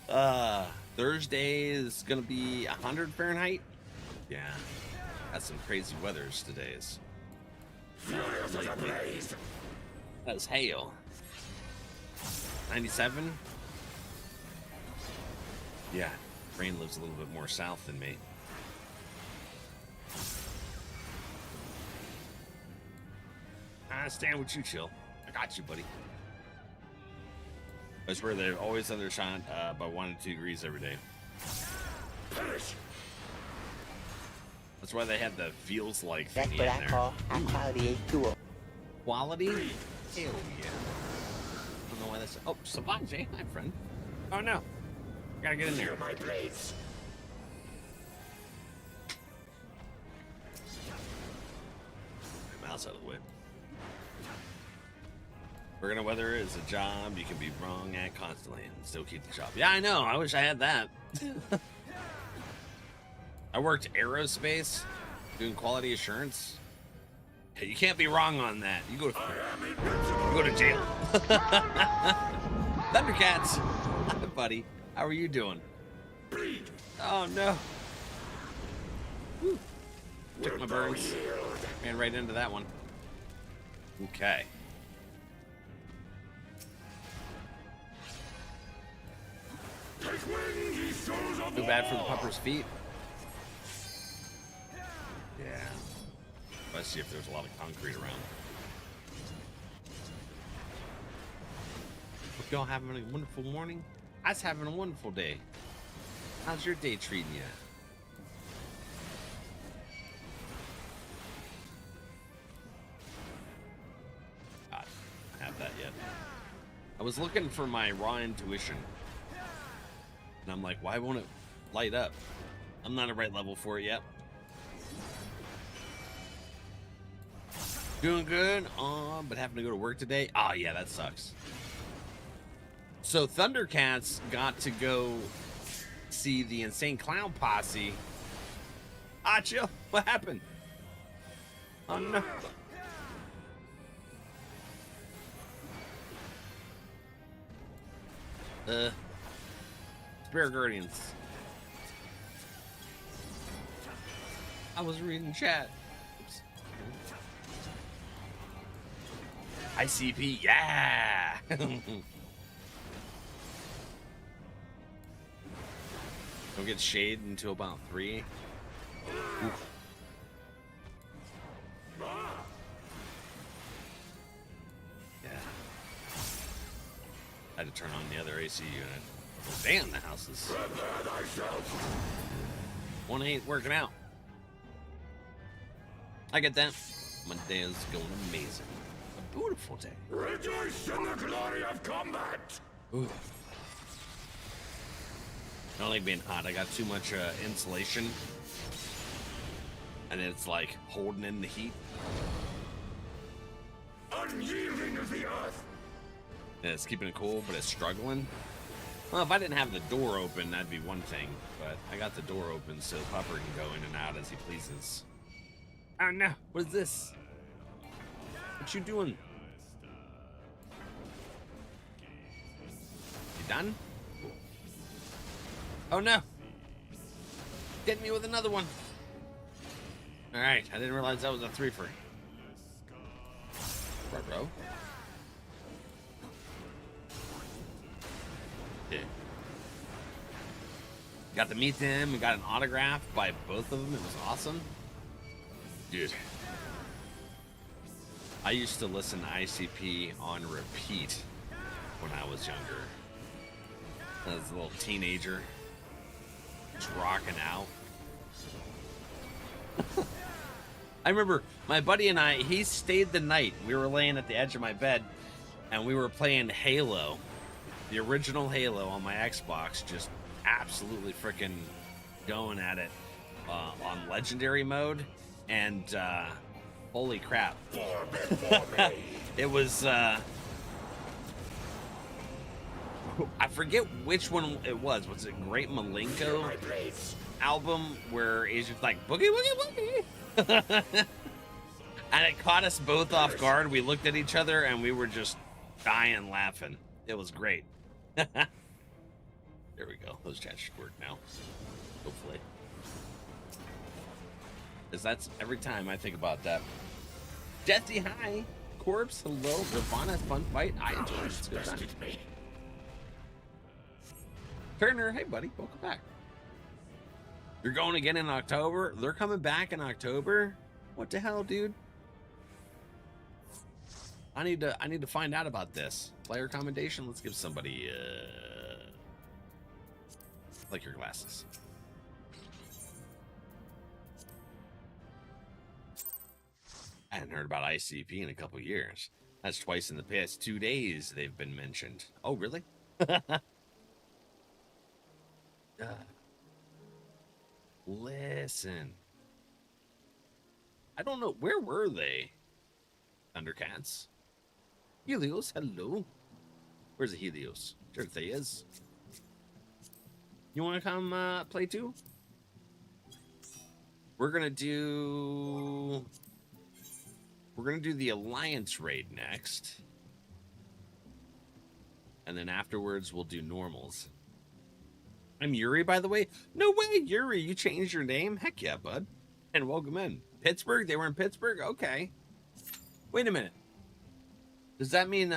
Thursday is gonna be 100 Fahrenheit. Yeah, that's some crazy weathers today's. That's hail. 97. Yeah, Rain lives a little bit more south than me. I stand with you, chill. I got you, buddy. I swear they're always undershot by 1 to 2 degrees every day. That's why they have the feels like That's thingy what in I there. call high quality A2. Quality? Hell yeah. I don't know why that's. Oh, Savage, hi, friend. Oh no. Gotta get in there. My blades. My mouse out of the way. Working on weather is a job you can be wrong at constantly and still keep the job. Yeah, I know. I wish I had that. I worked aerospace doing quality assurance. Hey, you can't be wrong on that. You go to jail. Thundercats. Hi, buddy. How are you doing? Oh no. Whew. Took my burns. Ran right into that one. Okay. Too bad for the pupper's feet. Yeah. Let's see if there's a lot of concrete around. Hope y'all having a wonderful morning. I was having a wonderful day. How's your day treating you? God, I don't have that yet. I was looking for my raw intuition. And I'm like, why won't it light up? I'm not at the right level for it yet. Doing good, but having to go to work today. Oh, yeah, that sucks. So Thundercats got to go see the Insane Clown Posse. Ah, chill. What happened? Oh, no. Spirit Guardians. I was reading chat. Oops. ICP, yeah! Don't get shade until about 3. Oof. Yeah. I had to turn on the other AC unit. Oh, damn, the house is... One ain't working out. I get that. My day is going amazing. A beautiful day. Rejoice in the glory of combat. Ooh. I don't like being hot. I got too much insulation. And it's like holding in the heat. Unyielding of the earth. And it's keeping it cool, but it's struggling. Well, if I didn't have the door open, that'd be one thing. But I got the door open so Pupper can go in and out as he pleases. Oh no, what is this? What you doing? You done? Oh no! Get me with another one. Alright, I didn't realize that was a 3-fer. Bro. Yeah. Got to meet them and got an autograph by both of them. It was awesome. Dude. I used to listen to ICP on repeat when I was younger. As a little teenager. Just rocking out. I remember my buddy and I, he stayed the night. We were laying at the edge of my bed and we were playing Halo. The original Halo on my Xbox, just absolutely freaking going at it on legendary mode. And holy crap. It was I forget which one it was. Was it Great Malenko album where he's just like boogie woogie woogie? And it caught us both off guard. We looked at each other and we were just dying laughing. It was great. There we go. Those chats should work now. Hopefully. Because that's every time I think about that. Jesse, hi. Corpse, hello. Ravana, fun fight. I enjoyed it. It's a good time. Turner, hey buddy, welcome back. You're going again in October? They're coming back in October? What the hell, dude? I need to find out about this. Player commendation. Let's give somebody like your glasses. I hadn't heard about ICP in a couple years. That's twice in the past 2 days they've been mentioned. Oh, really? Listen. I don't know. Where were they? Thundercats. Helios, hello. Where's the Helios? There they is. You want to come play too? We're gonna do the Alliance raid next. And then afterwards we'll do normals. I'm Yuri, by the way. No way, Yuri, you changed your name? Heck yeah, bud. And welcome in. Pittsburgh? They were in Pittsburgh? Okay. Wait a minute. Does that mean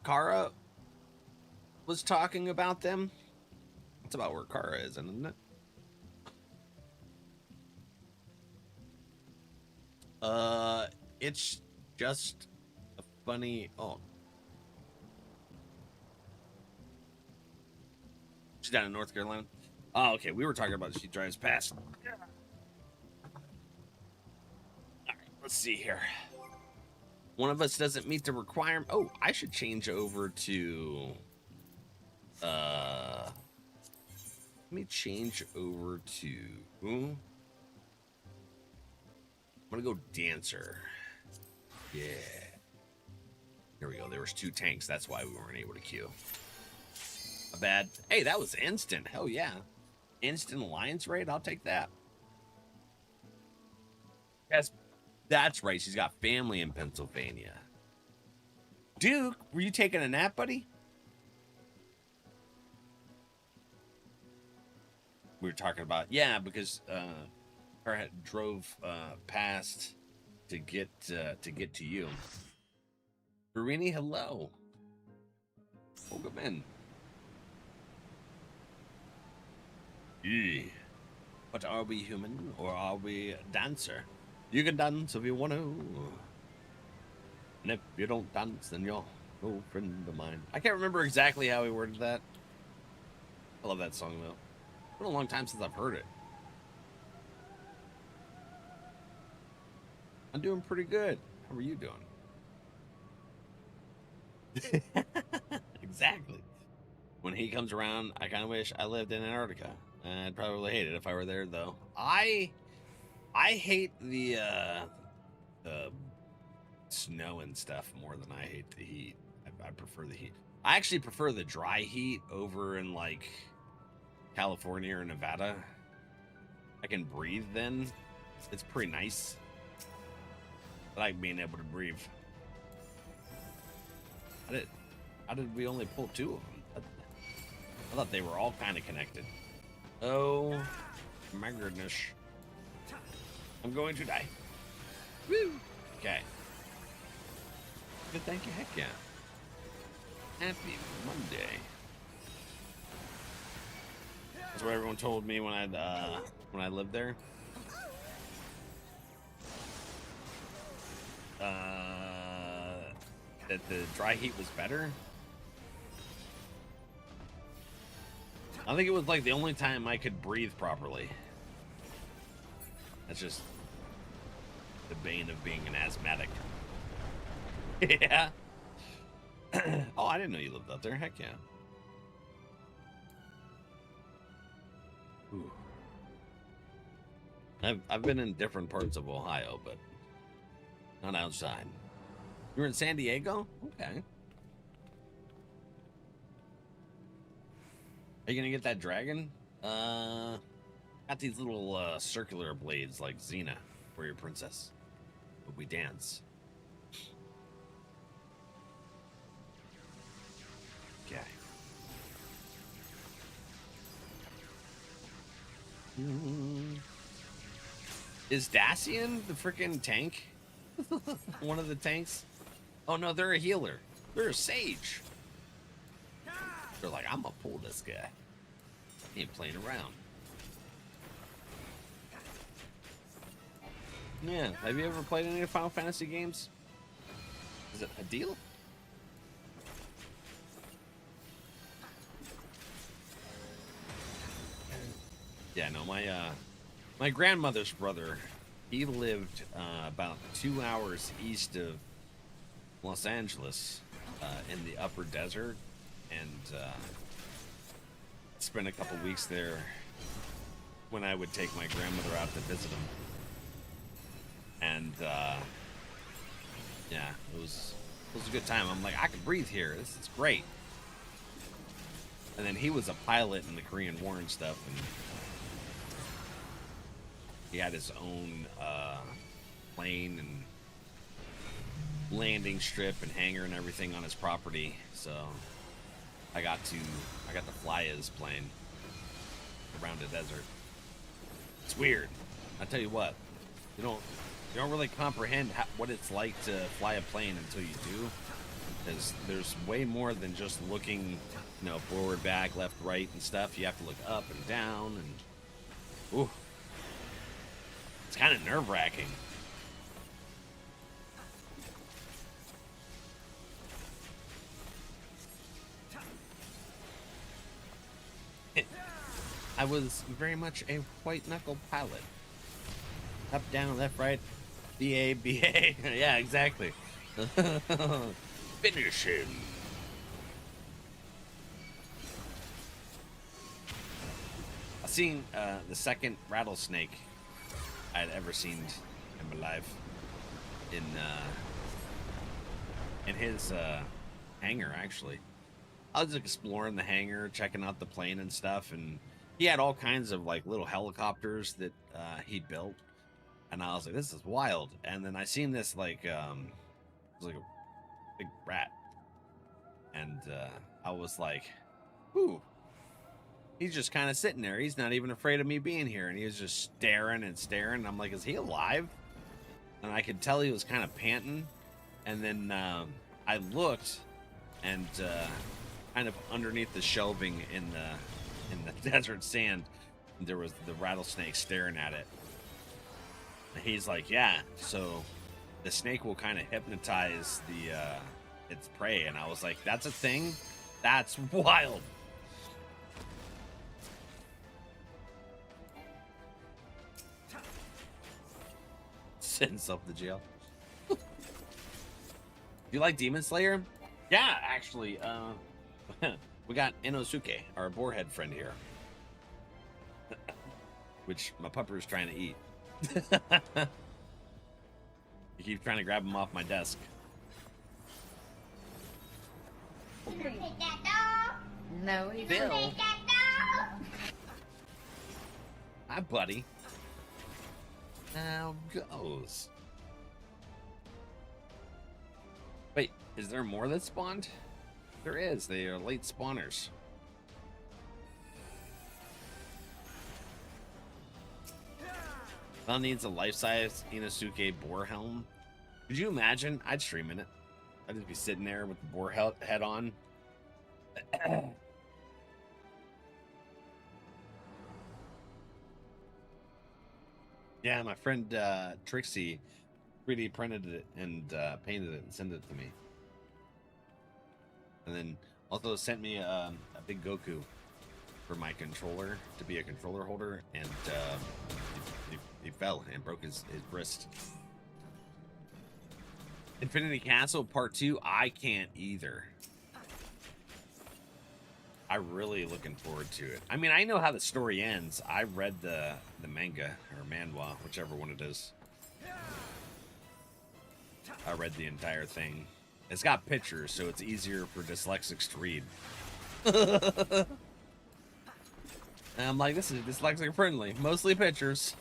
Kara was talking about them? That's about where Kara is, isn't it? It's just a funny... Oh. She's down in North Carolina. Oh, okay. We were talking about she drives past. All right, let's see here. One of us doesn't meet the requirement. Oh, I should change over to... Let me change over to... I'm gonna go dancer. Yeah. Here we go. There was 2 tanks. That's why we weren't able to queue. A bad. Hey, that was instant. Hell yeah. Instant alliance raid. I'll take that. Yes, that's right. She's got family in Pennsylvania. Duke, were you taking a nap, buddy? We were talking about, yeah, because her drove past to get to you. Barini, hello. Welcome in. Yeah. But are we human or are we dancer? You can dance if you want to. And if you don't dance, then you're no friend of mine. I can't remember exactly how he worded that. I love that song, though. It's been a long time since I've heard it. I'm doing pretty good. How are you doing? Exactly. When he comes around, I kind of wish I lived in Antarctica. I'd probably hate it if I were there, though. I hate the snow and stuff more than I hate the heat. I prefer the heat. I actually prefer the dry heat over in, like, California or Nevada. I can breathe then. It's pretty nice. I like being able to breathe. How did we only pull 2 of them? I thought they were all kind of connected. Oh my goodness. I'm going to die. Woo! Okay. Good, thank you. Heck yeah. Happy Monday. That's what everyone told me when I lived there. That the dry heat was better. I think it was like the only time I could breathe properly. That's just the bane of being an asthmatic. Yeah. Oh, I didn't know you lived out there. Heck yeah. Ooh. I've been in different parts of Ohio, but not outside. You were in San Diego? Okay. Are you gonna get that dragon? Got these little circular blades like Xena for your princess. But we dance. Okay. Is Dacian the freaking tank? One of the tanks? Oh no, they're a healer. They're a sage. They're like, I'm gonna pull this guy. He ain't playing around. Yeah, have you ever played any Final Fantasy games? Is it a deal? Yeah, no, my grandmother's brother, he lived about 2 hours east of Los Angeles, in the upper desert, and spent a couple weeks there when I would take my grandmother out to visit him. And yeah, it was a good time. I'm like, I can breathe here. This is great. And then he was a pilot in the Korean War and stuff, and he had his own plane and landing strip and hangar and everything on his property. So I got to fly his plane around the desert. It's weird. I tell you what, you don't really comprehend what it's like to fly a plane until you do. Because there's way more than just looking, you know, forward, back, left, right, and stuff. You have to look up and down, and ooh, it's kind of nerve-wracking. I was very much a white-knuckle pilot. Up, down, left, right, B-A, B-A. Yeah, exactly. Finish him. I've seen the second rattlesnake I'd ever seen in my life in his hangar, actually. I was exploring the hangar, checking out the plane and stuff, and he had all kinds of like little helicopters that he built, and I was like, this is wild. And then I seen this like it was like a big rat, and I was like, ooh, he's just kind of sitting there. He's not even afraid of me being here, and he was just staring and staring. I'm like, is he alive? And I could tell he was kind of panting. And then I looked, and kind of underneath the shelving in the desert sand, there was the rattlesnake staring at it. And he's like, yeah, so the snake will kind of hypnotize its prey. And I was like, that's a thing? That's wild. Send himself to jail. Do you like Demon Slayer? Yeah, actually, we got Inosuke, our boarhead friend here, which my pupper is trying to eat. You keep trying to grab him off my desk. You gonna take that dog? No, he's Bill. gonna take that dog? Hi, buddy. How goes? Wait, is there more that spawned? There is. They are late spawners. Well, needs a life-size Inosuke boar helm. Could you imagine? I'd stream in it. I'd just be sitting there with the boar head on. Yeah, my friend Trixie 3D printed it and painted it and sent it to me. And then also sent me a big Goku for my controller to be a controller holder, and he fell and broke his wrist. Infinity Castle Part 2, I can't either. I'm really looking forward to it. I mean, I know how the story ends. I read the manga, or manhwa, whichever one it is. I read the entire thing. It's got pictures, so it's easier for dyslexics to read. And I'm like, this is dyslexic friendly. Mostly pictures.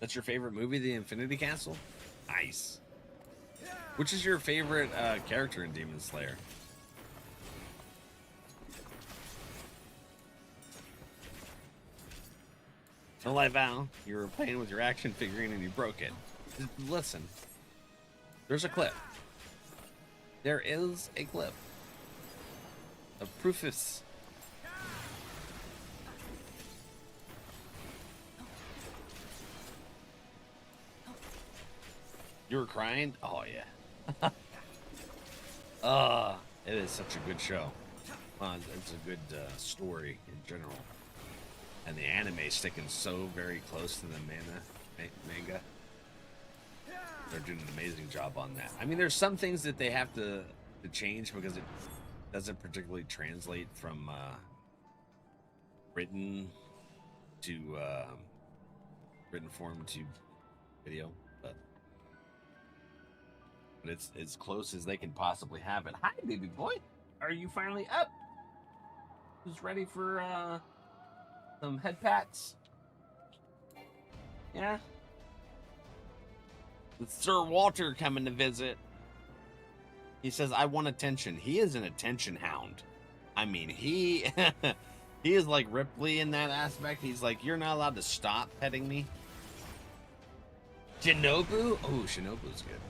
That's your favorite movie, The Infinity Castle? Nice. Which is your favorite character in Demon Slayer? No lie, Val. You were playing with your action figurine and you broke it. Just listen. There's a clip. There is a clip. Of Proofus. You were crying? Oh, yeah. It is such a good show. It's a good story in general. And the anime sticking so very close to the manga. They're doing an amazing job on that. I mean, there's some things that they have to change because it doesn't particularly translate from written form to video, but it's as close as they can possibly have it. Hi, baby boy. Are you finally up? Who's ready for some head pats? Yeah. With Sir Walter coming to visit. He says, I want attention. He is an attention hound. I mean, he he is like Ripley in that aspect. He's like, you're not allowed to stop petting me. Shinobu? Oh, Shinobu's good.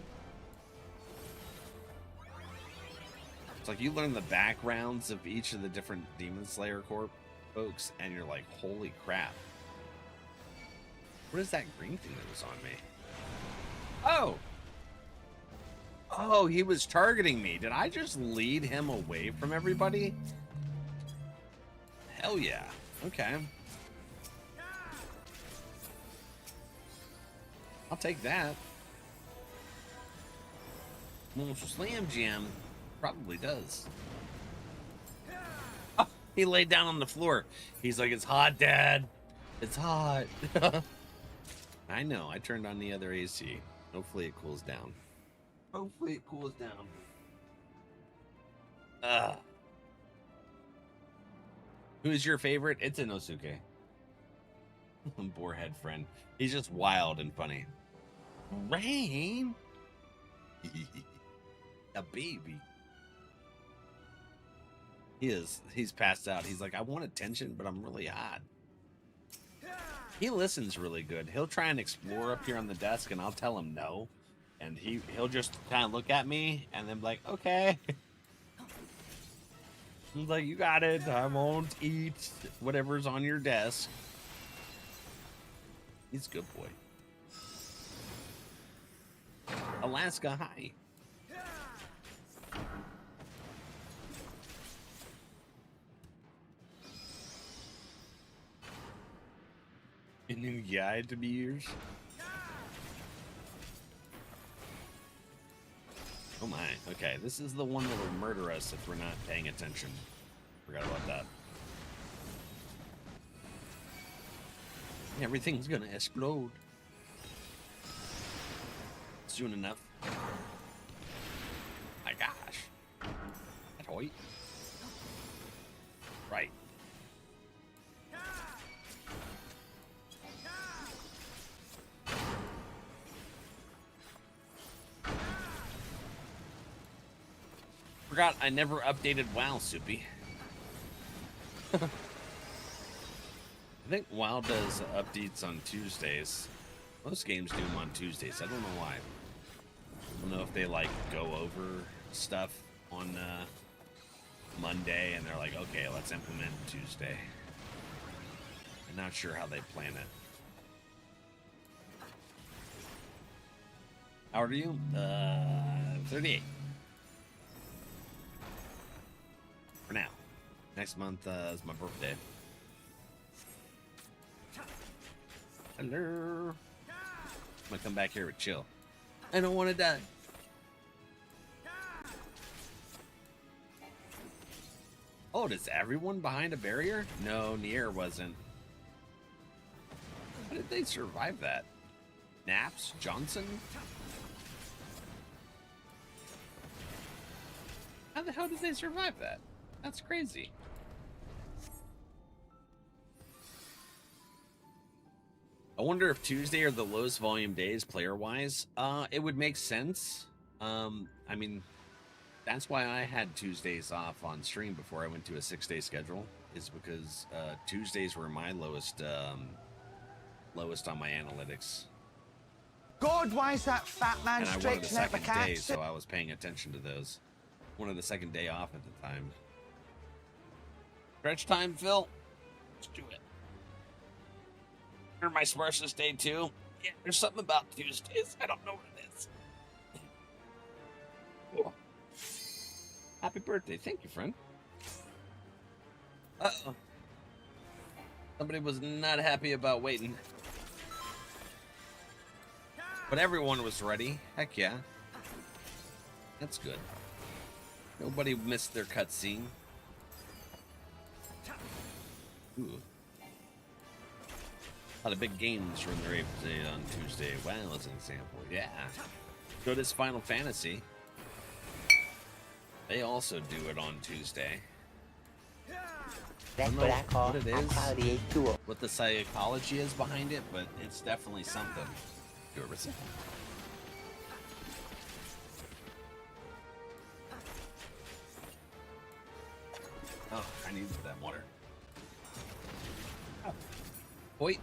It's like you learn the backgrounds of each of the different Demon Slayer Corp folks, and you're like, holy crap. What is that green thing that was on me? Oh! Oh, he was targeting me. Did I just lead him away from everybody? Hell yeah. Okay. I'll take that. Well, Slam Jam probably does. Oh, he laid down on the floor. He's like, it's hot, Dad. It's hot. I know. I turned on the other AC. Hopefully it cools down. Hopefully it cools down. Who's your favorite? It's Inosuke. Boarhead friend. He's just wild and funny. Rain? A baby. He's passed out. He's like, I want attention, but I'm really hot. He listens really good. He'll try and explore up here on the desk, and I'll tell him no. And he'll just kind of look at me, and then be like, okay. He's like, you got it. I won't eat whatever's on your desk. He's a good boy. Alaska, hi. A new guide to be yours. Oh my, okay, this is the one that will murder us if we're not paying attention. Forgot about that. Everything's gonna explode. Soon enough. My gosh. That hoit. Right. Forgot I never updated WoW, Soupy. I think WoW does updates on Tuesdays. Most games do them on Tuesdays. I don't know why. I don't know if they like go over stuff on Monday and they're like, okay, let's implement Tuesday. I'm not sure how they plan it. How old are you? 38. For now. Next month is my birthday. Hello. I'm gonna come back here with chill. I don't want to die. Oh, is everyone behind a barrier? No, Nier wasn't. How did they survive that? Naps? Johnson? How the hell did they survive that? That's crazy. I wonder if Tuesday are the lowest volume days player-wise. It would make sense. I mean, that's why I had Tuesdays off on stream before I went to a 6-day schedule, is because Tuesdays were my lowest lowest on my analytics. God, why is that fat man And I wanted the stretching out the second day, cat? so I was paying attention to those. Wanted the second day off at the time. Stretch time, Phil. Let's do it. Or my smartest day too. Yeah, there's something about Tuesdays. I don't know what it is. Cool. Happy birthday. Thank you, friend. Uh-oh. Somebody was not happy about waiting. But everyone was ready. Heck yeah. That's good. Nobody missed their cutscene. Ooh. A lot of big games run their update on Tuesday. Wow, as an example. Yeah. So does Final Fantasy. They also do it on Tuesday. That's what I call what it a is, holiday tour. what the psychology is behind it, but it's definitely something. Do a receipt. Oh, I need that water. Oh. Wait.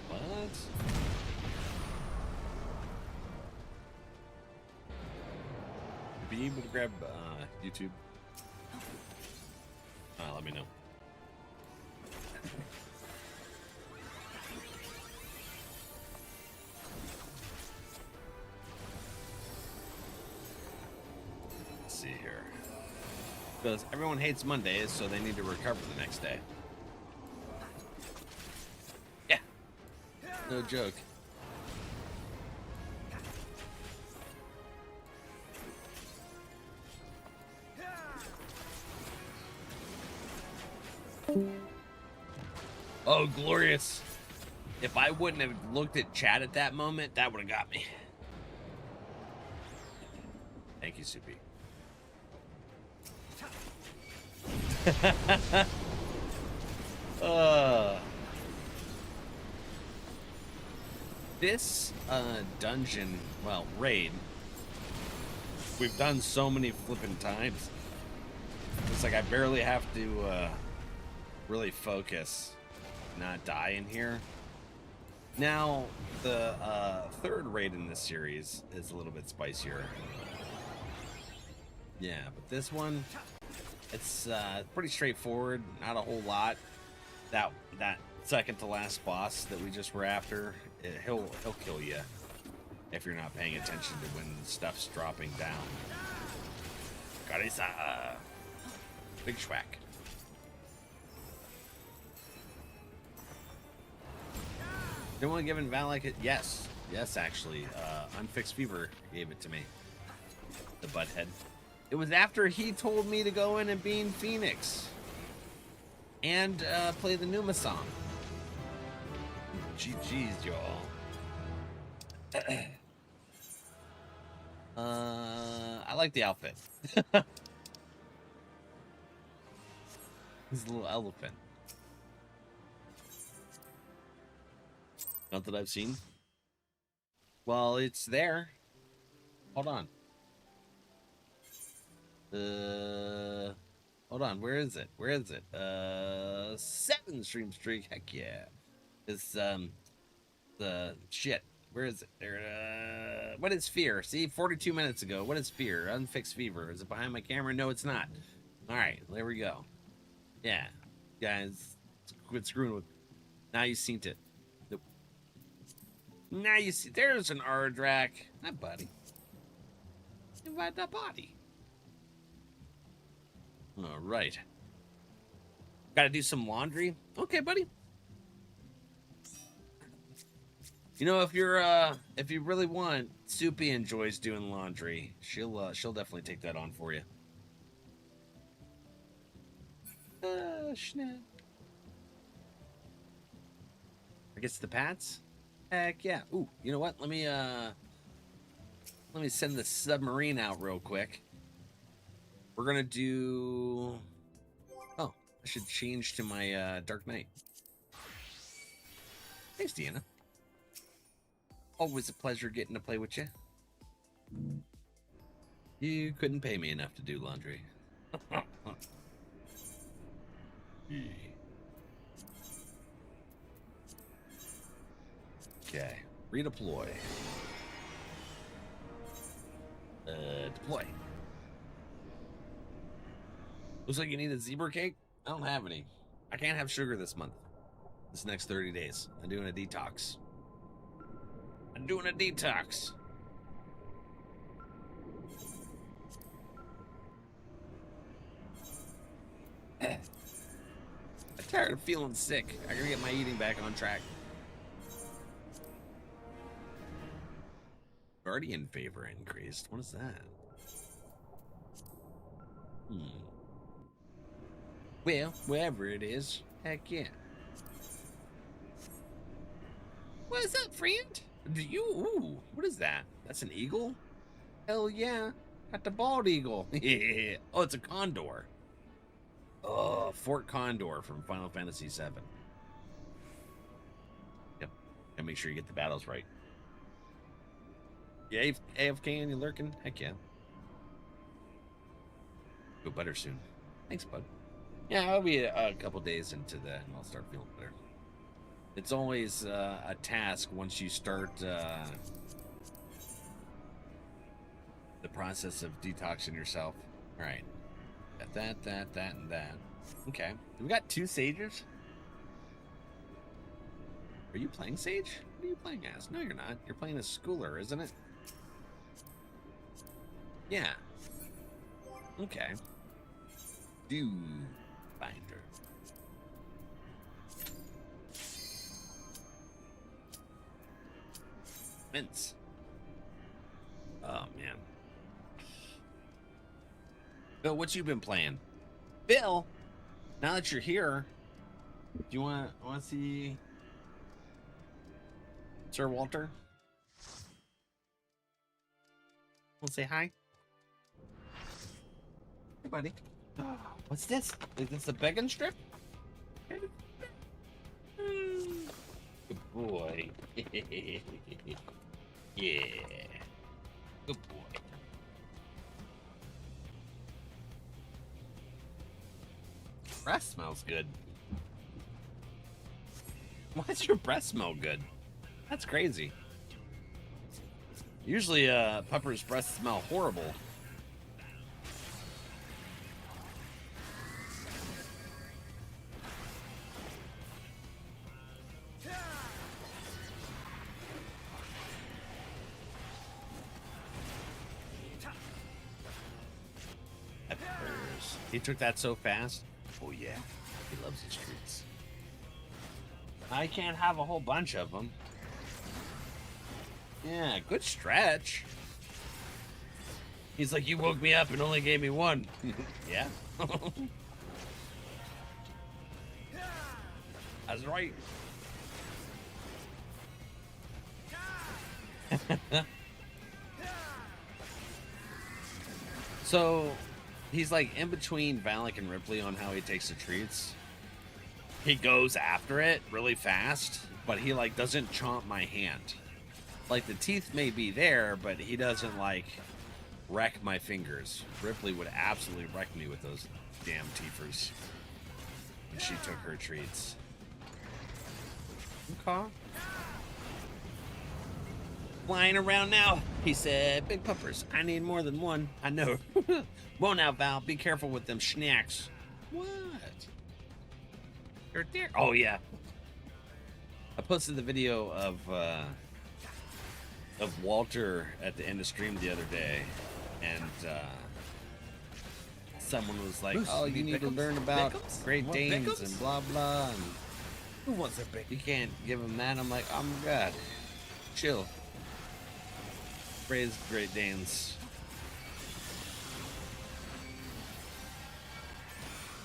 What? Be able to grab YouTube. Let me know. Let's see here. Because everyone hates Mondays, so they need to recover the next day. Yeah. No joke. Oh, glorious. If I wouldn't have looked at chat at that moment, that would have got me. Thank you, Soupy. This dungeon, well, raid, we've done so many flipping times. It's like I barely have to really focus, not die in here. Now, the third raid in this series is a little bit spicier. Yeah, but this one, it's pretty straightforward. Not a whole lot. That second to last boss that we just were after, he'll kill you if you're not paying attention to when stuff's dropping down. Karisa, big schwack. Anyone given NRValeck it? Yes, actually. Unfixed Fever gave it to me. The butthead. It was after he told me to go in and beam Phoenix and play the Numa song. GG's, y'all. I like the outfit. His little elephant. Not that I've seen. Well, it's there. Hold on. Hold on. Where is it? 7 stream streak. Heck yeah. It's the shit. Where is it? There. What is fear? See, 42 minutes ago. What is fear? Unfixed fever. Is it behind my camera? No, it's not. All right, there we go. Yeah, guys, quit screwing with. Now you seen it. Nope. Now you see. There's an Ardrak. Hi, buddy. Invite that body. All right. Got to do some laundry. Okay, buddy. You know, if you really want, Soupy enjoys doing laundry. She'll definitely take that on for you. Snap. I guess the Pats? Heck yeah. Ooh, you know what? Let me send the submarine out real quick. We're gonna do. Oh, I should change to my Dark Knight. Thanks, Deanna. Always a pleasure getting to play with you. You couldn't pay me enough to do laundry. Okay, redeploy. Deploy. Looks like you need a zebra cake. I don't have any. I can't have sugar this month. This next 30 days. I'm doing a detox. I'm doing a detox. I'm tired of feeling sick. I gotta get my eating back on track. Guardian favor increased. What is that? Well, wherever it is, heck yeah. What's up, friend? Do you? Ooh, what is that? That's an eagle? Hell yeah. Got the bald eagle. Yeah. Oh, it's a condor. Oh, Fort Condor from Final Fantasy VII. Yep. And make sure you get the battles right. Yeah, AFK and you lurking? Heck yeah. Feel better soon. Thanks, bud. Yeah, I'll be a couple days into that and I'll start feeling better. It's always a task once you start the process of detoxing yourself. All right. Got that, and that. Okay. We got 2 sages? Are you playing Sage? What are you playing as? No, you're not. You're playing as Schooler, isn't it? Yeah. Okay. Do finder. Mince. Oh man. Bill, what you been playing? Bill, now that you're here, do you want to see Sir Walter? Want to say hi? Hey, buddy. What's this? Is this a begging strip? Good boy. Yeah. Good boy. Breath smells good. Why does your breath smell good? That's crazy. Usually, Pepper's breath smell horrible. Peppers. He took that so fast. Oh yeah, he loves his treats. I can't have a whole bunch of them. Yeah, good stretch. He's like, you woke me up and only gave me one. Yeah. That's right. So, he's like in between Valak and Ripley on how he takes the treats. He goes after it really fast, but he like doesn't chomp my hand. Like the teeth may be there, but he doesn't like wreck my fingers. Ripley would absolutely wreck me with those damn teethers when she took her treats. Okay. Flying around now, he said. Big puppers, I need more than one. I know. Whoa now, Val, be careful with them snacks. What? You're there. Oh yeah. I posted the video of Walter at the end of stream the other day, and someone was like, Bruce, "Oh, you need to learn about Great Danes Beckham's? and blah blah." And Who wants a big? you can't give him that. I'm like, "Oh my god, chill." Praise Great Danes.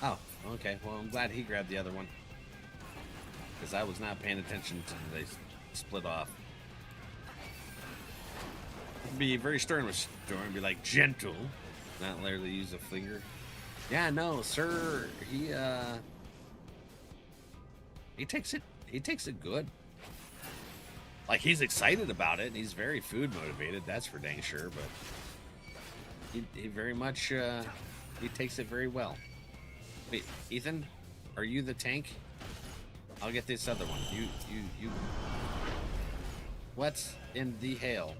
Oh, okay. Well, I'm glad he grabbed the other one, because I was not paying attention to they split off. Be very stern with Storm, be like, gentle. Not literally use a finger. Yeah, no, sir. He takes it good. Like, he's excited about it, and he's very food motivated, that's for dang sure, but he very much he takes it very well. Wait, Ethan, are you the tank? I'll get this other one. You what's in the hail?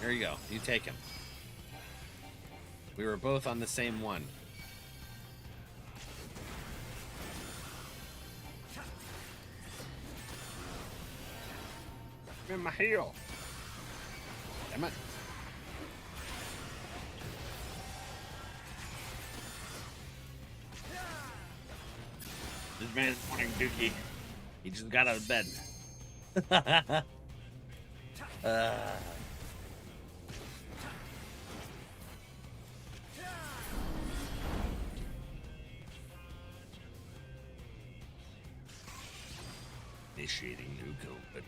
There you go. You take him. We were both on the same one. In my heel. Damn it. This man's playing dookie. He just got out of bed. Initiating new code.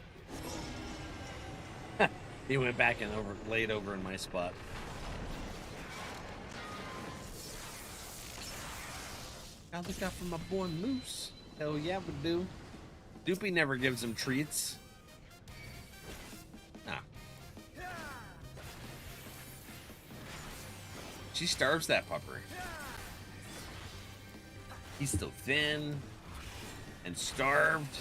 He went back and laid over in my spot. I'll look out for my boy Moose. Hell yeah, we do. Doopy never gives him treats. Nah. She starves that pupper. He's still thin and starved.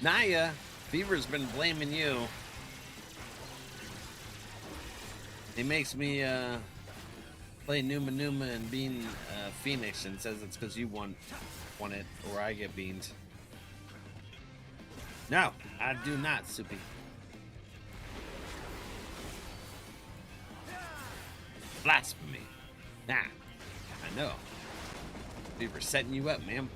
Naya, Fever's been blaming you. He makes me play Numa Numa and bean Phoenix and says it's because you won it or I get beans. No, I do not, Soupy. Blasphemy. Nah, I know. Fever's setting you up, ma'am.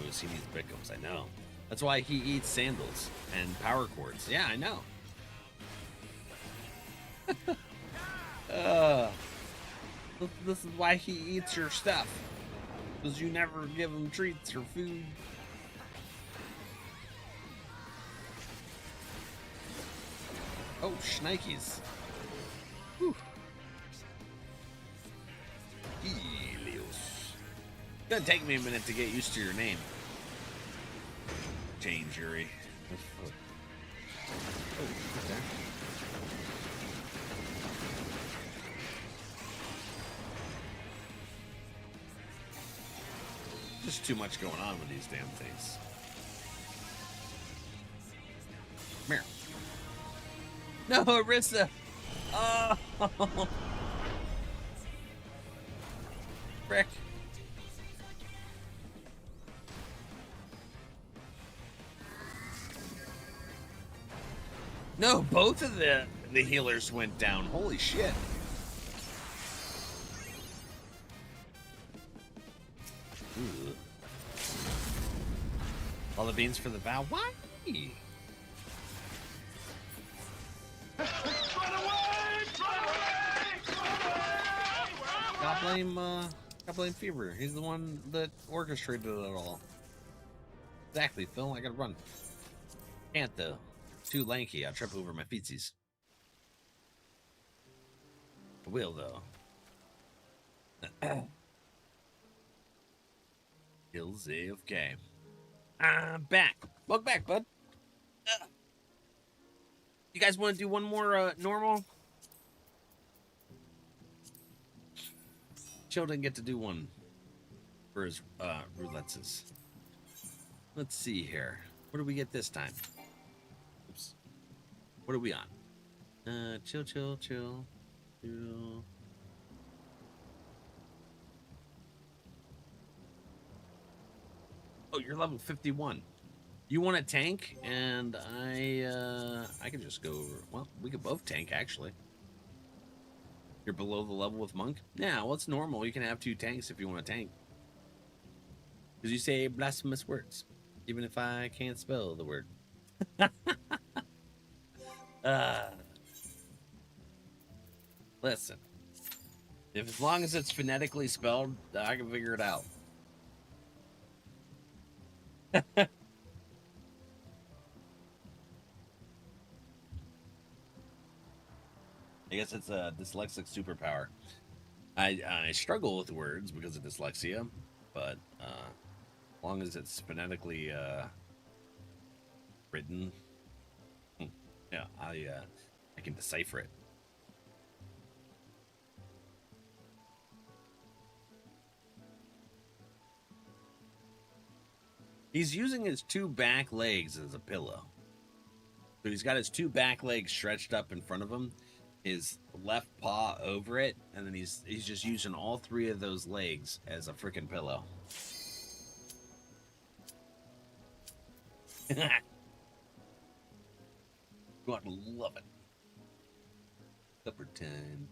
Moose, he needs Bickums, I know. That's why he eats sandals and power cords. Yeah, I know. This is why he eats your stuff. Because you never give him treats or food. Oh, shnikes. Whew. Helios. It's gonna take me a minute to get used to your name. Jane Jury. Oh, okay. Just too much going on with these damn things. Come here. No, Arissa! Oh! Frick. No, both of the healers went down. Holy shit. Ooh. All the beans for the vow. Why? Gotta blame Fever. He's the one that orchestrated it all. Exactly, Phil. I gotta run. Can't though. Too lanky. I'll trip over my feetsies. I will though. Hills AFK. I'm back. Welcome back, bud. You guys want to do one more normal? Chill didn't get to do one for his roulettes. Let's see here. What do we get this time? Oops. What are we on? Chill. Oh, you're level 51. You want a tank, and I can just go over. Well, we could both tank actually. You're below the level with Monk? Yeah, well, it's normal. You can have 2 tanks if you want a tank. Because you say blasphemous words. Even if I can't spell the word. uh, listen. If as long as it's phonetically spelled, I can figure it out. I guess it's a dyslexic superpower. I struggle with words because of dyslexia, but as long as it's phonetically written, yeah, I can decipher it. He's using his two back legs as a pillow. So he's got his two back legs stretched up in front of him, his left paw over it, and then he's just using all three of those legs as a freaking pillow. You want to love it. Supper time.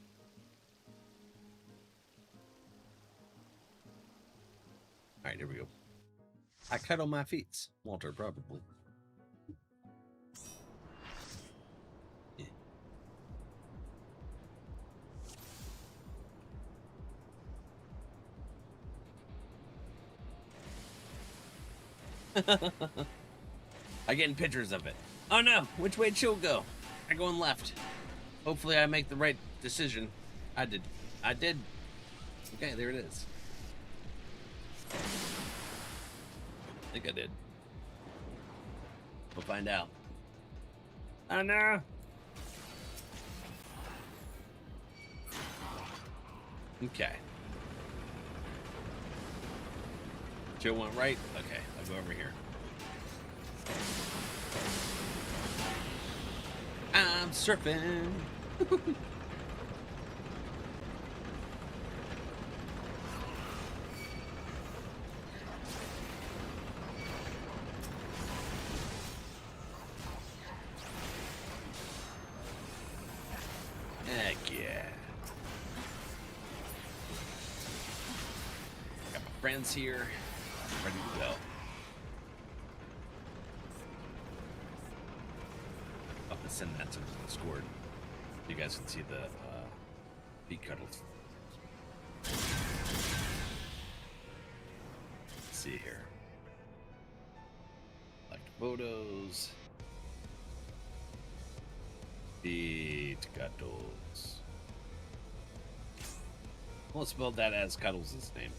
All right, here we go. I cuddle my feet, Walter, probably. I'm getting pictures of it. Oh no, which way she'll go? I'm going left. Hopefully I make the right decision. I did. Okay, there it is. I think I did. We'll find out. Oh no! Okay. Joe went right? Okay, I'll go over here. I'm surfing. Heck yeah. Got my friends here. Ready to go. I'll have to send that to the Discord. You guys can see the feet cuddles. Let's see here. Like photos. Feet cuddles. We'll spell that as Cuddles' name.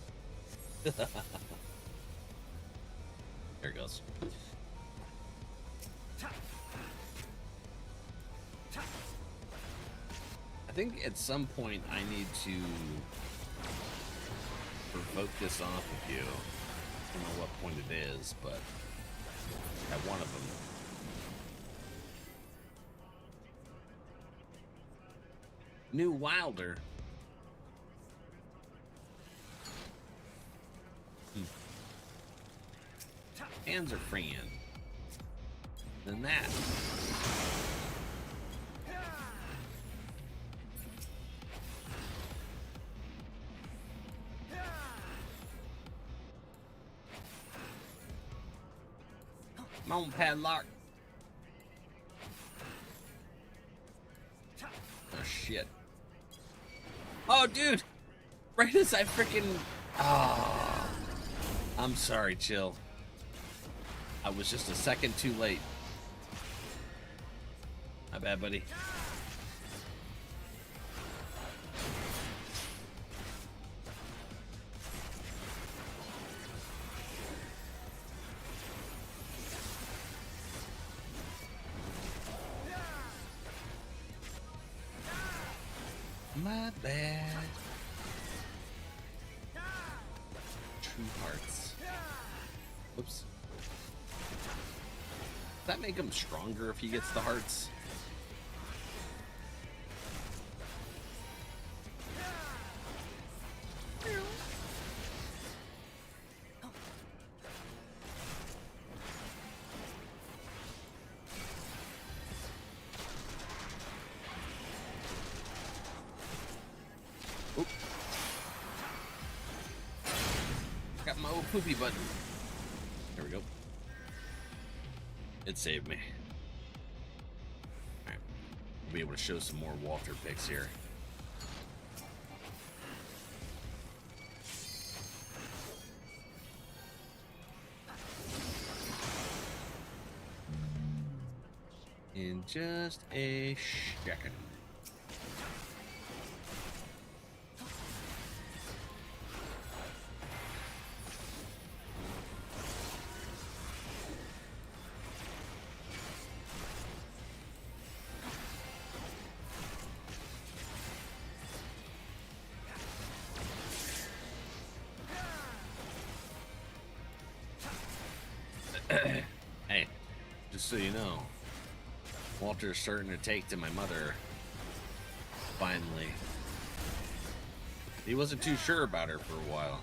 There it goes. I think at some point I need to provoke this off of you. I don't know what point it is, but at one of them. New Wilder. Hands are freeing. Then that. Come on, Padlock. Oh, shit. Oh, dude. Right as I freaking... Oh. I'm sorry, Chill. I was just a second too late. My bad, buddy. My bad. True hearts. Whoops. Does that make him stronger if he gets the hearts? Oop. Got my old poopy button. There we go. It saved me. Alright. We'll be able to show some more Walter pics here. In just a second. Hey, just so you know, Walter's starting to take to my mother. Finally. He wasn't too sure about her for a while.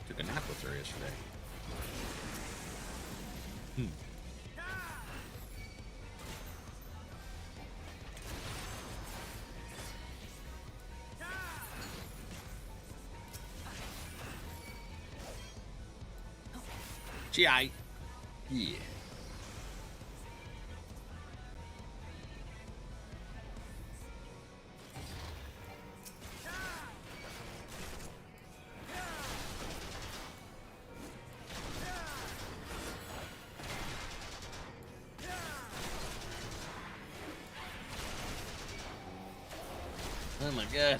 Took a nap with her yesterday. GI. Yeah. Oh my god.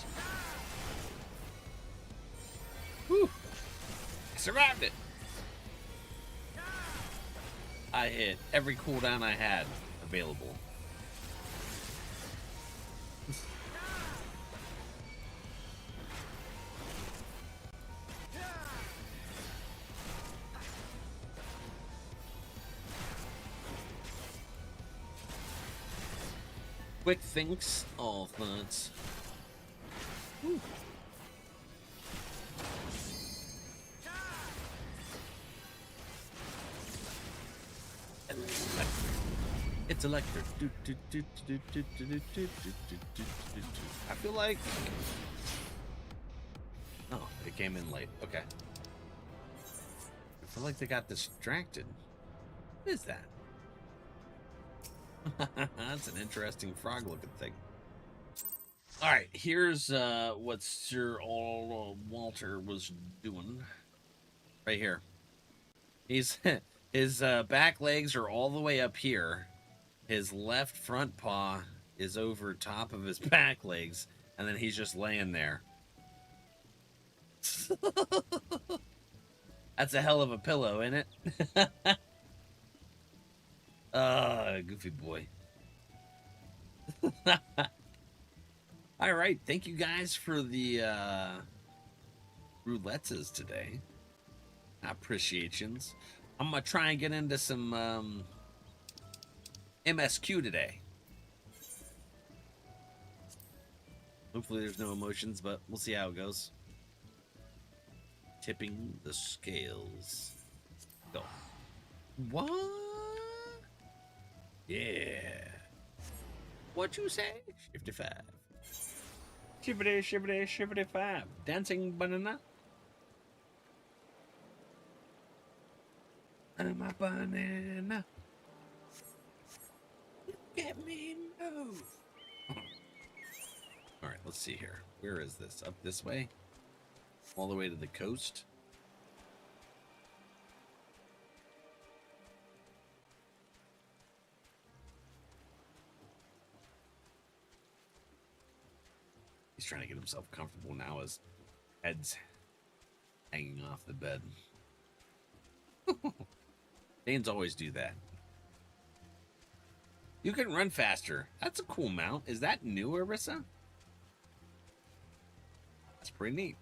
Whew. I survived it. I hit every cooldown I had available. Quick thinks, all thoughts. Whew. It's electric. I feel like... Oh, it came in late. Okay. I feel like they got distracted. What is that? That's an interesting frog-looking thing. Alright, here's what Sir Walter was doing. Right here. He's... His back legs are all the way up here. His left front paw is over top of his back legs, and then he's just laying there. That's a hell of a pillow, isn't it? Goofy boy. All right, thank you guys for the roulettes today. Appreciations. I'm gonna try and get into some MSQ today. Hopefully there's no emotions, but we'll see how it goes. Tipping the scales. Go. What? Yeah. What you say? Shifty 5. Shibbity, shibbity, shibbity 5. Dancing banana. I'm a banana. Get me move. All right, let's see here. Where is this? Up this way? All the way to the coast? He's trying to get himself comfortable now. His head's hanging off the bed. Danes always do that. You can run faster. That's a cool mount. Is that new, Arissa? That's pretty neat.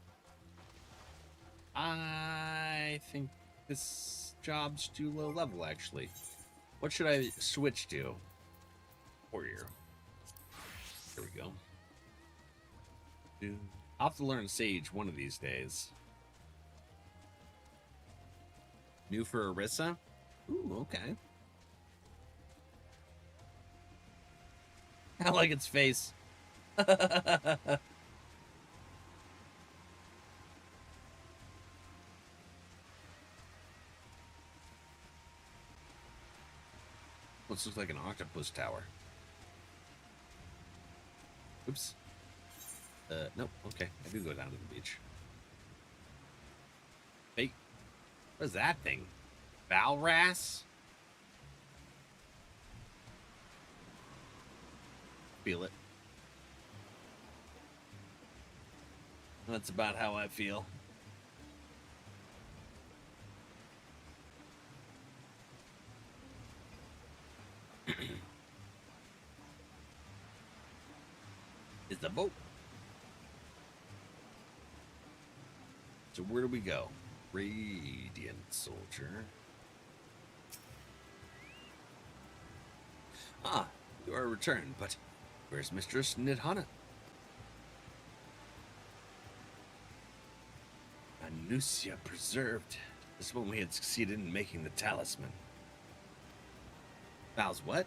I think this job's too low level, actually. What should I switch to? Warrior. There we go. I'll have to learn Sage one of these days. New for Arissa? Ooh, okay. I like its face. This looks like an octopus tower. Oops. Nope. Okay, I do go down to the beach. Hey, what is that thing? Valras? Feel it. That's about how I feel. Is the boat. So where do we go? Radiant Soldier. Ah, you are returned, but where's Mistress Nidhana? Anusia preserved. This is when we had succeeded in making the talisman. Val's what?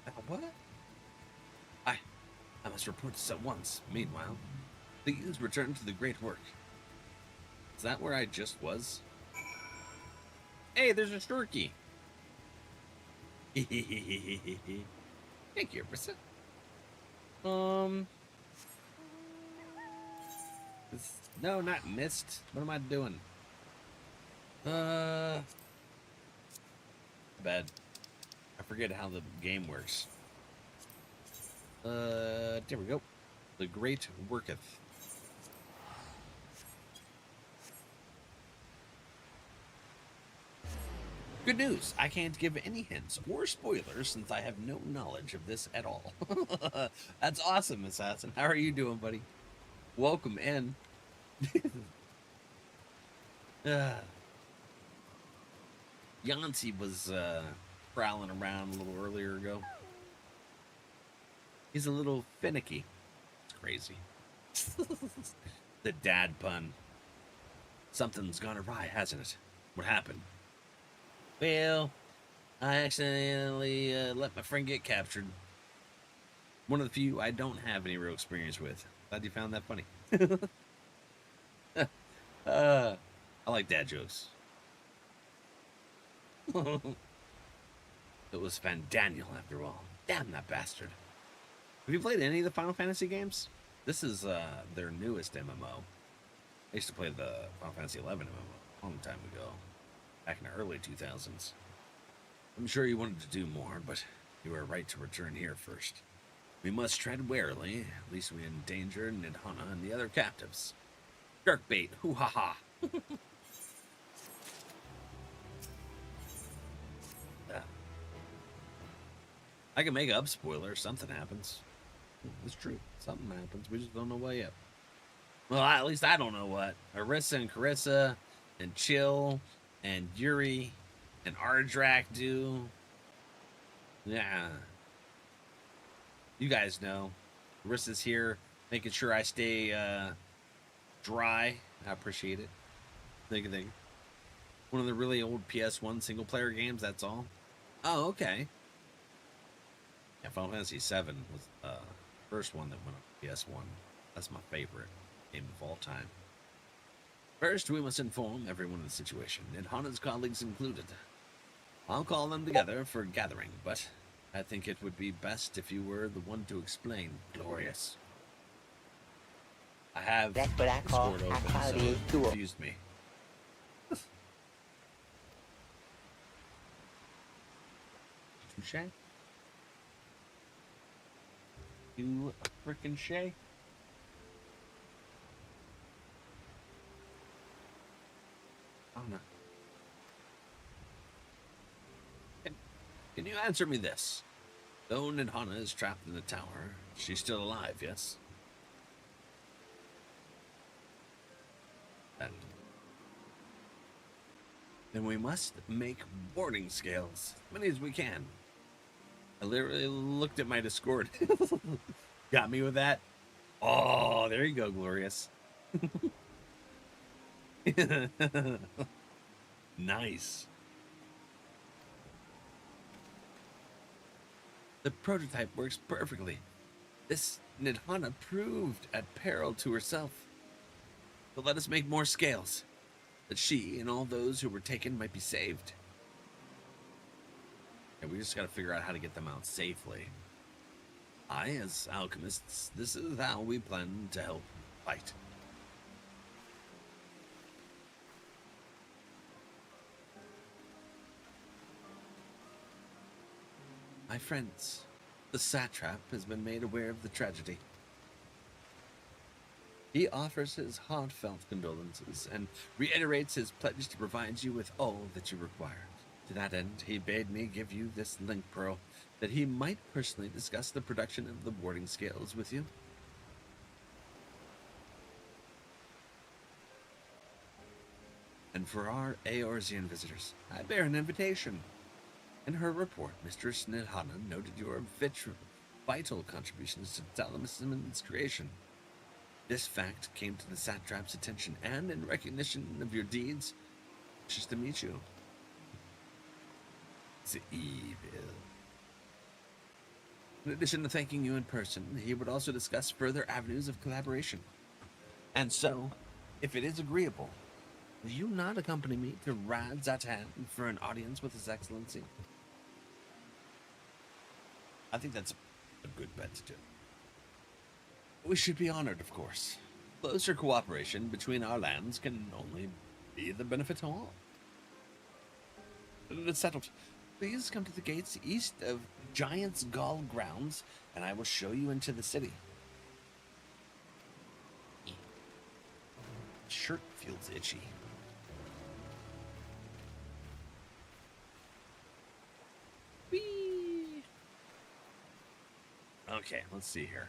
Val what? I must report this at once. Meanwhile, please return to the great work. Is that where I just was? Hey, there's a Shturkey. Thank you, Brissa. No, not missed. What am I doing? Bad. I forget how the game works. There we go. The great worketh. Good news. I can't give any hints or spoilers since I have no knowledge of this at all. That's awesome, Assassin. How are you doing, buddy? Welcome in. Yancey was prowling around a little earlier ago. He's a little finicky. It's crazy. The dad pun. Something's gone awry, hasn't it? What happened? Well, I accidentally let my friend get captured. One of the few I don't have any real experience with. Glad you found that funny. I like dad jokes. It was Van Daniel after all. Damn that bastard. Have you played any of the Final Fantasy games? This is their newest MMO. I used to play the Final Fantasy XI MMO a long time ago, back in the early 2000s. I'm sure you wanted to do more, but you were right to return here first. We must tread warily, lest we endanger Nidhana and the other captives. Jerkbait, hoo ha ha. I can make up spoiler. Something happens. It's true. Something happens. We just don't know what yet. Well, at least I don't know what. Arissa and Carissa and Chill and Yuri and Ardrak do. Yeah. You guys know. Arissa's here making sure I stay dry. I appreciate it. Thank you. One of the really old PS1 single player games, that's all. Oh, okay. Yeah, Final Fantasy VII was the first one that went on PS1. That's my favorite game of all time. First, we must inform everyone of the situation, Nidhana's colleagues included. I'll call them together for gathering, but I think it would be best if you were the one to explain, Glorious. I have That's what I call Discord open, so it confused me. Touche? You frickin' Shay? Oh no. Can you answer me this? Though Nidhana is trapped in the tower, she's still alive, yes? And then we must make boarding scales, many as we can. I literally looked at my Discord. Got me with that? Oh, there you go, Glorious. Nice. The prototype works perfectly. This Nidhana proved at peril to herself. But let us make more scales, that she and all those who were taken might be saved. And we just got to figure out how to get them out safely. As alchemists, this is how we plan to help fight. My friends, the satrap has been made aware of the tragedy. He offers his heartfelt condolences and reiterates his pledge to provide you with all that you require. To that end, he bade me give you this link pearl, that he might personally discuss the production of the warding scales with you. And for our Eorzean visitors, I bear an invitation. In her report, Mistress Nilhana noted your vital contributions to Talamis's creation. This fact came to the satrap's attention, and in recognition of your deeds, wishes to meet you. The evil. In addition to thanking you in person, he would also discuss further avenues of collaboration. And so, if it is agreeable, will you not accompany me to Rad Zatan for an audience with His Excellency? I think that's a good bet to do. We should be honored, of course. Closer cooperation between our lands can only be the benefit to all. It's settled. Please come to the gates east of Giant's Gall grounds, and I will show you into the city. Shirt feels itchy. Whee! Okay, let's see here.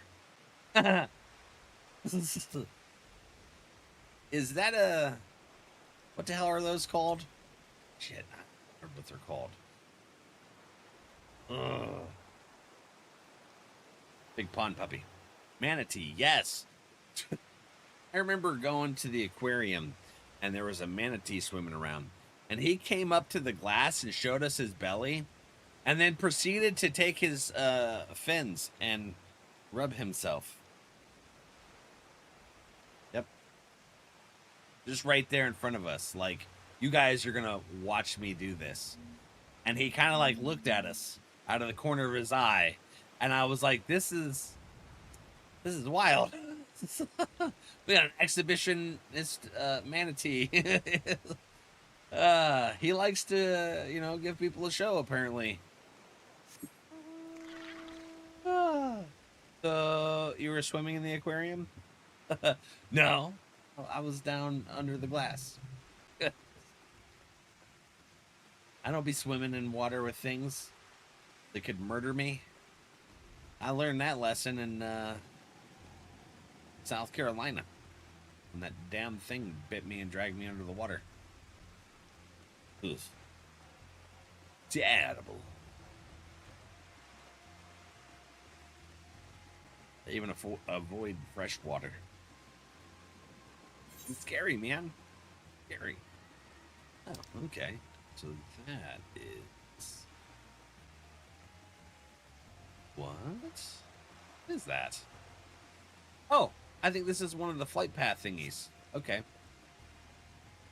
Is that a... What the hell are those called? Shit, I don't remember what they're called. Ugh. Big pond puppy. Manatee, yes. I remember going to the aquarium and there was a manatee swimming around. And he came up to the glass and showed us his belly. And then proceeded to take his fins and rub himself. Yep. Just right there in front of us. Like, you guys are going to watch me do this. And he kind of like looked at us out of the corner of his eye. And I was like, this is wild. We got an exhibitionist manatee. He likes to, you know, give people a show, apparently. So, you were swimming in the aquarium? No. I was down under the glass. I don't be swimming in water with things that could murder me. I learned that lesson in South Carolina when that damn thing bit me and dragged me under the water. Ugh. Terrible. I even avoid fresh water. It's scary, man. Scary. Oh, okay. So that is... What is that? Oh, I think this is one of the flight path thingies. Okay.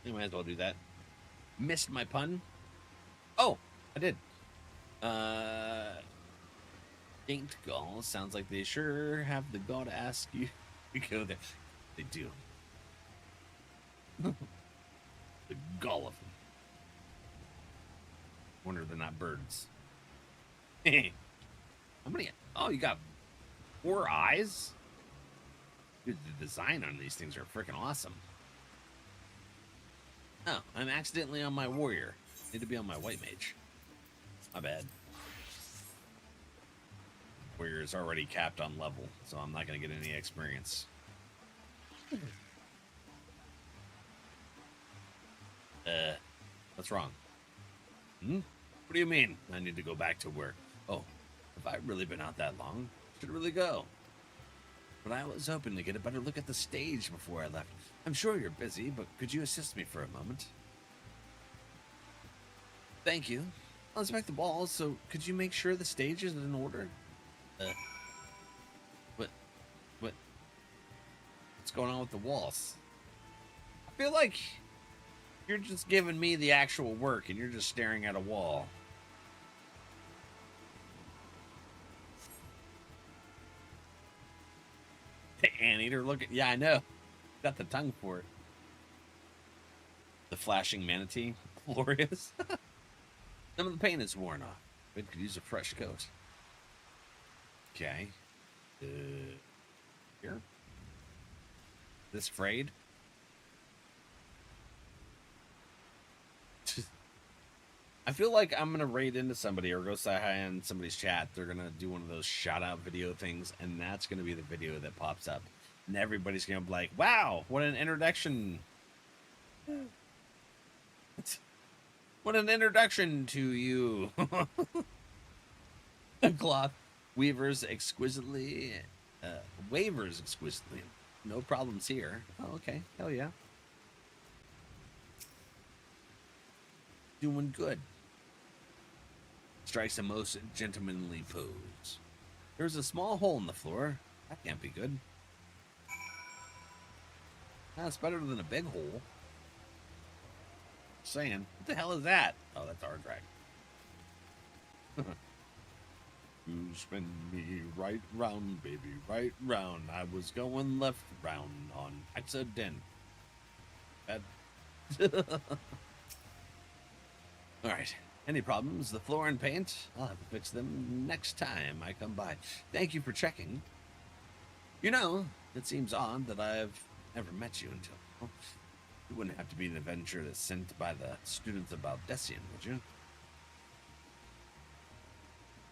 You might as well do that. Missed my pun. Oh, I did. Inked Gall sounds like they sure have the gall to ask you to go there. They do. The gall of them. Wonder they're not birds. How many? Oh, you got 4 eyes? Dude, the design on these things are freaking awesome. Oh, I'm accidentally on my warrior. Need to be on my white mage. My bad. Warrior is already capped on level, so I'm not going to get any experience. What's wrong? What do you mean? I need to go back to work. Oh, have I really been out that long? Should really go. But I was hoping to get a better look at the stage before I left. I'm sure you're busy, but could you assist me for a moment? Thank you. I'll inspect the walls, so could you make sure the stage is in order? What's going on with the walls? I feel like you're just giving me the actual work and you're just staring at a wall. Hater looking. Yeah, I know. Got the tongue for it. The flashing manatee. Glorious. Some of the paint is worn off. It could use a fresh coat. Okay. Here. This frayed. I feel like I'm gonna raid into somebody or go say hi in somebody's chat. They're gonna do one of those shout out video things, and that's gonna be the video that pops up. And everybody's gonna be like, wow, what an introduction. What an introduction to you. Cloth weavers exquisitely, wavers exquisitely. No problems here. Oh, okay. Hell yeah. Doing good. Strikes a most gentlemanly pose. There's a small hole in the floor. That can't be good. That's better than a big hole. Just saying. What the hell is that? Oh, that's our drag. You spin me right round, baby, right round. I was going left round on accident. Bad. Alright. Any problems? The floor and paint? I'll have to fix them next time I come by. Thank you for checking. You know, it seems odd that I've never met you until now. You wouldn't have to be an adventurer that's sent by the students of Baldessian, would you?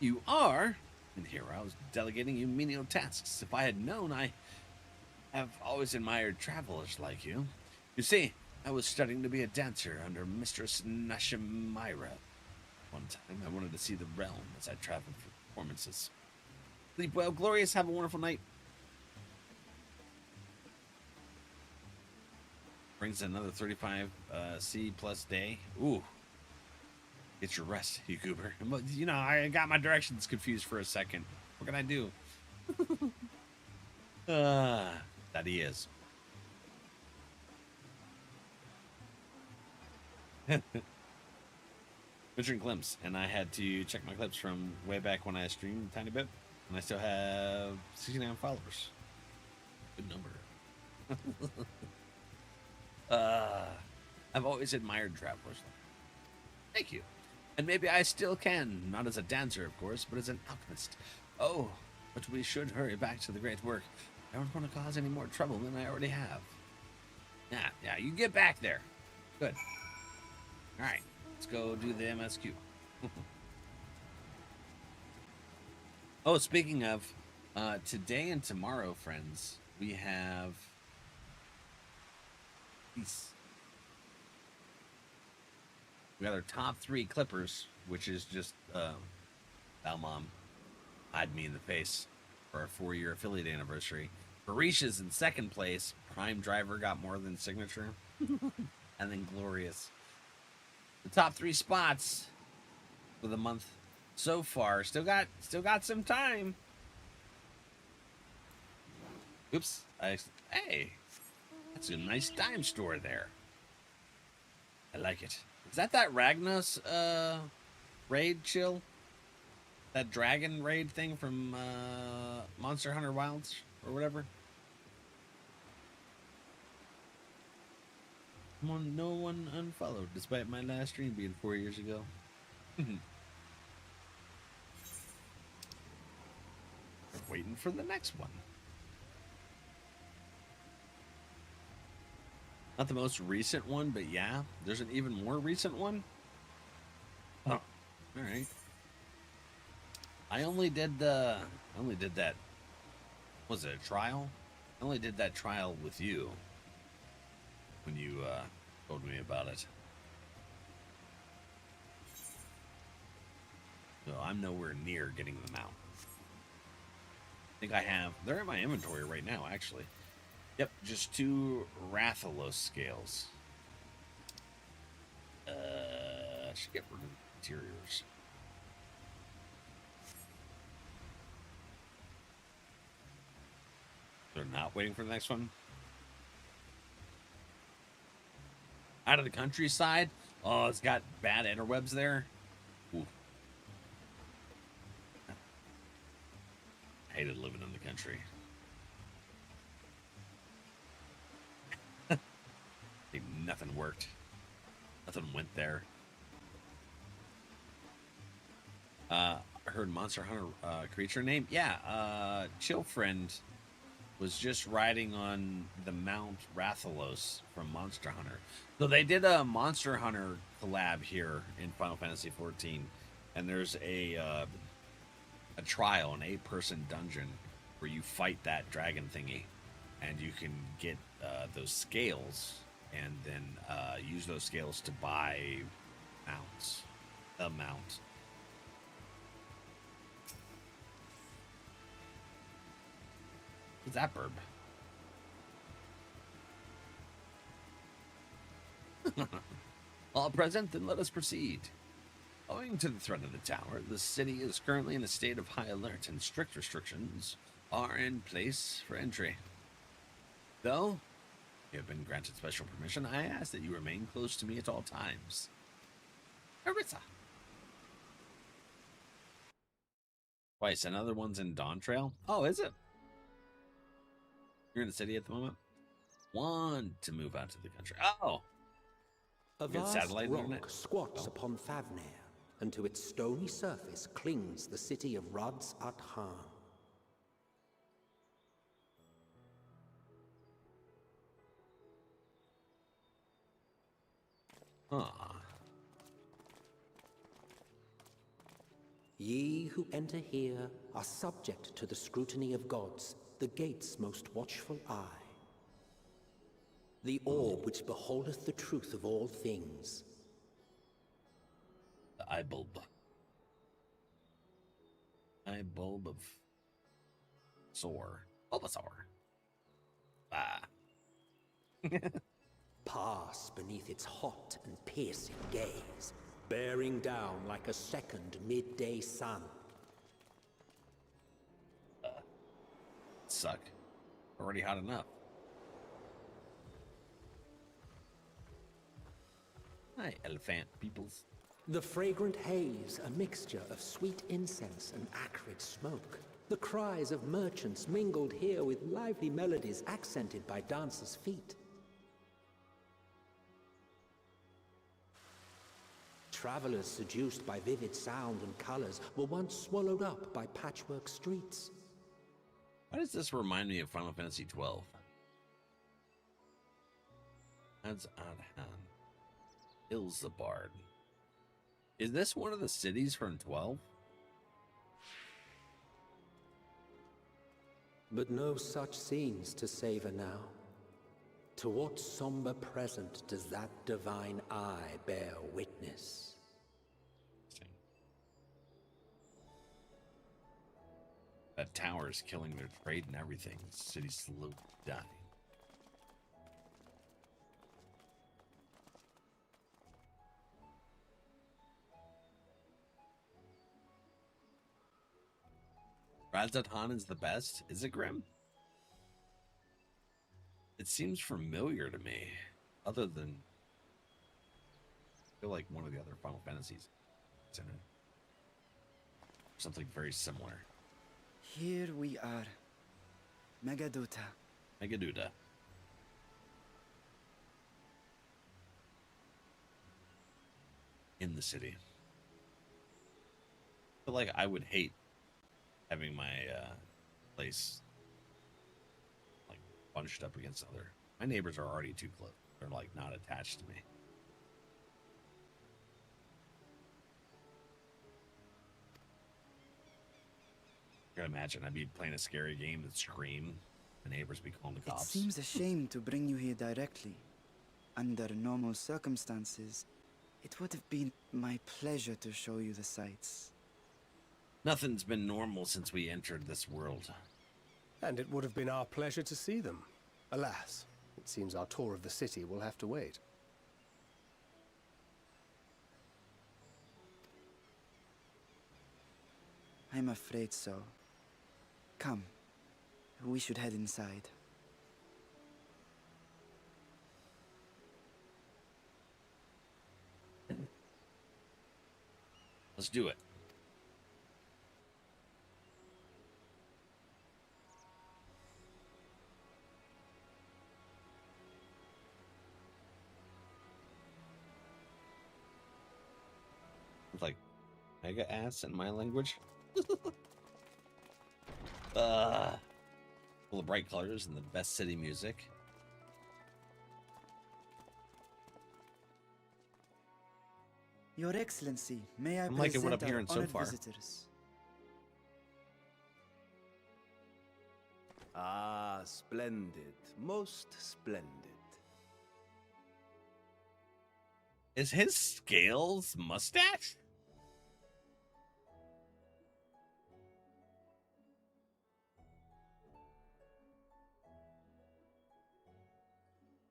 You are? And here I was delegating you menial tasks. If I had known, I have always admired travelers like you. You see, I was studying to be a dancer under Mistress Nashimira. One time, I wanted to see the realm as I traveled for performances. Sleep well, Glorious. Have a wonderful night. Brings another 35 C plus day. Ooh. Get your rest, you goober. You know, I got my directions confused for a second. What can I do? That he is. Featuring clips, and I had to check my clips from way back when I streamed a tiny bit, and I still have 69 followers. Good number. I've always admired travelers. Thank you. And maybe I still can, not as a dancer, of course, but as an alchemist. Oh, but we should hurry back to the great work. I don't want to cause any more trouble than I already have. Yeah, you get back there. Good. All right, let's go do the MSQ. Oh, speaking of, today and tomorrow, friends, we have these. We got our top 3 clippers, which is just Balmom eyed me in the face for our 4-year affiliate anniversary. Barisha's in second place. Prime Driver got more than signature. And then Glorious. The top 3 spots for the month so far. Still got some time. Oops. Hey, that's a nice dime store there. I like it. Is that Ragnos raid chill? That dragon raid thing from Monster Hunter Wilds or whatever? No one unfollowed despite my last stream being 4 years ago. Waiting for the next one. Not the most recent one, but yeah, there's an even more recent one. Oh, all right. I only did that. Was it a trial? I only did that trial with you when you told me about it. So I'm nowhere near getting them out. I think I have. They're in my inventory right now, actually. Yep, just 2 Rathalos scales. I should get rid of the interiors. They're not waiting for the next one. Out of the countryside. Oh, it's got bad interwebs there. Ooh. I hated living in the country. nothing worked. Nothing went there. I heard Monster Hunter creature name. Yeah, Chill Friend was just riding on the Mount Rathalos from Monster Hunter. So they did a Monster Hunter collab here in Final Fantasy XIV, and there's a trial, an 8-person dungeon where you fight that dragon thingy, and you can get those scales, and then use those scales to buy mounts. A mount. What's that burb? All present, then let us proceed. Owing to the threat of the tower, the city is currently in a state of high alert, and strict restrictions are in place for entry. Though you have been granted special permission, I ask that you remain close to me at all times. Arissa. Twice, another one's in Dawn Trail. Oh, is it? You're in the city at the moment? Want to move out to the country. Oh! A You got vast satellite rock internet? squats upon Favnair, and to its stony surface clings the city of Ruds at Han. Huh. Ye who enter here are subject to the scrutiny of gods, the gate's most watchful eye. The orb which beholdeth the truth of all things. The eye bulb. Eye bulb of Sore. Bulbasaur. Ah. Pass beneath its hot and piercing gaze, bearing down like a second midday sun. Suck. Already hot enough. Hi, elephant peoples. The fragrant haze, a mixture of sweet incense and acrid smoke. The cries of merchants mingled here with lively melodies accented by dancers' feet. Travelers seduced by vivid sound and colors were once swallowed up by patchwork streets. Why does this remind me of Final Fantasy XII? That's Adhan. Ilzabard. Is this one of the cities from 12? But no such scenes to savor now. To what somber present does that divine eye bear witness? That tower is killing their trade and everything. The city's slowly dying. Razatan is the best? Is it Grim? It seems familiar to me. Other than... I feel like one of the other Final Fantasies is in it. Something very similar. Here we are. Megaduta. Megaduda. In the city. I feel like I would hate having my place like bunched up against other. My neighbors are already too close. They're like not attached to me. I can imagine I'd be playing a scary game that scream. The neighbors be calling the It cops. seems a shame to bring you here directly. Under normal circumstances, it would have been my pleasure to show you the sights. Nothing's been normal since we entered this world. And it would have been our pleasure to see them. Alas, it seems our tour of the city will have to wait. I'm afraid so. Come, we should head inside. Let's do it. like mega ass in my language. Full of bright colors and the best city music. Your Excellency, may I I'm liking what present I'm our hearing so honored far. visitors? Ah, splendid. Most splendid. Is his scales mustache?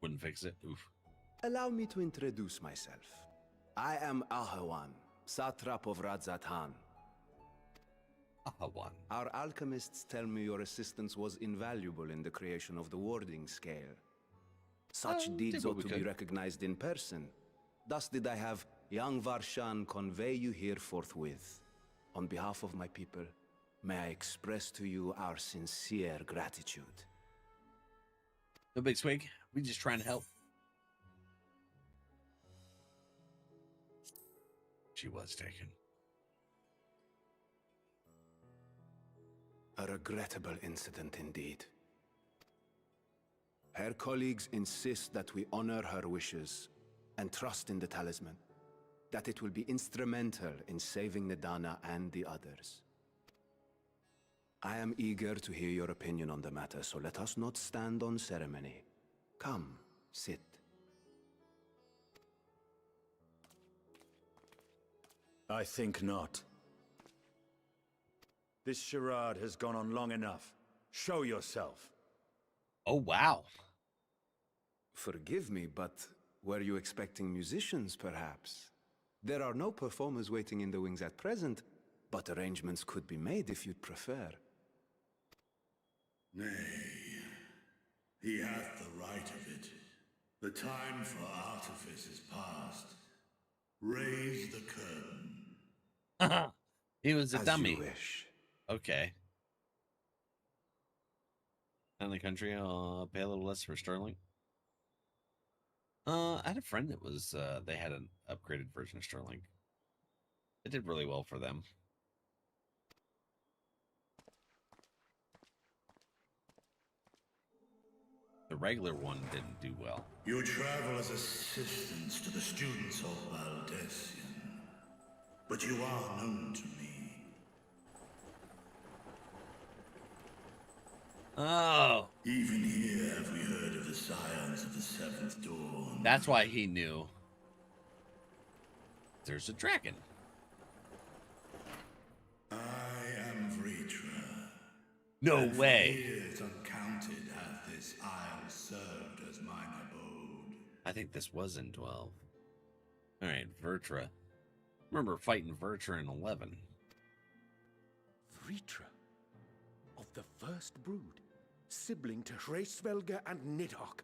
Wouldn't fix it. Oof. Allow me to introduce myself. I am Ahawan, satrap of Radzatan. Ahawan. Our alchemists tell me your assistance was invaluable in the creation of the warding scale. Such deeds did what ought we to be could. recognized in person. Thus did I have young Varshan convey you here forthwith. On behalf of my people, may I express to you our sincere gratitude. No big swig. We just trying to help. She was taken. A regrettable incident indeed. Her colleagues insist that we honor her wishes and trust in the talisman, that it will be instrumental in saving Nidana and the others. I am eager to hear your opinion on the matter, so let us not stand on ceremony. Come, sit. I think not. This charade has gone on long enough. Show yourself. Oh, wow. Forgive me, but were you expecting musicians, perhaps? There are no performers waiting in the wings at present, but arrangements could be made if you'd prefer. Nay, he hath the right of it. The time for artifice is past. Raise the curtain. He was a As dummy. you wish. Okay. And the country, pay a little less for Sterling. I had a friend that was, they had an upgraded version of Sterling. It did really well for them. The regular one didn't do well. You travel as assistants to the students of Valdesian, but you are known to me. Oh, Even here have we heard of the Scions of the Seventh Dawn. that's why he knew. There's a dragon. I am Vritra. No And for way. years uncounted hath this isle served as mine abode. I think this was in 12. Alright, Vertra. Remember fighting Vertra in 11. Vritra, of the first brood, sibling to Hraesvelga and Nidhogg.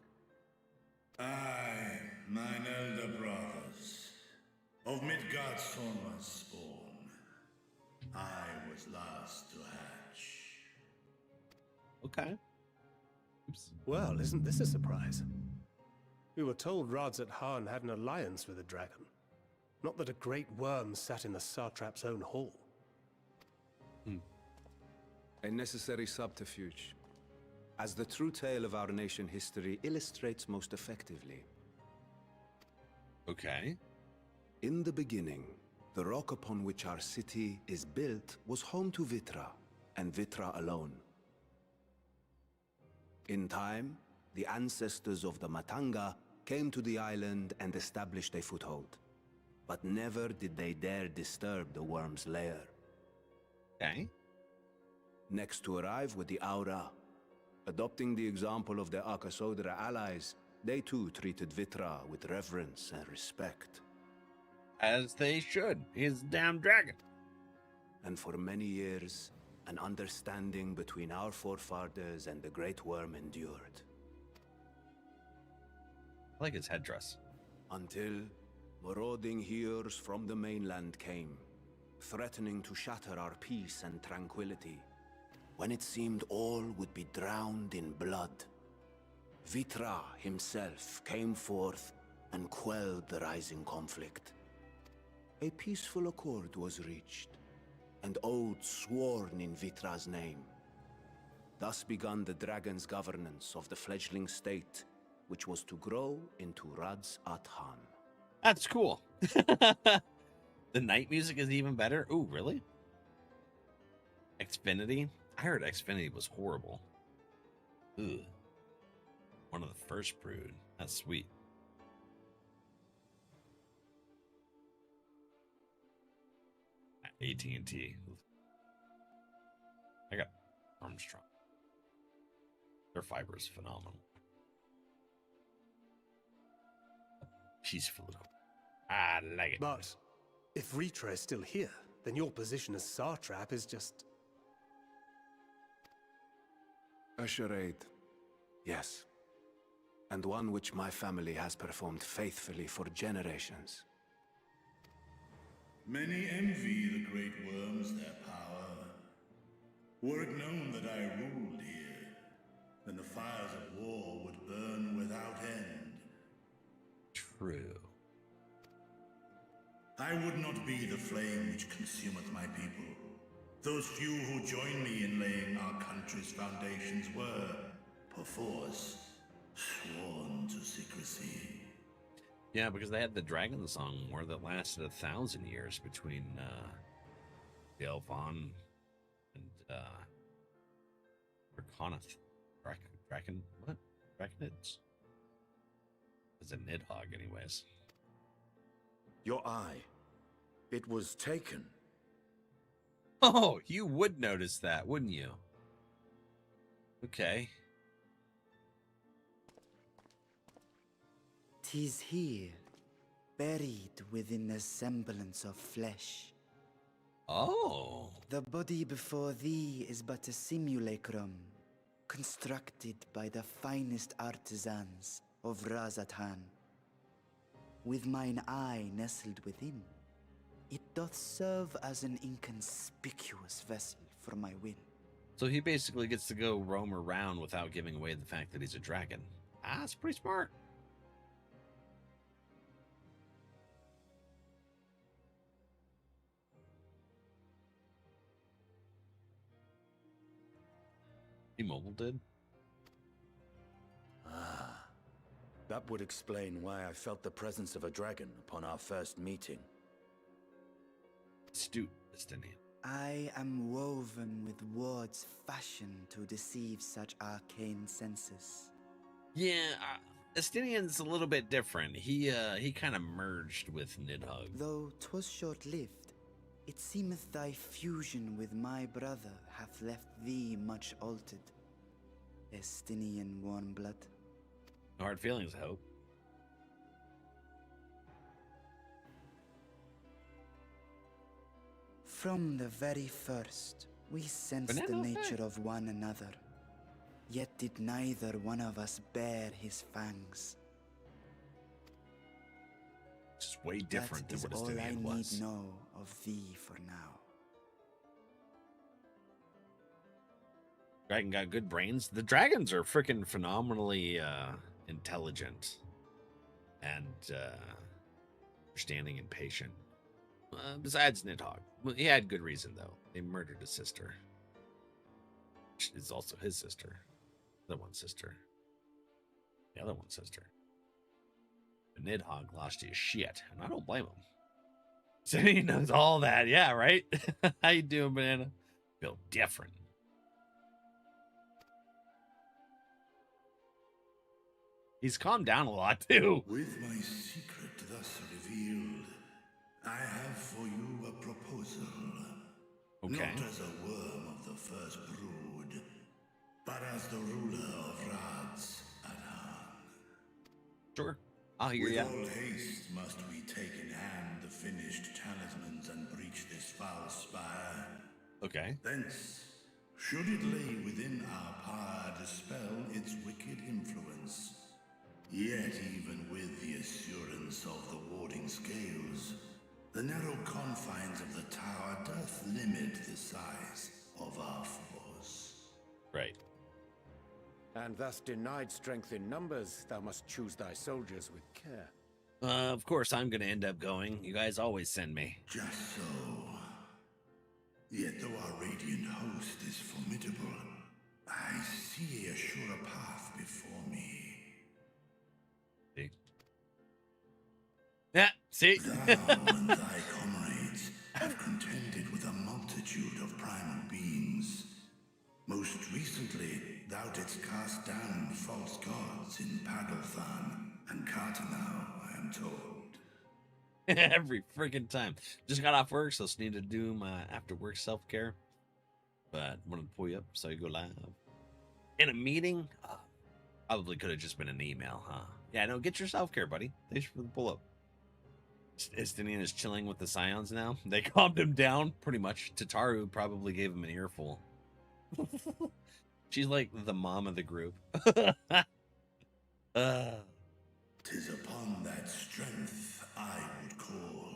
Aye, mine elder brothers, of Midgard Sorma's spawn, I was last to hatch. Okay. Oops. Well, isn't this a surprise? We were told Radzat Han had an alliance with a dragon. Not that a great worm sat in the satrap's own hall. A necessary subterfuge, as the true tale of our nation history illustrates most effectively. Okay. In the beginning, the rock upon which our city is built was home to Vitra, and Vitra alone. In time, the ancestors of the Matanga came to the island and established a foothold. But never did they dare disturb the worm's lair. Okay. Next to arrive were the Aura. Adopting the example of their Akasodra allies, they too treated Vitra with reverence and respect. As they should. He's a damn dragon. And for many years, an understanding between our forefathers and the Great Worm endured. I like his headdress. Until marauding heroes from the mainland came, threatening to shatter our peace and tranquility. When it seemed all would be drowned in blood, Vitra himself came forth and quelled the rising conflict. a peaceful accord was reached, and oaths sworn in Vitra's name. Thus began the dragon's governance of the fledgling state, which was to grow into Radz at Han. That's cool. The night music is even better. Ooh, really? Xfinity? I heard Xfinity was horrible. Ooh. One of the first brood. That's sweet. AT&T. I got Armstrong. Their fiber is phenomenal. Peaceful. I like it. But if Ritra is still here, then your position as Satrap is just... A charade, yes. And one which my family has performed faithfully for generations. Many envy the great worms their power. Were it known that I ruled here, then the fires of war would burn without end. True. I would not be the flame which consumeth my people. Those few who join me in laying our country's foundations were, perforce, sworn to secrecy. Yeah, because they had the Dragon Song War that lasted 1,000 years between Galvan and Draconath. Draken? What? Draconids? It's a Nidhogg, anyways. Your eye. It was taken. Oh, you would notice that, wouldn't you? Okay. 'Tis here, buried within a semblance of flesh. Oh. The body before thee is but a simulacrum, constructed by the finest artisans of Razatan. With mine eye nestled within, it doth serve as an inconspicuous vessel for my will. So he basically gets to go roam around without giving away the fact that he's a dragon. Ah, that's pretty smart. T-Mobile did? Ah, that would explain why I felt the presence of a dragon upon our first meeting. Astute, Estinian. I am woven with words fashioned to deceive such arcane senses. Yeah, Estinian's a little bit different. He kind of merged with Nidhogg. Though 'twas short-lived, it seemeth thy fusion with my brother hath left thee much altered. Estinian warm blood. No hard feelings, I hope. From the very first, we sensed the nature of one another. Yet did neither one of us bear his fangs. It's way different than what Estinian was. That is all I need know of thee for now. Dragon got good brains. The dragons are freaking phenomenally intelligent and understanding and patient. Besides Nidhogg. Well, he had good reason, though. They murdered his sister. Which is also his sister. The other one's sister. The other one's sister. But Nidhogg lost his shit, and I don't blame him. So he knows all that. Yeah, right? How you doing, Banana? Feel different. He's calmed down a lot, too. With my secret thus revealed, I have for you a proposal. Okay. Not as a worm of the first brood, but as the ruler of Radz at Han. Sure. I'll hear With ya. all haste must we take in hand the finished talismans and breach this foul spire. Okay. Thence, should it lay within our power, dispel its wicked influence. Yet even with the assurance of the warding scales, the narrow confines of the tower doth limit the size of our force. Right. And thus denied strength in numbers, thou must choose thy soldiers with care. Of course, I'm going to end up going. You guys always send me. Just so. Yet though our radiant host is formidable, I see a surer path before me. See? Yeah, see? Thou and thy comrades have contended with a multitude of primal beings. Most recently, thou didst cast down false gods in Pagalthan and Cartanau, I am told. Every friggin' time. Just got off work, so need to do my after-work self-care. But wanted to pull you up so you go live. In a meeting? Probably could have just been an email, huh? Yeah, no, get your self-care, buddy. Thanks for the pull-up. Estinian is chilling with the Scions now. They calmed him down, pretty much. Tataru probably gave him an earful. She's like the mom of the group. 'Tis upon that strength I would call.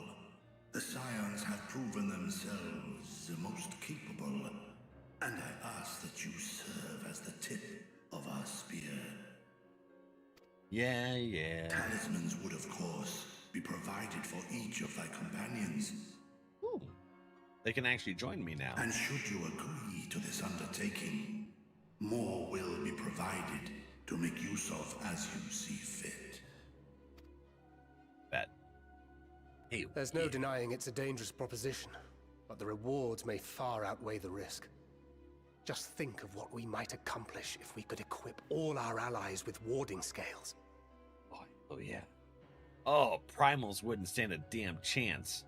The Scions have proven themselves the most capable, and I ask that you serve as the tip of our spear. Yeah. Talismans would, of course, be provided for each of thy companions. Ooh. They can actually join me now. And should you agree to this undertaking, more will be provided to make use of as you see fit. Bet. Hey, There's no denying it's a dangerous proposition, but the rewards may far outweigh the risk. Just think of what we might accomplish if we could equip all our allies with warding scales. Oh yeah. Oh, primals wouldn't stand a damn chance.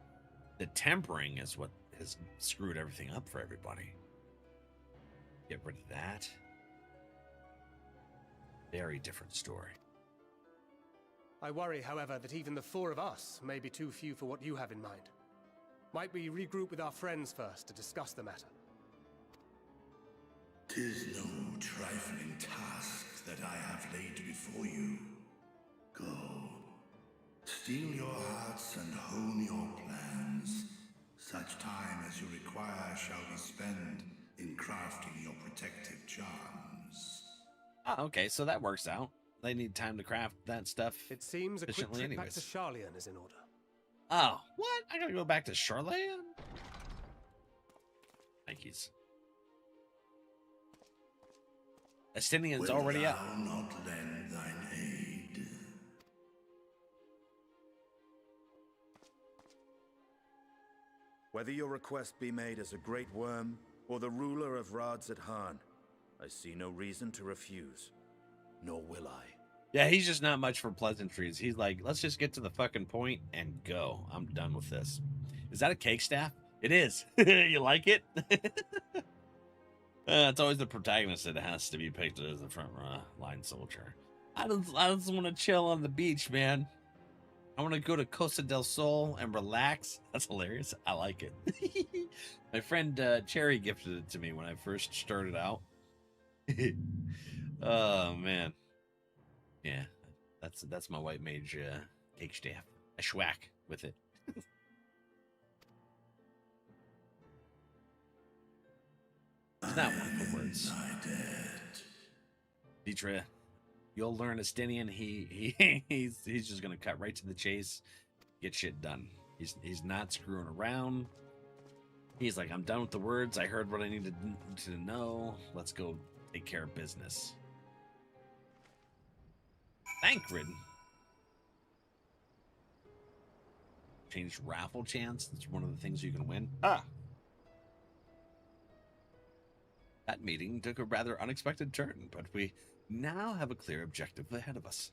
The tempering is what has screwed everything up for everybody. Get rid of that. Very different story. I worry, however, that even the four of us may be too few for what you have in mind. Might we regroup with our friends first to discuss the matter? 'Tis no trifling task that I have laid before you. Go. Steel your hearts and hone your plans. Such time as you require shall be spent in crafting your protective charms. Oh, okay, so that works out. They need time to craft that stuff. It seems a quick efficiently trip back anyways. to Charlian is in order. Oh, what? I gotta go back to Charlotte? Nikes. Estinian's Wilt already thou up. not lend thine aid? Whether your request be made as a great worm or the ruler of Radzat-Han, I see no reason to refuse. Nor will I. Yeah, he's just not much for pleasantries. He's like, let's just get to the fucking point and go. I'm done with this. Is that a cake staff? It is. You like it? It's always the protagonist that has to be picked as the front line soldier. I just want to chill on the beach, man. I want to go to Costa del Sol and relax. That's hilarious. I like it. My friend Cherry gifted it to me when I first started out. Oh man, yeah, that's my white mage cake staff. I schwack with it. It's not one for words. Deetra, you'll learn Estinian. He's just gonna cut right to the chase, get shit done. He's not screwing around. He's like, I'm done with the words. I heard what I needed to know. Let's go take care of business. Thancred. Changed raffle chance. That's one of the things you can win. Ah. That meeting took a rather unexpected turn, but we now have a clear objective ahead of us.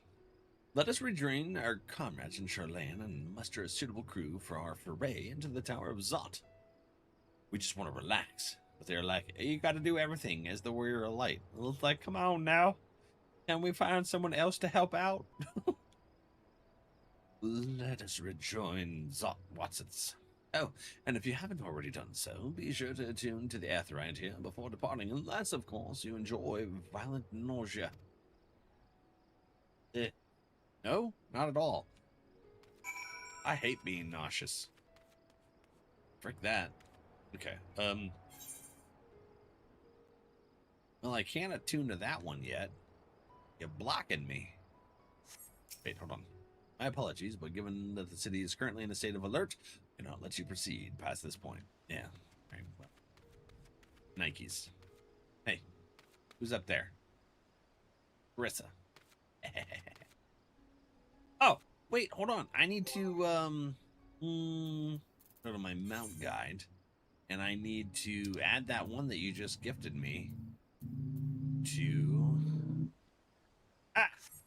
Let us rejoin our comrades in Charlayan and muster a suitable crew for our foray into the Tower of Zot. We just want to relax, but they're like, you got to do everything as the Warrior of Light. It's like, come on now. Can we find someone else to help out? Let us rejoin Zot Watsons. Oh, and if you haven't already done so, be sure to attune to the Aetheryte here before departing, unless, of course, you enjoy violent nausea. No, not at all. I hate being nauseous. Frick that. Okay, well, I can't attune to that one yet. You're blocking me. Wait, hold on. My apologies, but given that the city is currently in a state of alert, I cannot let you proceed past this point. Yeah. Right, well. Nikes. Hey, who's up there? Carissa. Oh, wait, hold on. I need to go to my mount guide, and I need to add that one that you just gifted me to.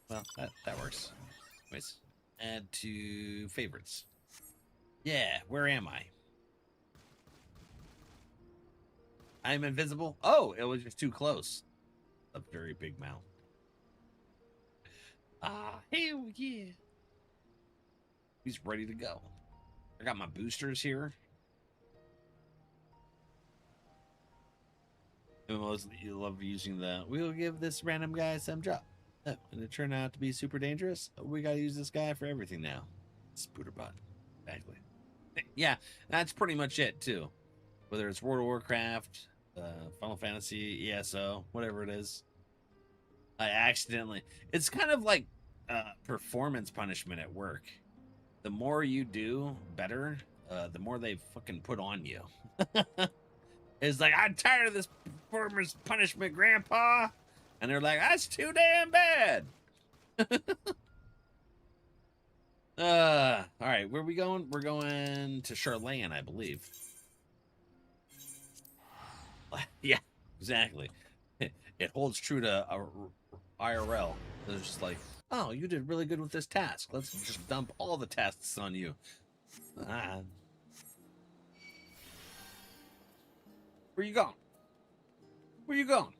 Well, that works. Anyways, add to favorites. Yeah, where am I? I'm invisible. Oh, it was just too close. A very big mount. Ah, hell yeah. He's ready to go. I got my boosters here. You love using the, we'll give this random guy some job. Oh, and it turned out to be super dangerous. We gotta use this guy for everything now. Spooter bot. Exactly. Yeah, that's pretty much it, too. Whether it's World of Warcraft, Final Fantasy, ESO, whatever it is. I accidentally... It's kind of like performance punishment at work. The more you do better, the more they fucking put on you. It's like, I'm tired of this performance punishment, Grandpa. And they're like, that's too damn bad. All right, where are we going? We're going to Charlene, I believe. Yeah, exactly. It holds true to IRL. It's just like, oh, you did really good with this task. Let's just dump all the tasks on you. Where you going? Where you going?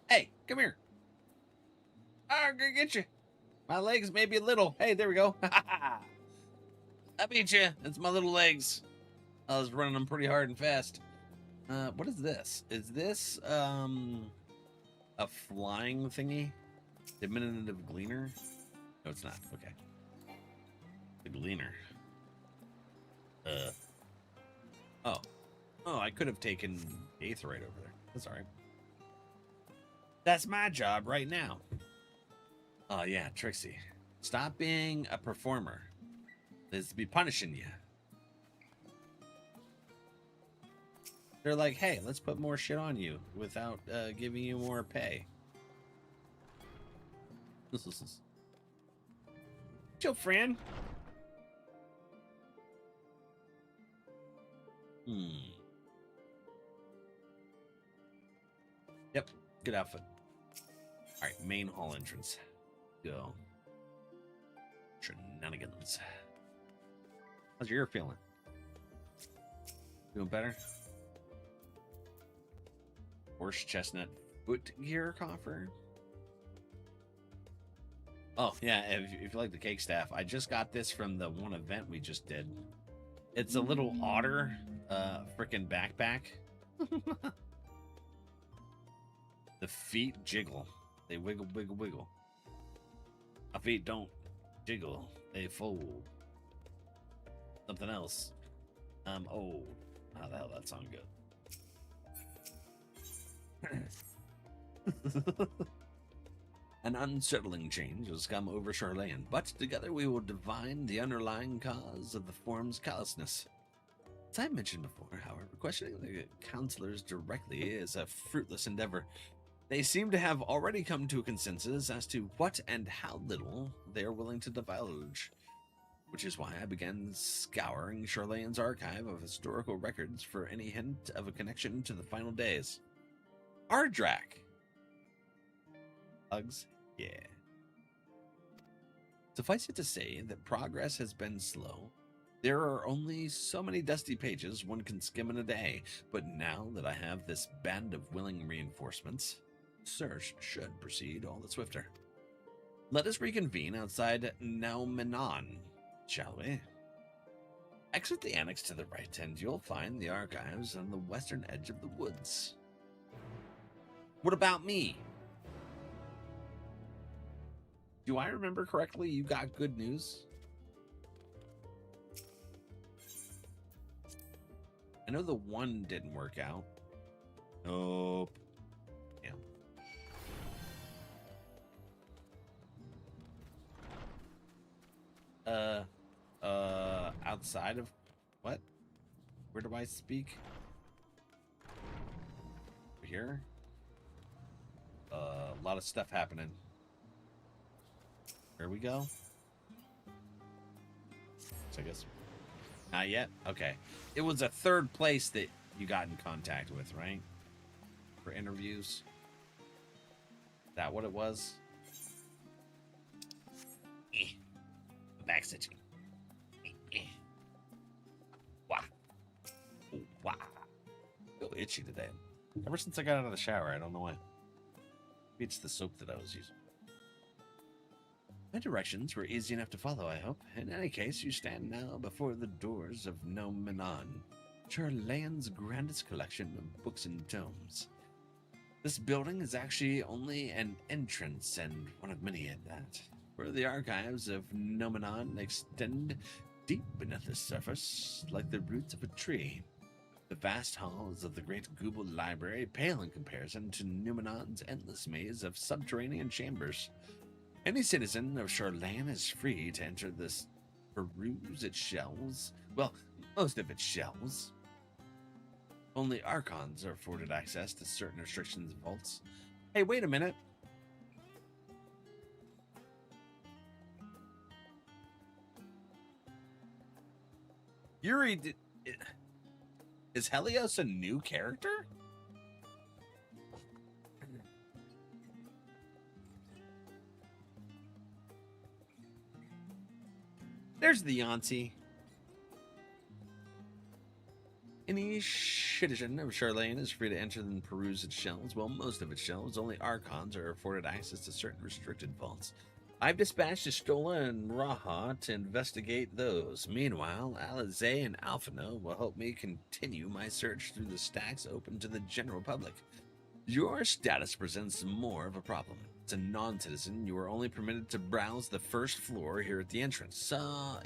Hey, come here. I'm gonna get you. My legs may be a little. Hey, there we go. I beat you. It's my little legs. I was running them pretty hard and fast. What is this? Is this a flying thingy? Diminutive gleaner? No, it's not. Okay. The gleaner. Oh, I could have taken Aetherite over there. That's all right. That's my job right now. Oh, yeah, Trixie. Stop being a performer. This be punishing you. They're like, hey, let's put more shit on you without giving you more pay. Chill, friend. Yep, good outfit. All right, main hall entrance. Go. Shenanigans. How's your ear feeling? Doing better? Horse chestnut foot gear coffer. Oh, yeah, if you like the cake staff, I just got this from the one event we just did. It's a little otter freaking backpack. The feet jiggle. They wiggle, wiggle, wiggle. My feet don't jiggle. They fold. Something else. Oh, how the hell that sound good. An unsettling change has come over Charlene, but together we will divine the underlying cause of the form's callousness. As I mentioned before, however, questioning the counselors directly is a fruitless endeavor. They seem to have already come to a consensus as to what and how little they are willing to divulge, which is why I began scouring Charlene's archive of historical records for any hint of a connection to the final days. Ardrak! Hugs? Yeah. Suffice it to say that progress has been slow. There are only so many dusty pages one can skim in a day, but now that I have this band of willing reinforcements, search should proceed all the swifter. Let us reconvene outside Naumenon, shall we? Exit the annex to the right, and you'll find the archives on the western edge of the woods. What about me? Do I remember correctly? You got good news? I know the one didn't work out. Nope. Yeah. outside of what? Where do I speak? Here? A lot of stuff happening. Here we go. So I guess not yet. Okay. It was a third place that you got in contact with, right? For interviews. Is that what it was? Back stitching. Wow. Wow. I feel itchy today. Ever since I got out of the shower, I don't know why. Maybe it's the soap that I was using. My directions were easy enough to follow, I hope. In any case, you stand now before the doors of Nomenon, Charlayan's grandest collection of books and tomes. This building is actually only an entrance, and one of many at that, where the archives of Nomenon extend deep beneath the surface, like the roots of a tree. The vast halls of the great Google Library pale in comparison to Numenon's endless maze of subterranean chambers. Any citizen of Charlayan is free to enter this, peruse its shelves. Well, most of its shelves. Only Archons are afforded access to certain restrictions and vaults. Hey, wait a minute. Yuri did... Is Helios a new character? There's the Yancy. Any citizen of Charlayan is free to enter and peruse its shelves. Well, most of its shelves, only Archons are afforded access to certain restricted vaults. I've dispatched Estola and Raha to investigate those. Meanwhile, Alizé and Alphino will help me continue my search through the stacks open to the general public. Your status presents more of a problem. As a non-citizen, you are only permitted to browse the first floor here at the entrance.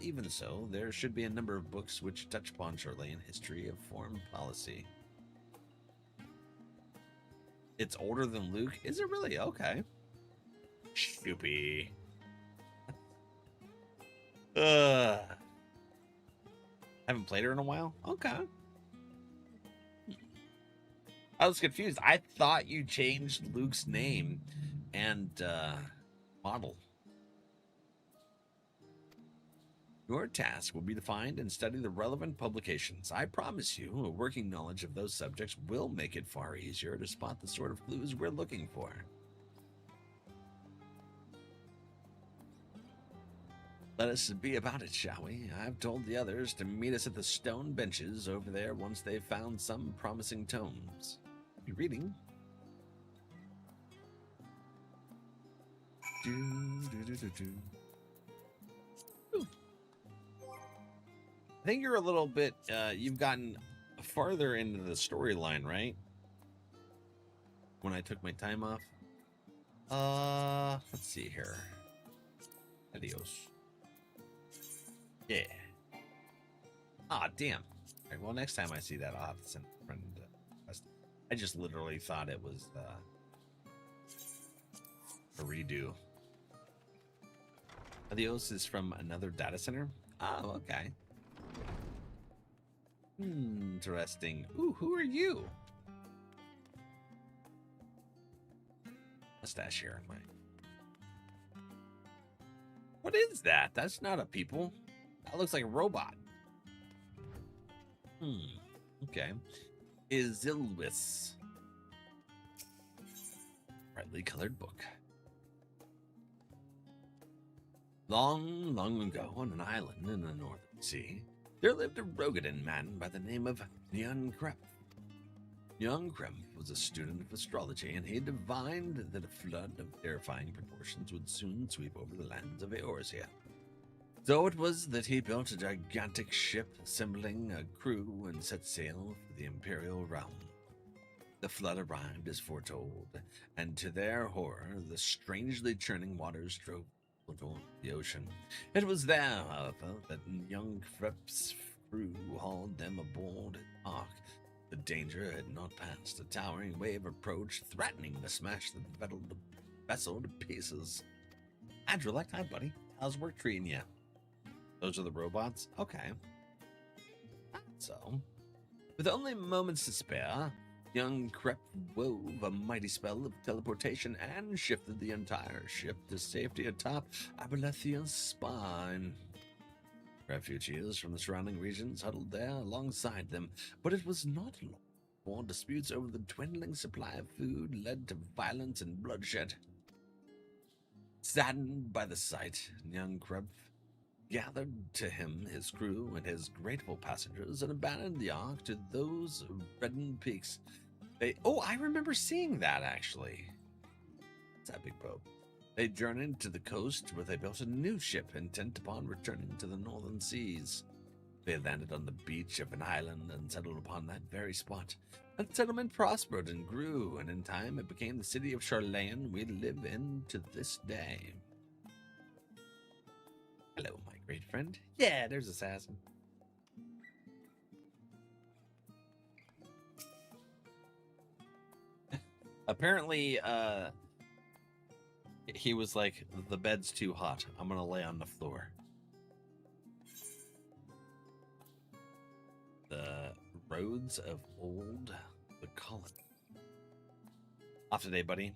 Even so, there should be a number of books which touch upon Charlayan history of foreign policy. It's older than Luke? Is it really? Okay. Shoopy. Haven't played her in a while? Okay. I was confused. I thought you changed Luke's name and model. Your task will be to find and study the relevant publications. I promise you, a working knowledge of those subjects will make it far easier to spot the sort of clues we're looking for. Let us be about it, shall we? I've told the others to meet us at the stone benches over there once they've found some promising tomes. Be reading. Ooh. I think you're a little bit, you've gotten farther into the storyline, right? When I took my time off. Let's see here. Adios. Yeah. Ah, damn. All right, well, next time I see that, I'll have to send a friend. I just literally thought it was a redo. Adios is from another data center? Oh, okay. Interesting. Ooh, who are you? Mustache here. What is that? That's not a people. That looks like a robot. Okay. Izilwis. Brightly colored book. Long, long ago, on an island in the northern sea, there lived a Rogadan man by the name of Nyan Krep. Young Kremp was a student of astrology, and he divined that a flood of terrifying proportions would soon sweep over the lands of Eorzea. So it was that he built a gigantic ship, assembling a crew, and set sail for the Imperial realm. The flood arrived as foretold, and to their horror, the strangely churning waters drove toward the ocean. It was there, however, that young Krep's crew hauled them aboard an ark. The danger had not passed. A towering wave approached, threatening to smash the vessel to pieces. NRValeck, hi buddy. How's work treating you? Those are the robots? Okay. So, with only moments to spare, young Krep wove a mighty spell of teleportation and shifted the entire ship to safety atop Abelethia's spine. Refugees from the surrounding regions huddled there alongside them, but it was not long before disputes over the dwindling supply of food led to violence and bloodshed. Saddened by the sight, young Krep gathered to him his crew and his grateful passengers and abandoned the Ark to those reddened peaks. I remember seeing that, actually. It's that big boat. They journeyed to the coast where they built a new ship intent upon returning to the northern seas. They landed on the beach of an island and settled upon that very spot. The settlement prospered and grew, and in time it became the city of Charlayan we live in to this day. Hello, my great friend. Yeah, there's Assassin. Apparently, he was like, the bed's too hot. I'm gonna lay on the floor. The roads of old the colony. Off today, buddy.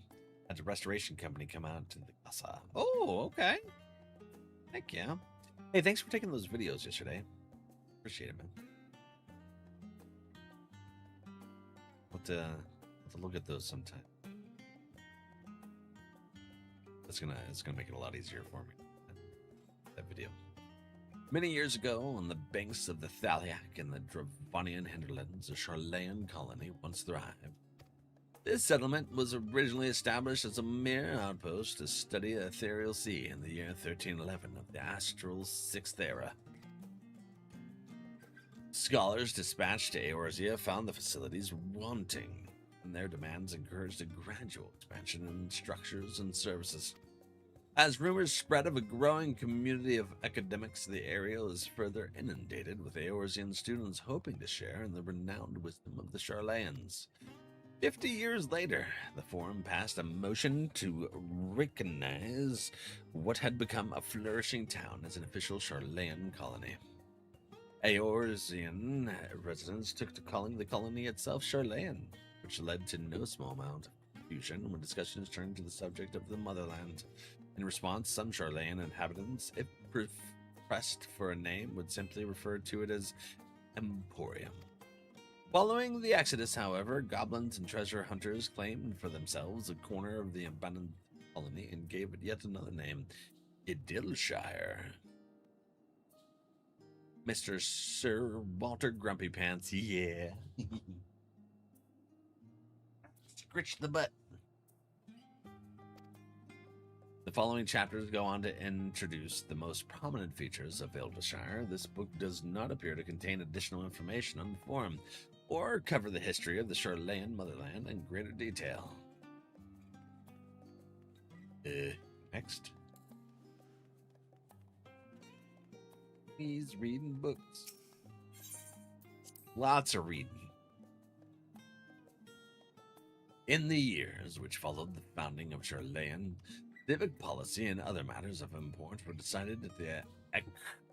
Had the restoration company come out to the casa. Oh, okay. Heck yeah. Hey, thanks for taking those videos yesterday. Appreciate it, man. Let's look at those sometime. It's gonna make it a lot easier for me. That video. Many years ago, on the banks of the Thaliak in the Dravonian hinterlands, a Charlayan colony once thrived. This settlement was originally established as a mere outpost to study the ethereal sea in the year 1311 of the Astral Sixth Era. Scholars dispatched to Eorzea found the facilities wanting, and their demands encouraged a gradual expansion in structures and services. As rumors spread of a growing community of academics, the area is further inundated with Eorzean students hoping to share in the renowned wisdom of the Charlayans. 50 years later, the Forum passed a motion to recognize what had become a flourishing town as an official Charlayan colony. Eorzean residents took to calling the colony itself Charlayan, which led to no small amount of confusion when discussions turned to the subject of the motherland. In response, some Charlayan inhabitants, if pressed for a name, would simply refer to it as Emporium. Following the Exodus, however, goblins and treasure hunters claimed for themselves a corner of the abandoned colony and gave it yet another name, Idylshire. Mr. Sir Walter Grumpy Pants, yeah. Scritch the butt. The following chapters go on to introduce the most prominent features of Idylshire. This book does not appear to contain additional information on the Forum, or cover the history of the Charlayan motherland in greater detail. Next. He's reading books. Lots of reading. In the years which followed the founding of Charlayan, civic policy and other matters of import were decided at the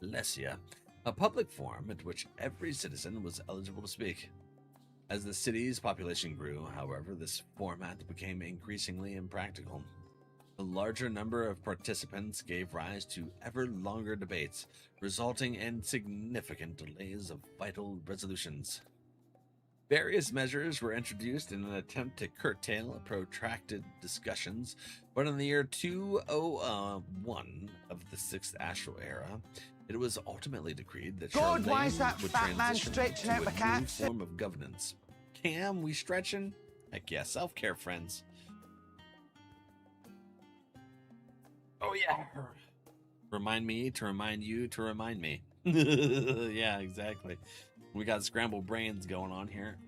Ecclesia, a public forum at which every citizen was eligible to speak. As the city's population grew, however, this format became increasingly impractical. The larger number of participants gave rise to ever longer debates, resulting in significant delays of vital resolutions. Various measures were introduced in an attempt to curtail protracted discussions, but in the year 201 of the 6th Astral Era, it was ultimately decreed that God, why is Charlayan that would fat man transition stretching to out a the new cat? form of governance. Cam, we stretching? Heck yeah, self-care, friends. Oh yeah. Remind me to remind you to remind me. Yeah, exactly. We got scrambled brains going on here.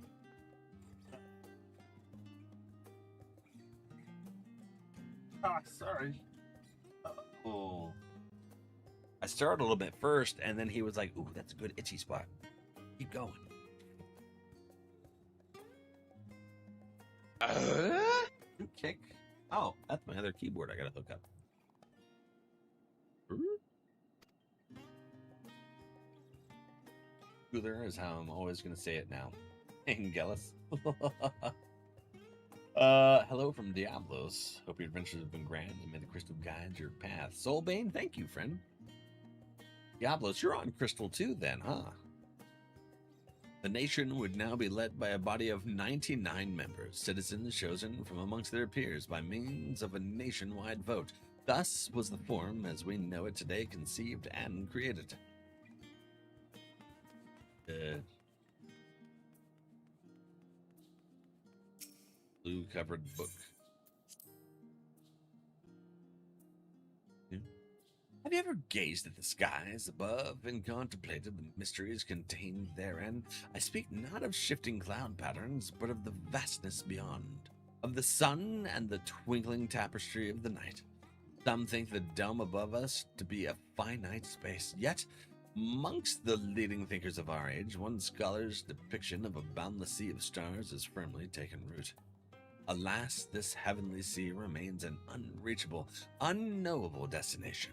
Oh, sorry. Oh. I started a little bit first, and then he was like, ooh, that's a good itchy spot. Keep going. Kick. Oh, that's my other keyboard I gotta hook up. Cooler is how I'm always going to say it now. Angelus. Hello from Diablos. Hope your adventures have been grand and may the crystal guide your path. Soulbane, thank you, friend. Diablos, you're on crystal too then, huh? The nation would now be led by a body of 99 members, citizens chosen from amongst their peers by means of a nationwide vote. Thus was the form as we know it today conceived and created. Blue-covered book. Have you ever gazed at the skies above and contemplated the mysteries contained therein? I speak not of shifting cloud patterns, but of the vastness beyond, of the sun and the twinkling tapestry of the night. Some think the dome above us to be a finite space, yet amongst the leading thinkers of our age, one scholar's depiction of a boundless sea of stars has firmly taken root. Alas, this heavenly sea remains an unreachable, unknowable destination.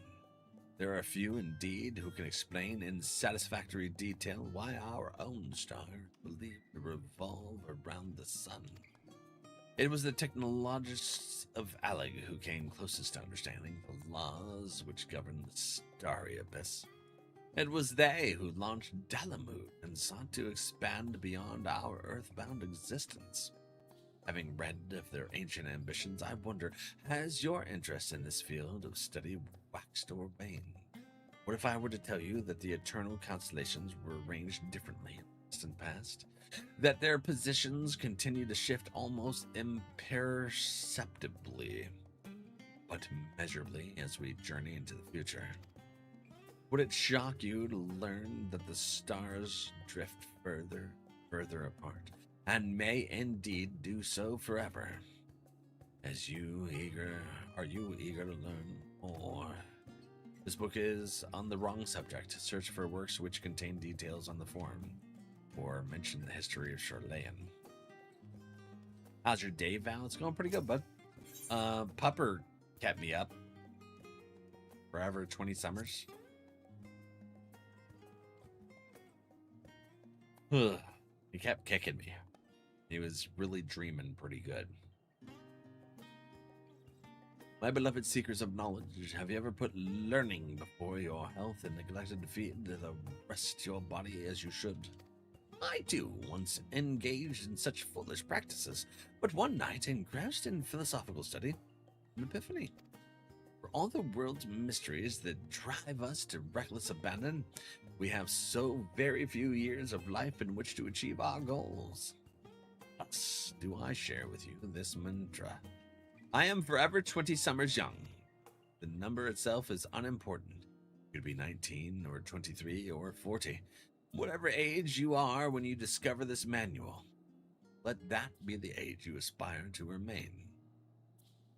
There are few indeed who can explain in satisfactory detail why our own star believed to revolve around the sun. It was the technologists of Alleg who came closest to understanding the laws which govern the starry abyss. It was they who launched Dalamud and sought to expand beyond our earthbound existence. Having read of their ancient ambitions, I wonder, has your interest in this field of study waxed or waned? What if I were to tell you that the eternal constellations were arranged differently in the distant past? That their positions continue to shift almost imperceptibly, but measurably as we journey into the future? Would it shock you to learn that the stars drift further apart, and may indeed do so forever? Are you eager to learn more? This book is on the wrong subject. Search for works which contain details on the form, or mention the history of Charlayan. How's your day, Val? It's going pretty good, bud. Pupper kept me up forever 20 summers. He kept kicking me. He was really dreaming pretty good. My beloved seekers of knowledge, have you ever put learning before your health and neglected to feed the rest your body as you should? I too once engaged in such foolish practices, but one night, engrossed in philosophical study, an epiphany. For all the world's mysteries that drive us to reckless abandon, we have so very few years of life in which to achieve our goals. Thus do I share with you this mantra. I am forever 20 summers young. The number itself is unimportant. It could be 19 or 23 or 40. Whatever age you are when you discover this manual, let that be the age you aspire to remain.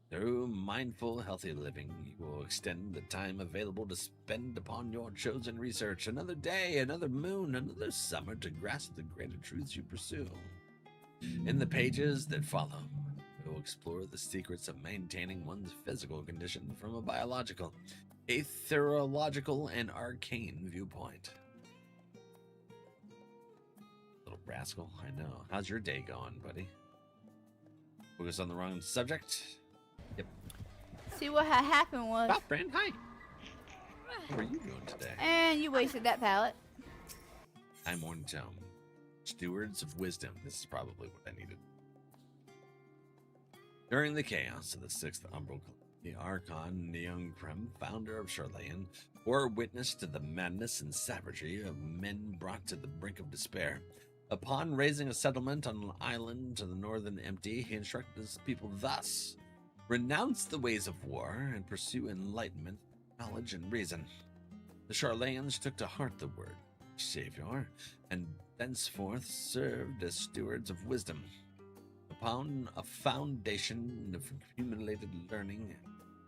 Through mindful, healthy living, you will extend the time available to spend upon your chosen research. Another day, another moon, another summer to grasp the greater truths you pursue. In the pages that follow, we will explore the secrets of maintaining one's physical condition from a biological, aetherological, and arcane viewpoint. Little rascal, I know. How's your day going, buddy? Focus on the wrong subject? Yep. See what had happened was. Oh, Brand, hi. How are you doing today? And you wasted that pallet. I'm Morning Tome. Stewards of Wisdom. This is probably what I needed. During the chaos of the 6th Umbral, the Archon Neonkrem, founder of Charlayan, bore witness to the madness and savagery of men brought to the brink of despair. Upon raising a settlement on an island to the northern empty, he instructed his people thus: renounce the ways of war and pursue enlightenment, knowledge, and reason. The Charlayans took to heart the word Savior, and thenceforth served as stewards of wisdom. Upon a foundation of accumulated learning,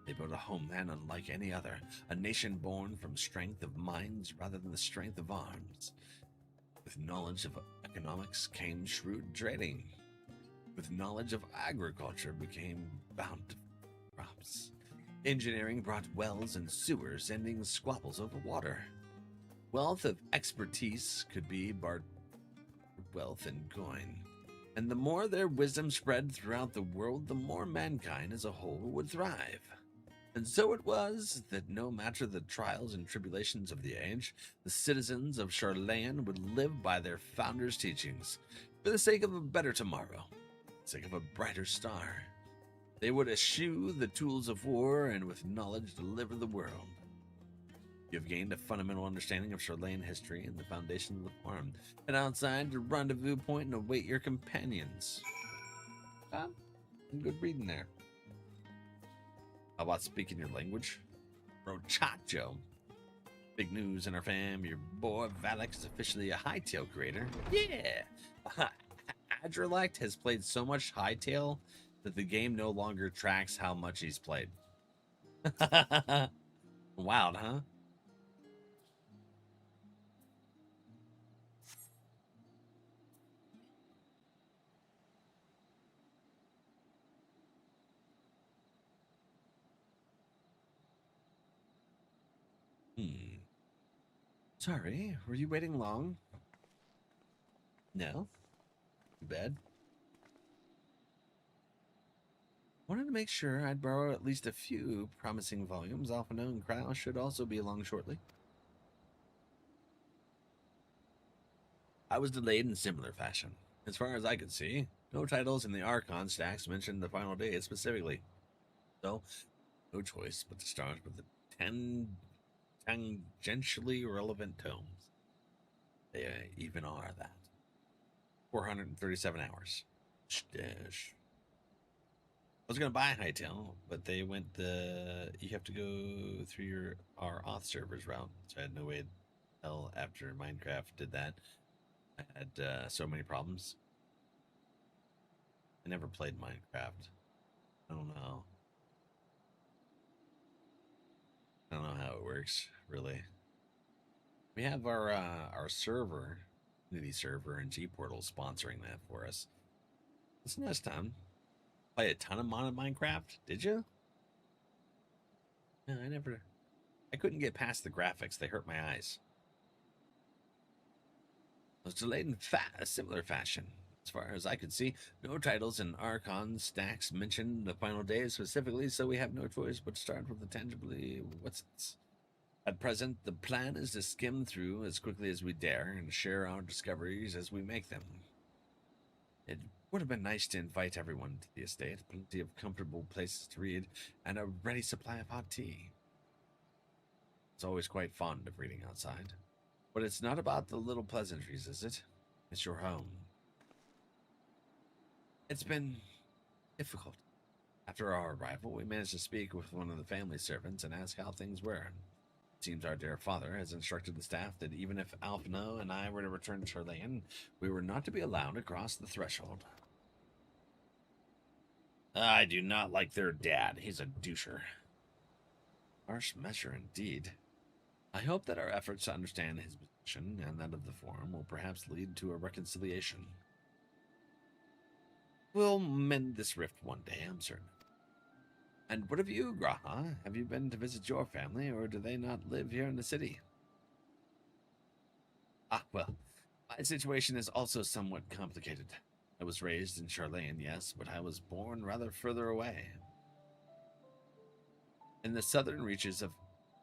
they built a homeland unlike any other, a nation born from strength of minds rather than the strength of arms. With knowledge of economics came shrewd trading. With knowledge of agriculture became bountiful crops. Engineering brought wells and sewers, ending squabbles over water. Wealth of expertise could be bartered wealth and coin. And the more their wisdom spread throughout the world, the more mankind as a whole would thrive. And so it was that no matter the trials and tribulations of the age, the citizens of Charlayan would live by their founders' teachings, for the sake of a better tomorrow, for the sake of a brighter star. They would eschew the tools of war and with knowledge deliver the world. You have gained a fundamental understanding of Charlayan history and the foundation of the farm. Head outside to rendezvous point and await your companions. Some good reading there. How about speaking your language? Rochacho. Big news in our fam. Your boy Valek is officially a hightail creator. Yeah! NRValeck has played so much hightail that the game no longer tracks how much he's played. Wild, huh? Sorry, were you waiting long? No? Too bad. Wanted to make sure I'd borrow at least a few promising volumes. Alphano and Krau should also be along shortly. I was delayed in similar fashion. As far as I could see, no titles in the Archon stacks mentioned the final day specifically. So, no choice but to start with the 10 tangentially relevant tomes. They even are that. 437 hours. Stash. I was gonna buy Hightail, but they went you have to go through our auth servers route, so I had no way to tell after Minecraft did that. I had so many problems. I never played Minecraft. I don't know. I don't know how it works, really. We have our server, Unity server, and G Portal sponsoring that for us. It's a nice time. Play a ton of Minecraft, did you? No, I couldn't get past the graphics. They hurt my eyes. I was delayed in a similar fashion. As far as I could see, no titles in Archon stacks mentioned the final day specifically, so we have no choice but to start with the tangibly what's it? At present, the plan is to skim through as quickly as we dare and share our discoveries as we make them. It would have been nice to invite everyone to the estate, plenty of comfortable places to read, and a ready supply of hot tea. It's always quite fond of reading outside. But it's not about the little pleasantries, is it? It's your home. It's been difficult. After our arrival, we managed to speak with one of the family servants and ask how things were. It seems our dear father has instructed the staff that even if Alphino and I were to return to Charlayan, we were not to be allowed to cross the threshold. I do not like their dad. He's a doucher. Harsh measure indeed. I hope that our efforts to understand his position and that of the Forum will perhaps lead to a reconciliation. We'll mend this rift one day, I'm certain. And what of you, Graha? Have you been to visit your family, or do they not live here in the city? Ah, well, my situation is also somewhat complicated. I was raised in Charlayan, yes, but I was born rather further away. In the southern reaches of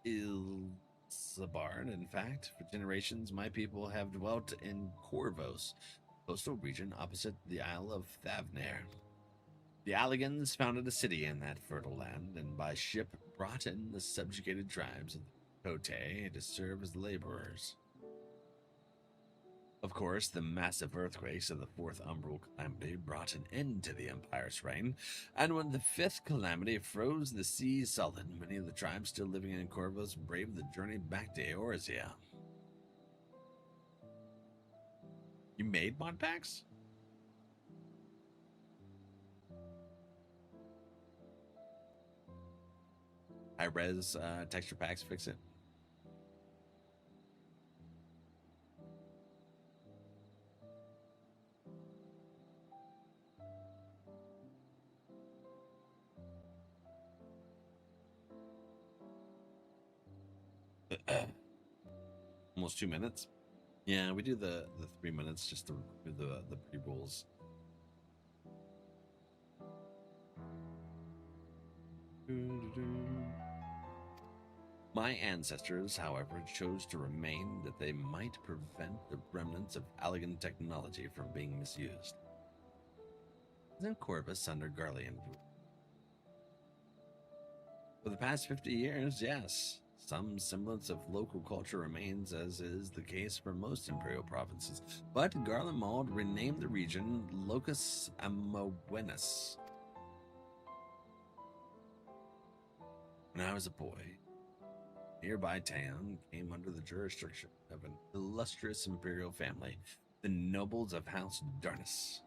Ilsabard, in fact, for generations my people have dwelt in Corvos, coastal region opposite the Isle of Thavnair. The Alligans founded a city in that fertile land, and by ship brought in the subjugated tribes of the Kote to serve as laborers. Of course, the massive earthquakes of the Fourth Umbral Calamity brought an end to the Empire's reign, and when the Fifth Calamity froze the sea solid, many of the tribes still living in Corvos braved the journey back to Eorzea. You made mod packs? High-res texture packs fix it. Almost 2 minutes. Yeah, we do the 3 minutes just to do the pre-rolls. My ancestors, however, chose to remain that they might prevent the remnants of Allegan technology from being misused. Then Corvus under Garlean. For the past 50 years, yes, some semblance of local culture remains, as is the case for most imperial provinces. But Garlemald renamed the region Locus Amoenus. When I was a boy, nearby town came under the jurisdiction of an illustrious imperial family, the nobles of House Darnus.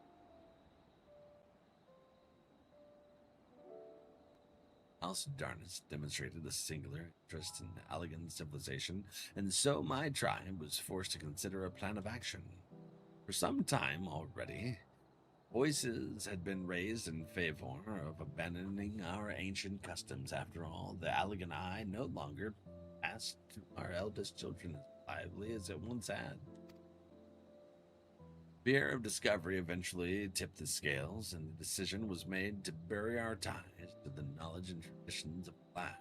House Darnus demonstrated a singular interest in Allegan civilization, and so my tribe was forced to consider a plan of action. For some time already, voices had been raised in favor of abandoning our ancient customs. After all, the Allegan eye no longer passed to our eldest children as lively as it once had. Fear of discovery eventually tipped the scales, and the decision was made to bury our ties to the knowledge and traditions of the flag.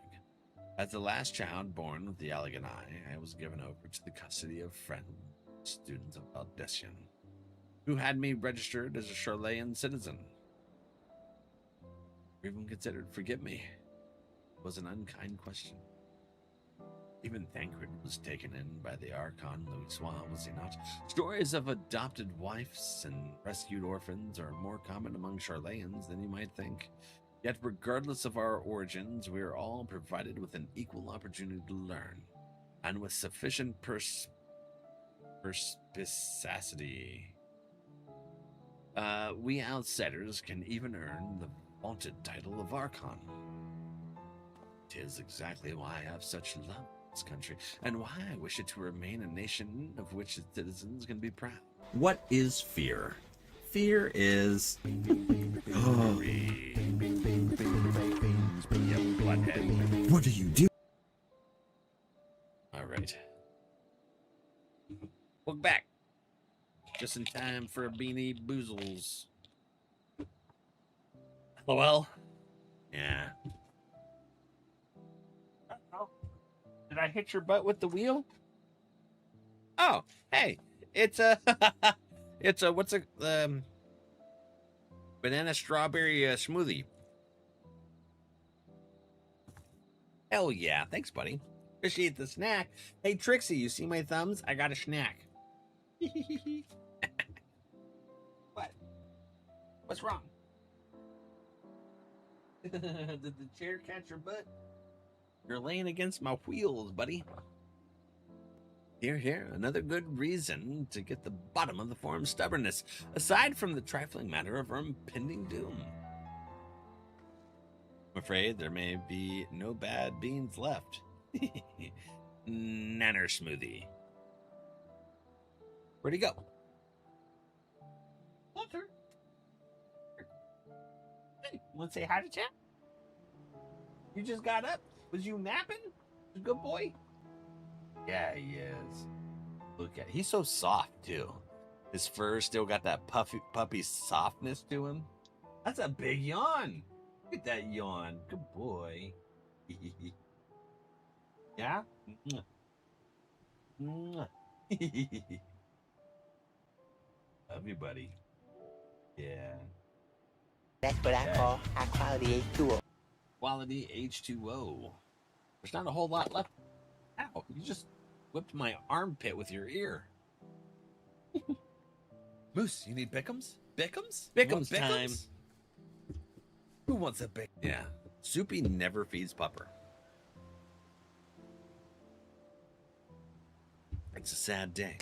As the last child born with the Allegan eye, I was given over to the custody of friends, students of Valdesian, who had me registered as a Charlayan citizen. Or even considered forgive me. It was an unkind question. Even Thancred was taken in by the Archon Louisois, was he not? Stories of adopted wives and rescued orphans are more common among Charlayans than you might think. Yet regardless of our origins, we are all provided with an equal opportunity to learn, and with sufficient perspicacity. We outsiders can even earn the vaunted title of Archon. 'Tis exactly why I have such love for this country, and why I wish it to remain a nation of which its citizens can be proud. What is fear? Fear is... What do you do? All right. Welcome back. Just in time for a beanie boozles. LOL. Yeah. Uh-oh. Did I hit your butt with the wheel? Oh, hey. It's a it's a what's a banana strawberry smoothie. Hell yeah. Thanks, buddy. Appreciate the snack. Hey, Trixie, you see my thumbs? I got a snack. What? What's wrong? Did the chair catch your butt? You're laying against my wheels, buddy. Here, another good reason to get the bottom of the form's stubbornness, aside from the trifling matter of our impending doom. I'm afraid there may be no bad beans left. Nanner smoothie. Where'd he go? Walter. Hey, want to say hi to chat? You just got up? Was you napping? Good boy? Yeah, he is. Look at, he's so soft too. His fur still got that puppy softness to him. That's a big yawn. Look at that yawn. Good boy. Yeah? Love you, buddy. Yeah. That's what I call high quality H2O. Quality H2O. There's not a whole lot left. Ow, you just whipped my armpit with your ear. Moose, you need Bickums? Bickums? Bickums time. Who wants a Bick? Yeah. Soupy never feeds Pupper. It's a sad day.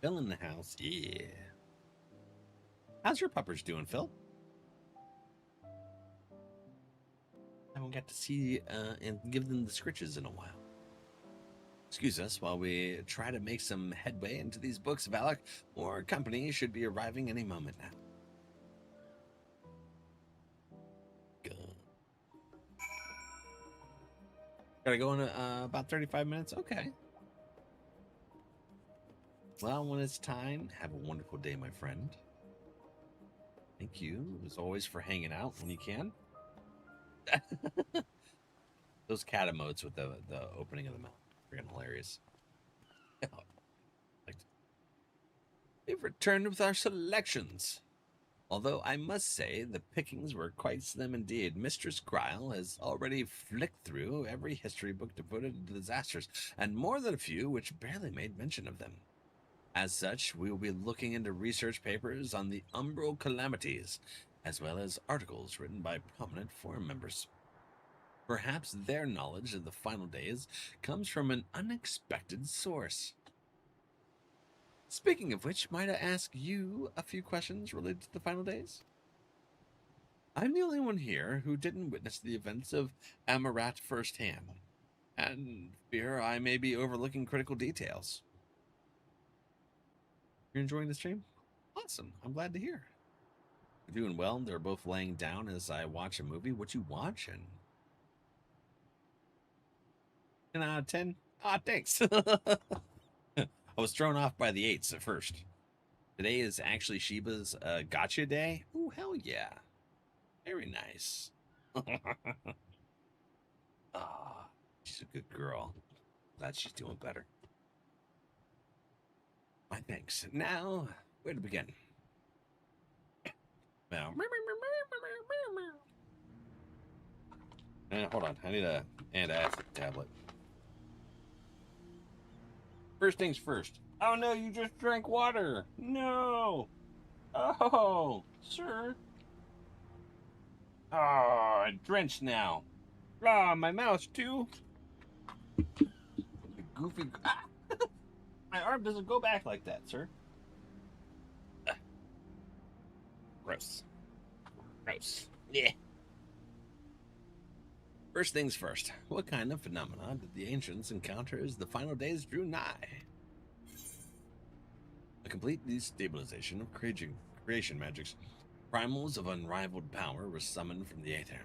Phil in the house. Yeah. How's your puppers doing, Phil? I haven't got to see and give them the scritches in a while. Excuse us while we try to make some headway into these books, Valak. More company should be arriving any moment now. Gotta go in about 35 minutes? Okay. Well, when it's time, have a wonderful day, my friend. Thank you, as always, for hanging out when you can. Those cat emotes with the opening of the mouth, freaking hilarious. We've returned with our selections. Although I must say the pickings were quite slim indeed. Mistress Gryle has already flicked through every history book devoted to disasters, and more than a few which barely made mention of them. As such, we will be looking into research papers on the umbral calamities, as well as articles written by prominent forum members. Perhaps their knowledge of the final days comes from an unexpected source. Speaking of which, might I ask you a few questions related to the final days? I'm the only one here who didn't witness the events of Amarat firsthand, and fear I may be overlooking critical details. You're enjoying the stream? Awesome. I'm glad to hear. You're doing well. They're both laying down as I watch a movie. What you watching? 10 out of 10? Ah, thanks. I was thrown off by the 8s at first. Today is actually Sheba's gotcha day. Ooh, hell yeah. Very nice. Ah, she's a good girl. Glad she's doing better. My thanks. Now, where to begin? Now, hold on. I need a antacid tablet. First things first. Oh no, you just drank water. No. Oh, sir. Oh, I'm drenched now. Ah, my mouth too. The goofy. Ah! My arm doesn't go back like that, sir. Gross. Gross. Yeah. First things first. What kind of phenomena did the ancients encounter as the final days drew nigh? A complete destabilization of creation magics. Primals of unrivaled power were summoned from the aether.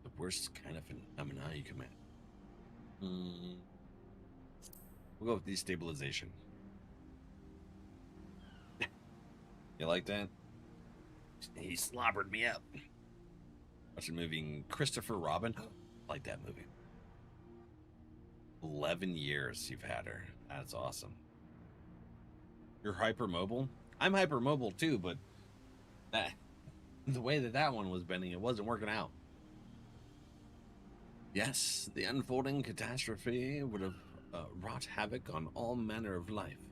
The worst kind of phenomena you can imagine. We'll go with destabilization. You like that? He slobbered me up. Watching movie Christopher Robin. Like that movie. 11 years you've had her. That's awesome. You're hypermobile? I'm hypermobile too, but the way that one was bending, it wasn't working out. Yes, the unfolding catastrophe would have wrought havoc on all manner of life.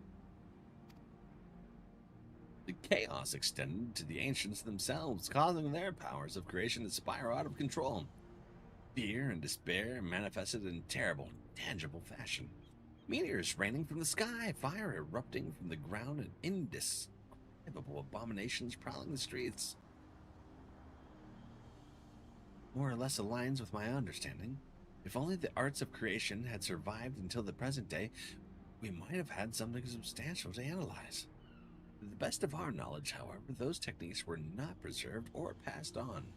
The chaos extended to the ancients themselves, causing their powers of creation to spiral out of control. Fear and despair manifested in terrible, tangible fashion. Meteors raining from the sky, fire erupting from the ground, and indescribable abominations prowling the streets. More or less aligns with my understanding. If only the arts of creation had survived until the present day, we might have had something substantial to analyze. To the best of our knowledge, however, those techniques were not preserved or passed on.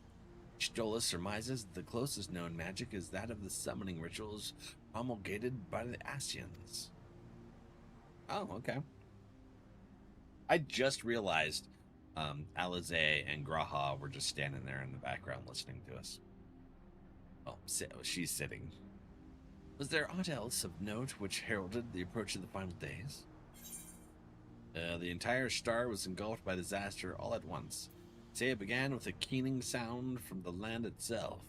Stola surmises the closest known magic is that of the summoning rituals promulgated by the Scions. Oh, okay. I just realized Alize and Graha were just standing there in the background listening to us. Oh, she's sitting. Was there aught else of note which heralded the approach of the final days? The entire star was engulfed by disaster all at once. Say it began with a keening sound from the land itself.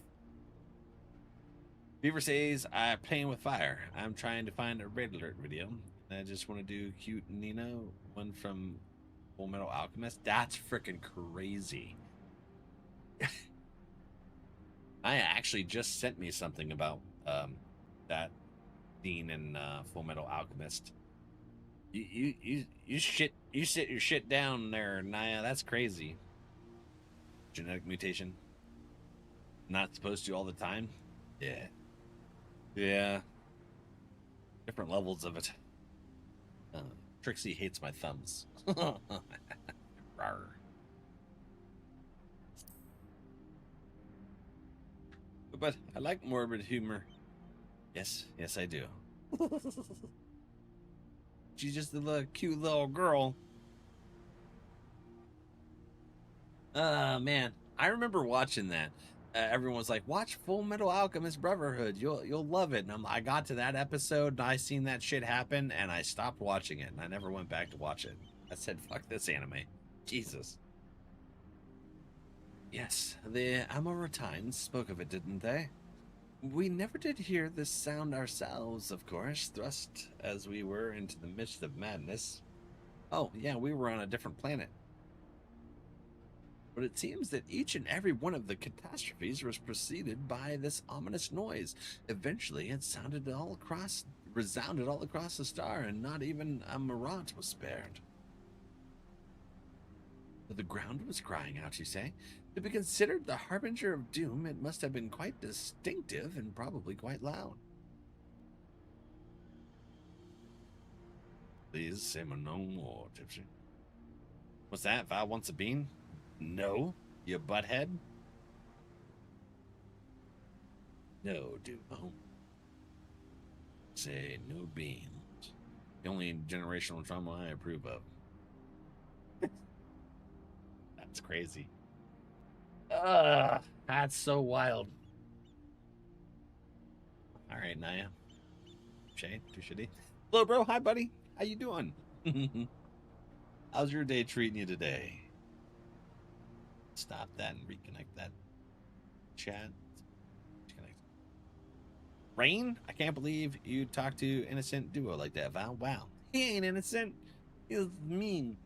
Beaver says, I'm playing with fire. I'm trying to find a Red Alert video. I just want to do cute Nina, one from Full Metal Alchemist. That's freaking crazy. I actually just sent me something about that scene in Full Metal Alchemist. You sit your shit down there, Naya. That's crazy. Genetic mutation. Not supposed to all the time. Yeah. Yeah. Different levels of it. Trixie hates my thumbs. Rawr. But I like morbid humor. Yes, I do. She's just a little cute little girl. Man, I remember watching that. Everyone was like, "Watch Full Metal Alchemist Brotherhood. You'll love it." And I got to that episode, and I seen that shit happen, and I stopped watching it, and I never went back to watch it. I said, "Fuck this anime." Jesus. Yes, the Amora Times spoke of it, didn't they? We never did hear this sound ourselves, of course, thrust as we were into the midst of madness. Oh, yeah, we were on a different planet. But it seems that each and every one of the catastrophes was preceded by this ominous noise. Eventually, it resounded all across the star, and not even a Marat was spared. But the ground was crying out, you say? To be considered the harbinger of doom, it must have been quite distinctive and probably quite loud. Please say no more, Tipsy. What's that? Val wants a bean? No, you butthead. No, Duo. Say no beans. The only generational trauma I approve of. That's crazy. That's so wild. All right, Naya. Shay, too shitty. Hello, bro. Hi, buddy. How you doing? How's your day treating you today? Stop that and reconnect that chat. Connect. Rain? I can't believe you talked to innocent Duo like that, Val. Wow. He ain't innocent. He's mean.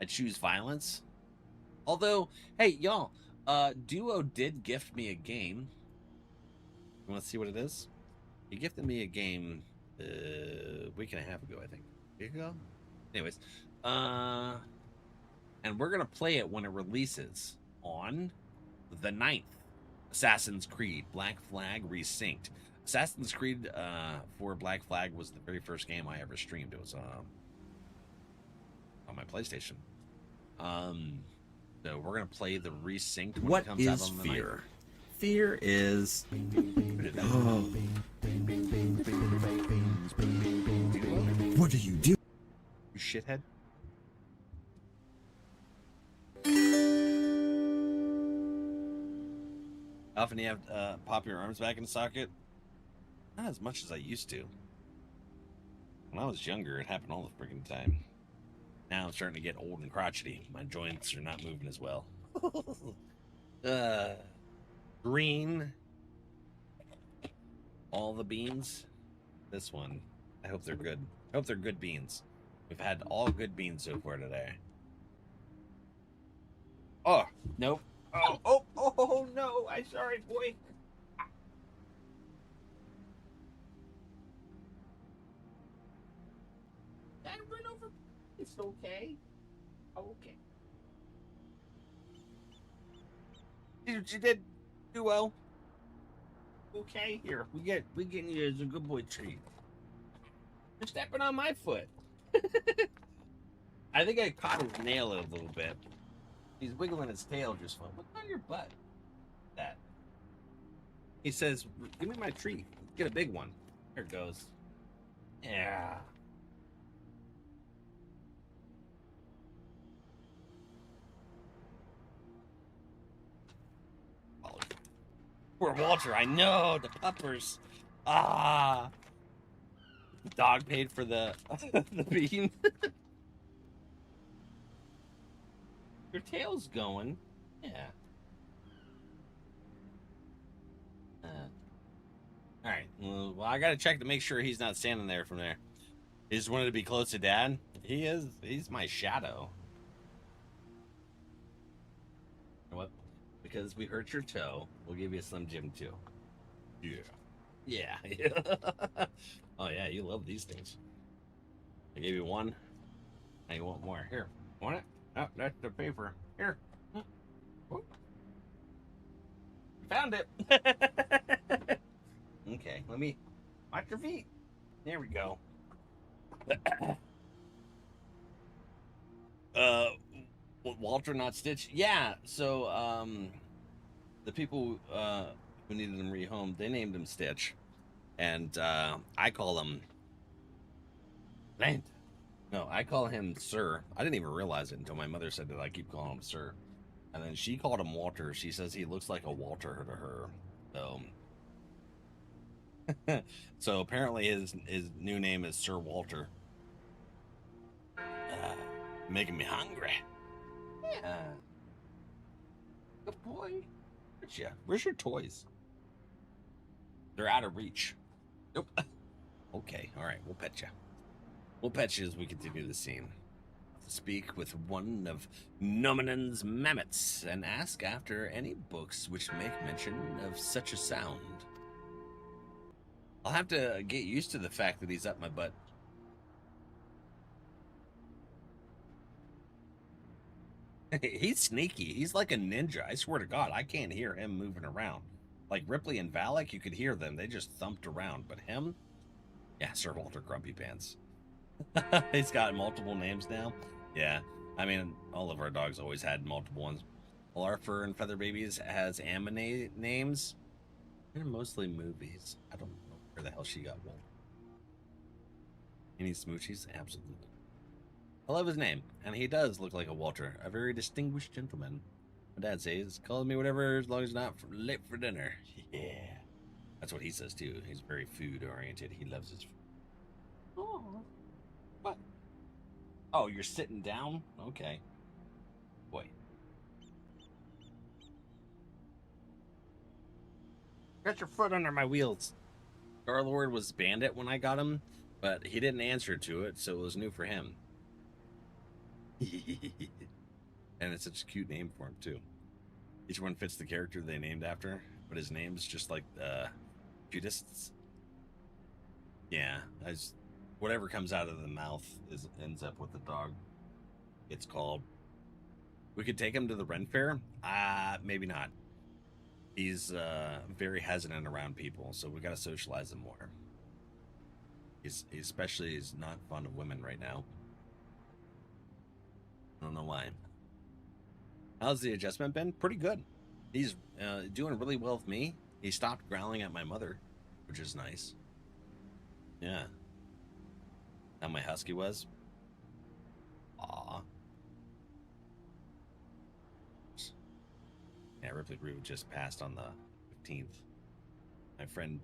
I choose violence. Although, hey, y'all, Duo did gift me a game. You want to see what it is? He gifted me a game a week and a half ago, I think. A week ago? Anyways, and we're going to play it when it releases on the 9th. Assassin's Creed Black Flag Resynced. Assassin's Creed for Black Flag was the very first game I ever streamed. It was on my PlayStation. So we're going to play the Resynced when it comes out on the 9th. Fear? Fear is... Oh. What do you do? You shithead. Often you have to pop your arms back in the socket? Not as much as I used to. When I was younger, it happened all the freaking time. Now I'm starting to get old and crotchety. My joints are not moving as well. Green. All the beans. This one. I hope they're good. I hope they're good beans. We've had all good beans so far today. Oh, nope. Oh, no. I'm sorry, boy. I run over. It's okay. Okay. You did do well. Okay, here we getting you as a good boy treat. You're stepping on my foot. I think I caught his nail a little bit. He's wiggling his tail just fine. What's on your butt? That. He says, "Give me my treat. Get a big one." There it goes. Yeah. Poor Walter, I know, the puppers. Ah. The dog paid for the the bean. Your tail's going. Yeah. Alright, well, I gotta check to make sure he's not standing there from there. He just wanted to be close to Dad. He's my shadow. You know what? Because we hurt your toe, we'll give you a Slim Jim too. Yeah. Oh yeah, you love these things. I gave you one. Now you want more. Here. Want it? Oh, that's the paper. Here. Found it. Okay, let me watch your feet. There we go. Walter not Stitch? Yeah, so the people who needed him rehomed, they named him Stitch. And I call him Land. No, I call him Sir. I didn't even realize it until my mother said that I keep calling him Sir. And then she called him Walter. She says he looks like a Walter to her. So, so apparently his new name is Sir Walter. Making me hungry. Yeah. Good boy. Yeah. Where's your toys? They're out of reach. Nope. Okay. All right. We'll pet you. We'll pet you as we continue the scene. Speak with one of Nominen's mammoths and ask after any books which make mention of such a sound. I'll have to get used to the fact that he's up my butt. He's sneaky. He's like a ninja. I swear to God, I can't hear him moving around. Like Ripley and Valak, you could hear them. They just thumped around. But him? Yeah, Sir Walter Grumpy Pants. He's got multiple names now. Yeah, I mean, all of our dogs always had multiple ones. Well, our fur and feather babies has anime names. They're mostly movies. I don't know where the hell she got one. Any smoochies? Absolutely. I love his name, and he does look like a Walter, a very distinguished gentleman. My dad says, call me whatever as long as it's not late for dinner. Yeah. That's what he says, too. He's very food-oriented. He loves his food. Oh. What? Oh, you're sitting down? Okay. Boy. Got your foot under my wheels. Star-Lord was Bandit when I got him, but he didn't answer to it, so it was new for him. And it's such a cute name for him, too. Each one fits the character they named after, but his name's just like cutest. Yeah, whatever comes out of the mouth ends up with the dog. It's called. We could take him to the Ren Fair. Maybe not. He's very hesitant around people, so we gotta socialize him more. He's not fond of women right now. I don't know why. How's the adjustment been? Pretty good. He's doing really well with me. He stopped growling at my mother, which is nice. Yeah. How my husky was? Aw. Yeah, Ripley Groove just passed on the 15th. My friend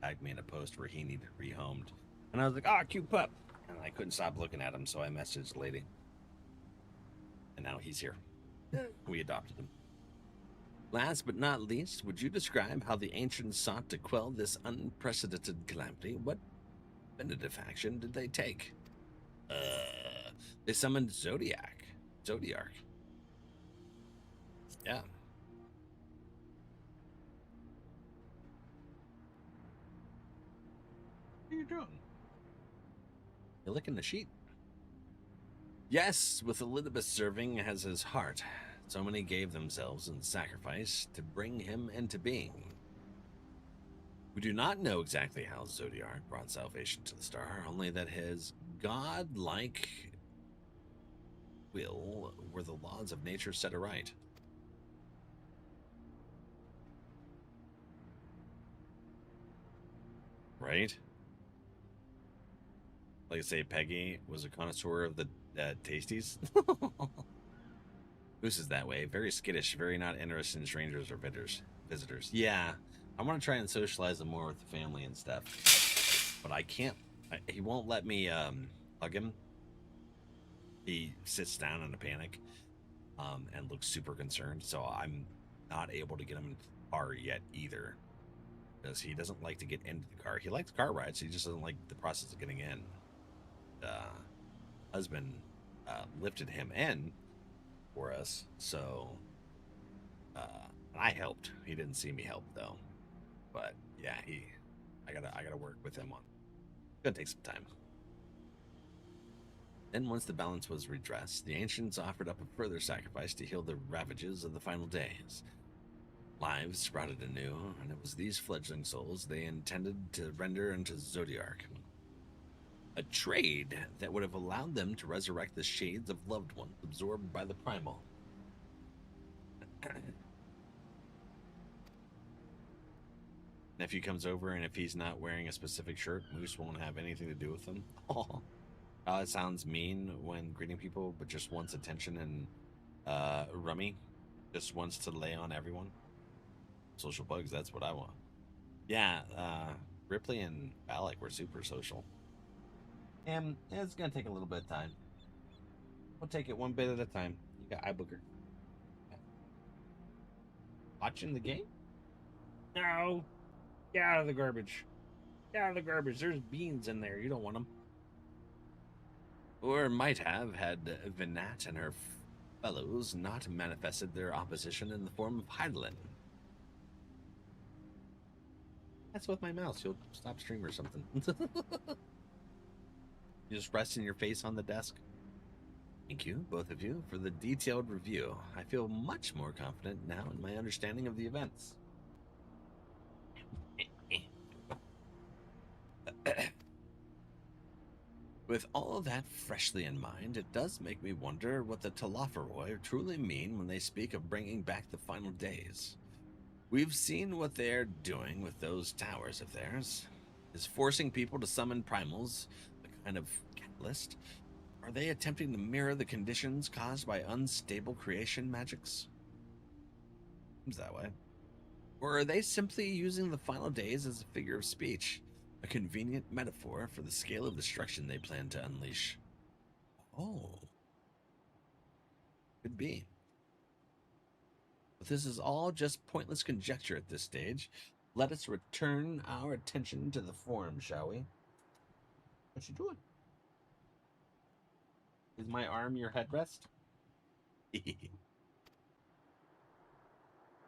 tagged me in a post where he needed rehomed. And I was like, oh, cute pup. And I couldn't stop looking at him, so I messaged the lady. And now he's here. We adopted him. Last but not least, would you describe how the ancients sought to quell this unprecedented calamity? What definitive action did they take? They summoned Zodiark. Yeah. What are you doing? You're licking the sheet. Yes, with Elizabeth serving as his heart, so many gave themselves in sacrifice to bring him into being. We do not know exactly how Zodiark brought salvation to the star, only that his godlike will were the laws of nature set aright. Right? Like I say, Peggy was a connoisseur of the tasties. Moose is that way. Very skittish, very not interested in strangers or visitors. Yeah, I want to try and socialize him more with the family and stuff. But I can't. He won't let me hug him. He sits down in a panic and looks super concerned. So I'm not able to get him in the car yet either. Because he doesn't like to get into the car. He likes car rides. He just doesn't like the process of getting in. Husband lifted him in for us, so I helped. He didn't see me help though, but yeah, I gotta work with him on. It's gonna take some time. Then, once the balance was redressed, the ancients offered up a further sacrifice to heal the ravages of the final days. Lives sprouted anew, and it was these fledgling souls they intended to render into Zodiark. A trade that would have allowed them to resurrect the shades of loved ones absorbed by the primal. Nephew comes over, and if he's not wearing a specific shirt, Moose won't have anything to do with him. Oh, It sounds mean when greeting people, but just wants attention and rummy. Just wants to lay on everyone. Social bugs, that's what I want. Yeah, Ripley and Alec were super social. And it's gonna take a little bit of time. We'll take it one bit at a time. You got iBooker. Watching the game? No. Get out of the garbage. Get out of the garbage. There's beans in there. You don't want them. Or might have had Vinat and her fellows not manifested their opposition in the form of Heidelin. That's with my mouse. You'll stop stream or something. You just resting your face on the desk. Thank you, both of you, for the detailed review. I feel much more confident now in my understanding of the events. With all of that freshly in mind, it does make me wonder what the Talaferoi truly mean when they speak of bringing back the final days. We've seen what they're doing with those towers of theirs. Is forcing people to summon primals the kind of catalyst? Are they attempting to mirror the conditions caused by unstable creation magics? Seems that way. Or are they simply using the final days as a figure of speech? A convenient metaphor for the scale of destruction they plan to unleash. Oh. Could be. But this is all just pointless conjecture at this stage. Let us return our attention to the forum, shall we? What you doing? Is my arm your headrest?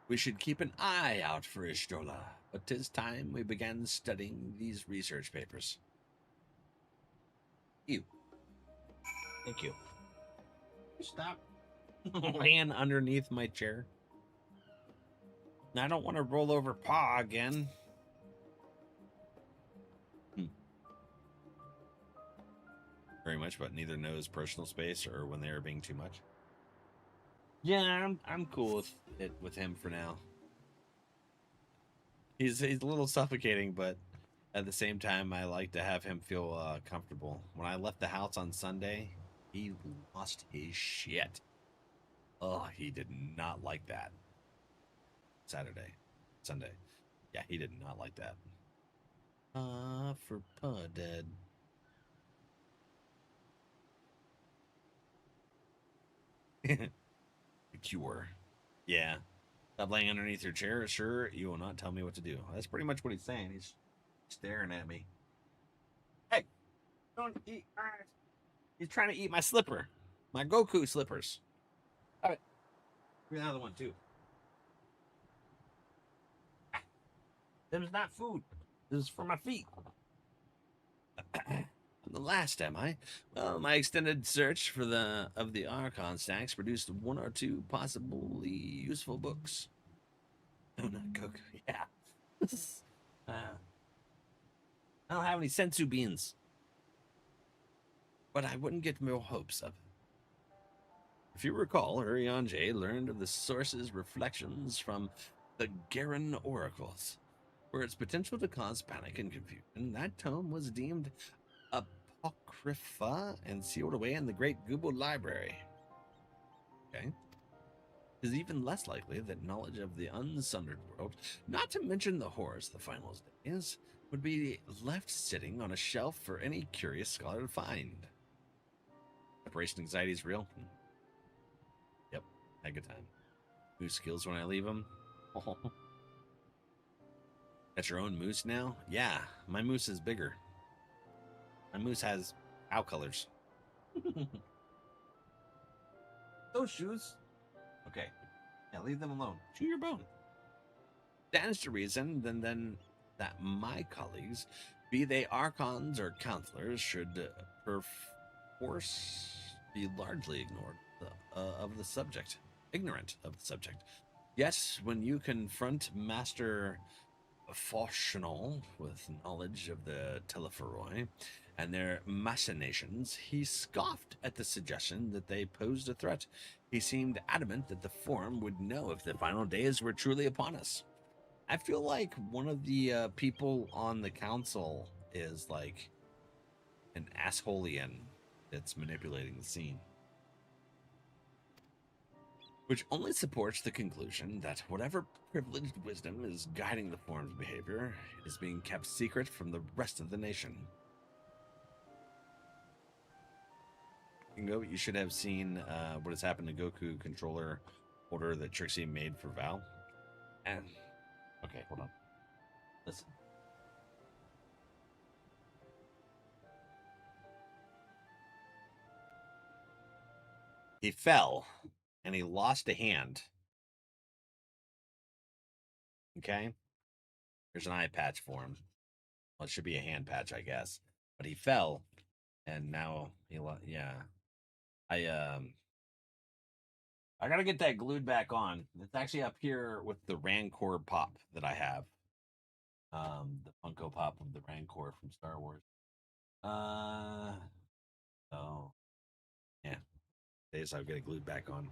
We should keep an eye out for Ishtola, but 'tis time we began studying these research papers. You. Thank you. Stop laying underneath my chair. I don't want to roll over paw again. Very much, but neither knows personal space or when they are being too much. Yeah, I'm cool with it with him for now. He's a little suffocating, but at the same time, I like to have him feel comfortable. When I left the house on Sunday, he lost his shit. Oh, he did not like that. Sunday. Yeah, he did not like that. For Dead. The cure. Yeah. Stop laying underneath your chair. Sure, you will not tell me what to do. That's pretty much what he's saying. He's staring at me. Hey, don't eat. He's trying to eat my slipper. My Goku slippers. All right. Give me another one, too. This is not food. This is for my feet. The last, am I? Well, my extended search for the Archon stacks produced one or two possibly useful books. Oh, not Goku. Yeah. I don't have any sensu beans. But I wouldn't get more hopes up. If you recall, Urianger learned of the source's reflections from the Garen oracles. For its potential to cause panic and confusion, that tome was deemed apocrypha and sealed away in the Great Gubo Library. Okay. It is even less likely that knowledge of the unsundered world, not to mention the horrors of the final days, would be left sitting on a shelf for any curious scholar to find. Separation anxiety is real. Yep, had a good time. Moose skills when I leave them. Oh. Got your own moose now? Yeah, my moose is bigger. My moose has owl colors. Those shoes. Okay. Yeah, leave them alone. Chew your bone. Stands to reason then that my colleagues, be they archons or counselors, should perforce be largely ignored of the subject, ignorant of the subject. Yes, when you confront Master Fauchenal with knowledge of the Teleferoi and their machinations, he scoffed at the suggestion that they posed a threat. He seemed adamant that the Forum would know if the final days were truly upon us. I feel like one of the people on the council is like an assholeian it's manipulating the scene. Which only supports the conclusion that whatever privileged wisdom is guiding the form's behavior is being kept secret from the rest of the nation. You should have seen what has happened to Goku controller order that Trixie made for Val. And okay, hold on. Listen. He fell and he lost a hand. Okay? There's an eye patch for him. Well, it should be a hand patch, I guess. But he fell and now yeah. I gotta get that glued back on. It's actually up here with the Rancor pop that I have. The Funko Pop of the Rancor from Star Wars. Oh. Yeah. Days I'll get it glued back on.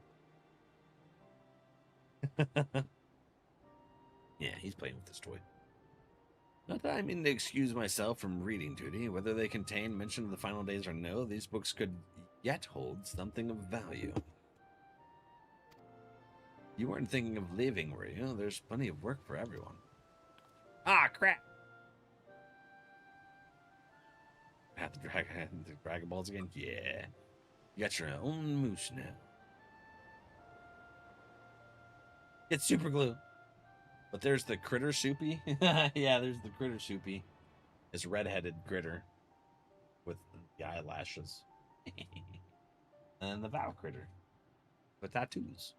Yeah, he's playing with this toy. Not that I mean to excuse myself from reading duty. Whether they contain mention of the final days or no, these books could yet hold something of value. You weren't thinking of leaving, were you? There's plenty of work for everyone. Ah, crap! Have the Dragon Balls again? Yeah. You got your own moose now. It's super glue. But there's the critter soupy. Yeah, there's the critter soupy. This red-headed critter with the eyelashes. And the Val critter with tattoos.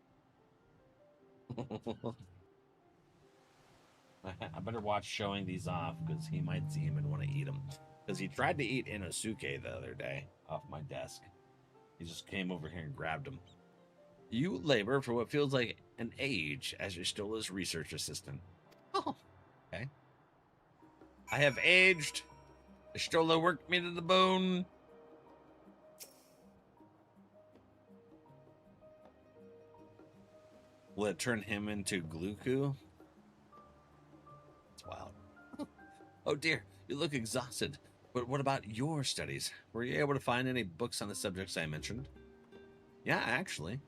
I better watch showing these off because he might see him and want to eat them. Because he tried to eat Inosuke the other day off my desk. He just came over here and grabbed him. You labor for what feels like an age as Y'shtola's research assistant. Oh, okay. I have aged. Y'shtola worked me to the bone. Will it turn him into Gluku? It's wild. Oh dear, you look exhausted. But what about your studies? Were you able to find any books on the subjects I mentioned? Yeah, actually.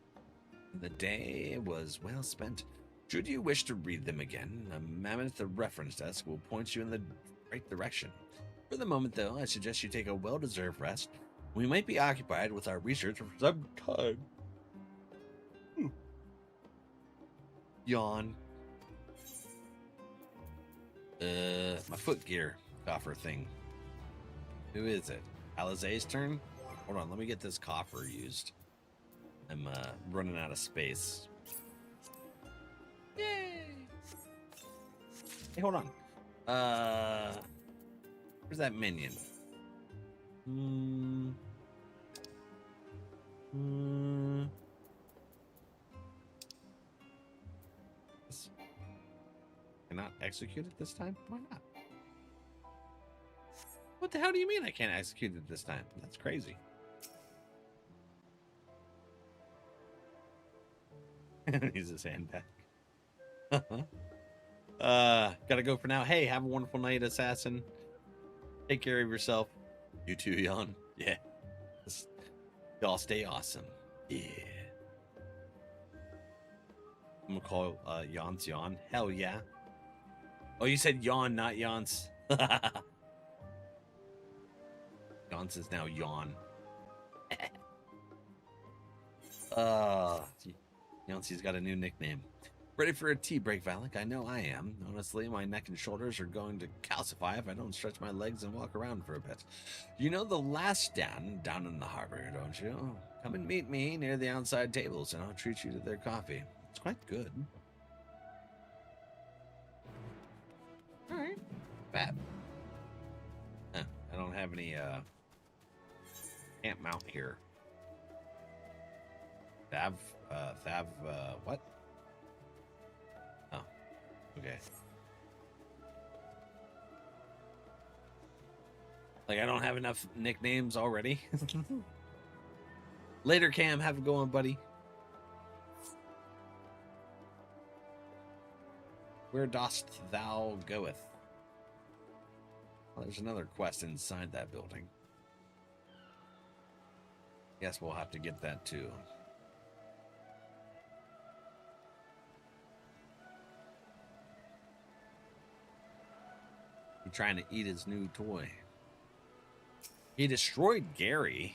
The day was well spent. Should you wish to read them again, a man at the reference desk will point you in the right direction. For the moment, though, I suggest you take a well-deserved rest. We might be occupied with our research for some time. Yawn. My footgear coffer thing. Who is it? Alizé's turn? Hold on, let me get this coffer used. I'm running out of space. Yay! Hey, hold on. Where's that minion? Cannot execute it this time? Why not? What the hell do you mean I can't execute it this time? That's crazy. He's his hand back. Gotta go for now. Hey, have a wonderful night, assassin. Take care of yourself. You too, Jan. Yeah. Y'all stay awesome. Yeah. I'm gonna call Jans Jan. Hell yeah. Oh, you said yawn, not Jans. Jans is now yawn. Yancey's got a new nickname. Ready for a tea break, Valak? I know I am. Honestly, my neck and shoulders are going to calcify if I don't stretch my legs and walk around for a bit. You know the last stand down in the harbor, don't you? Come and meet me near the outside tables, and I'll treat you to their coffee. It's quite good. All right. Bad. I don't have any, can't mount here. What? Oh, okay. Like, I don't have enough nicknames already. Later, Cam. Have a go on, buddy. Where dost thou goeth? Well, there's another quest inside that building. Guess we'll have to get that too. He's trying to eat his new toy. He destroyed Gary.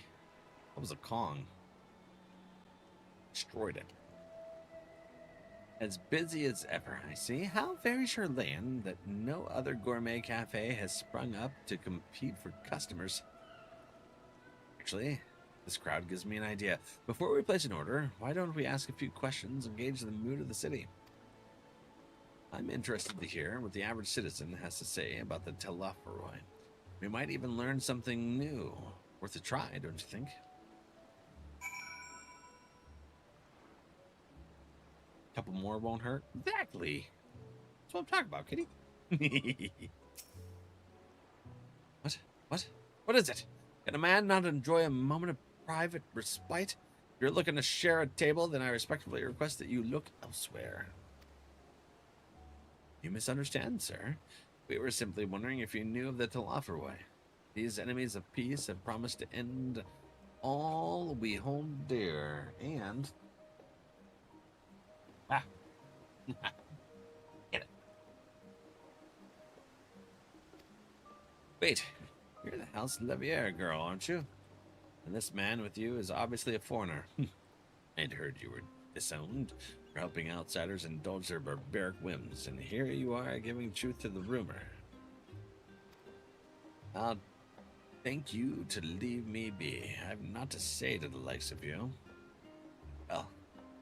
That was a Kong. Destroyed it. As busy as ever, I see. How very Charlene that no other gourmet cafe has sprung up to compete for customers. Actually, this crowd gives me an idea. Before we place an order, why don't we ask a few questions and gauge the mood of the city? I'm interested to hear what the average citizen has to say about the Telophoroi. We might even learn something new. Worth a try, don't you think? Couple more won't hurt. Exactly. That's what I'm talking about, kitty. What? What? What is it? Can a man not enjoy a moment of private respite? If you're looking to share a table, then I respectfully request that you look elsewhere. You misunderstand, sir. We were simply wondering if you knew of the Telophoroi. These enemies of peace have promised to end all we hold dear, and... Ah. Get it. Wait, you're the House Levier girl, aren't you? And this man with you is obviously a foreigner. I'd heard you were disowned for helping outsiders indulge their barbaric whims, and here you are giving truth to the rumor. I'll thank you to leave me be. I have not to say to the likes of you. Well,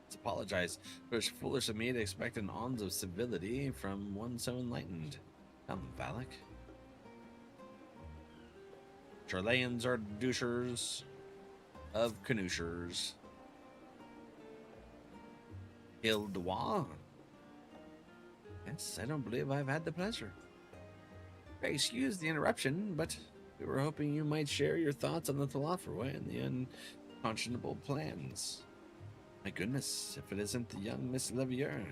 let's apologize, but it's foolish of me to expect an ounce of civility from one so enlightened. Come, Valak. Charlayans are douchers of Canouchers. Ildois? Yes, I don't believe I've had the pleasure. Excuse the interruption, but we were hoping you might share your thoughts on the Telophoroi and the unconscionable plans. My goodness, if it isn't the young Miss Levier.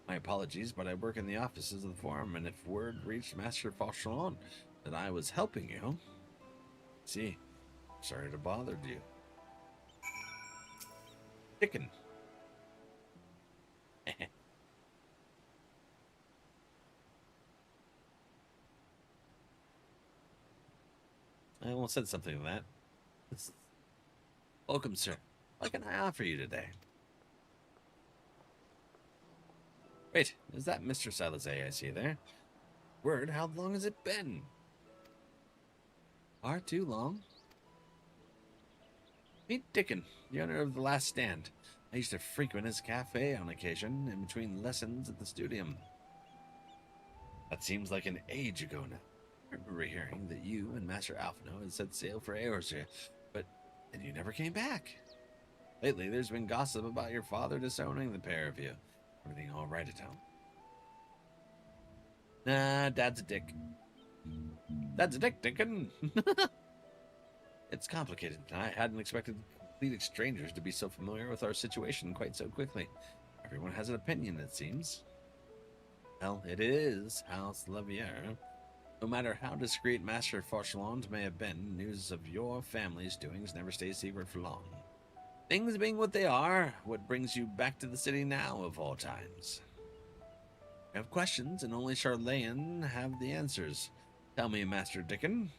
My apologies, but I work in the offices of the forum, and if word reached Master Fauchelon that I was helping you... See, sorry to bother you. Chicken. I almost said something to that. Welcome, sir. What can I offer you today? Wait, is that Mr. Salazar I see there? Word, how long has it been? Far too long? Meet Dickon, the owner of the Last Stand. I used to frequent his cafe on occasion, in between lessons at the studium. That seems like an age ago now. I remember hearing that you and Master Alphino had set sail for Eorzea, but then you never came back. Lately, there's been gossip about your father disowning the pair of you. Everything all right at home? Nah, Dad's a dick. Dad's a dick, Dickon. It's complicated. I hadn't expected complete strangers to be so familiar with our situation quite so quickly. Everyone has an opinion, it seems. Well, it is House Levier. No matter how discreet Master Fauchelon may have been, news of your family's doings never stays secret for long. Things being what they are, what brings you back to the city now of all times? I have questions, and only Charlayan have the answers. Tell me, Master Dickon,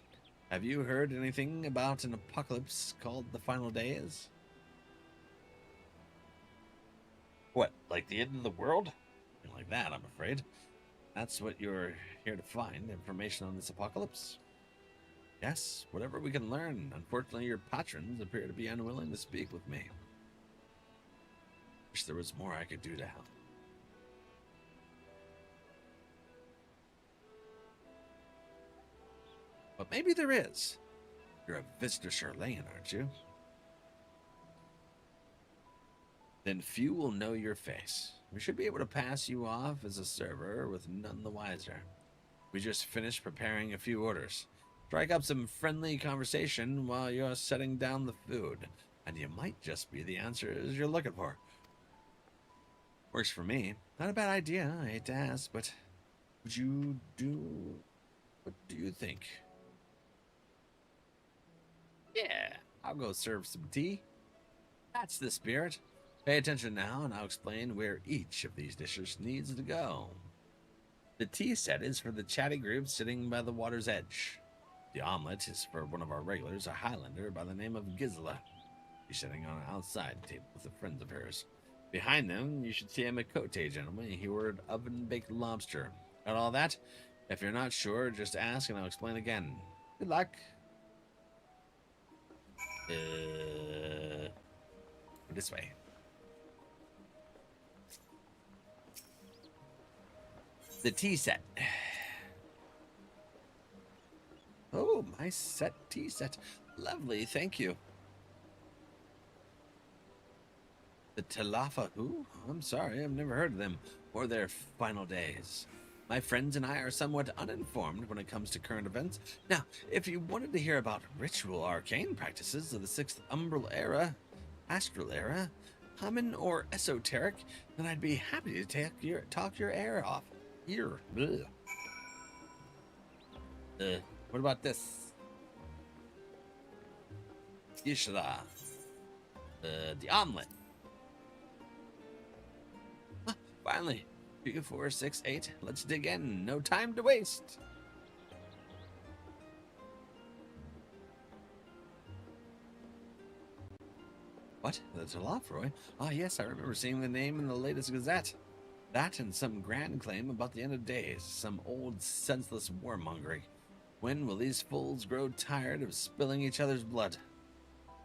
have you heard anything about an apocalypse called the Final Days? What, like the end of the world? Nothing like that, I'm afraid. That's what you're here to find, information on this apocalypse? Yes, whatever we can learn. Unfortunately, your patrons appear to be unwilling to speak with me. Wish there was more I could do to help. But maybe there is. You're a visitor Charlayan, aren't you? Then few will know your face. We should be able to pass you off as a server with none the wiser. We just finished preparing a few orders. Strike up some friendly conversation while you're setting down the food, and you might just be the answers you're looking for. Works for me. Not a bad idea, I hate to ask, but what do you think? Yeah, I'll go serve some tea. That's the spirit. Pay attention now, and I'll explain where each of these dishes needs to go. The tea set is for the chatty group sitting by the water's edge. The omelet is for one of our regulars, a Highlander by the name of Gisela. She's sitting on an outside table with a friend of hers. Behind them, you should see a Makote gentleman. He ordered oven-baked lobster. Got all that? If you're not sure, just ask and I'll explain again. Good luck. This way. The tea set. Oh, my tea set. Lovely, thank you. The Talafa who? I'm sorry, I've never heard of them or their final days. My friends and I are somewhat uninformed when it comes to current events. Now, if you wanted to hear about ritual arcane practices of the 6th Umbral Era, Astral Era, common or esoteric, then I'd be happy to talk your ear off. What about this? Ishra. The omelet. Finally. 2, 4, 6, 8. Let's dig in. No time to waste. What? The Talafroy? Ah, yes, I remember seeing the name in the latest Gazette. That and some grand claim about the end of days. Some old, senseless warmongering. When will these fools grow tired of spilling each other's blood?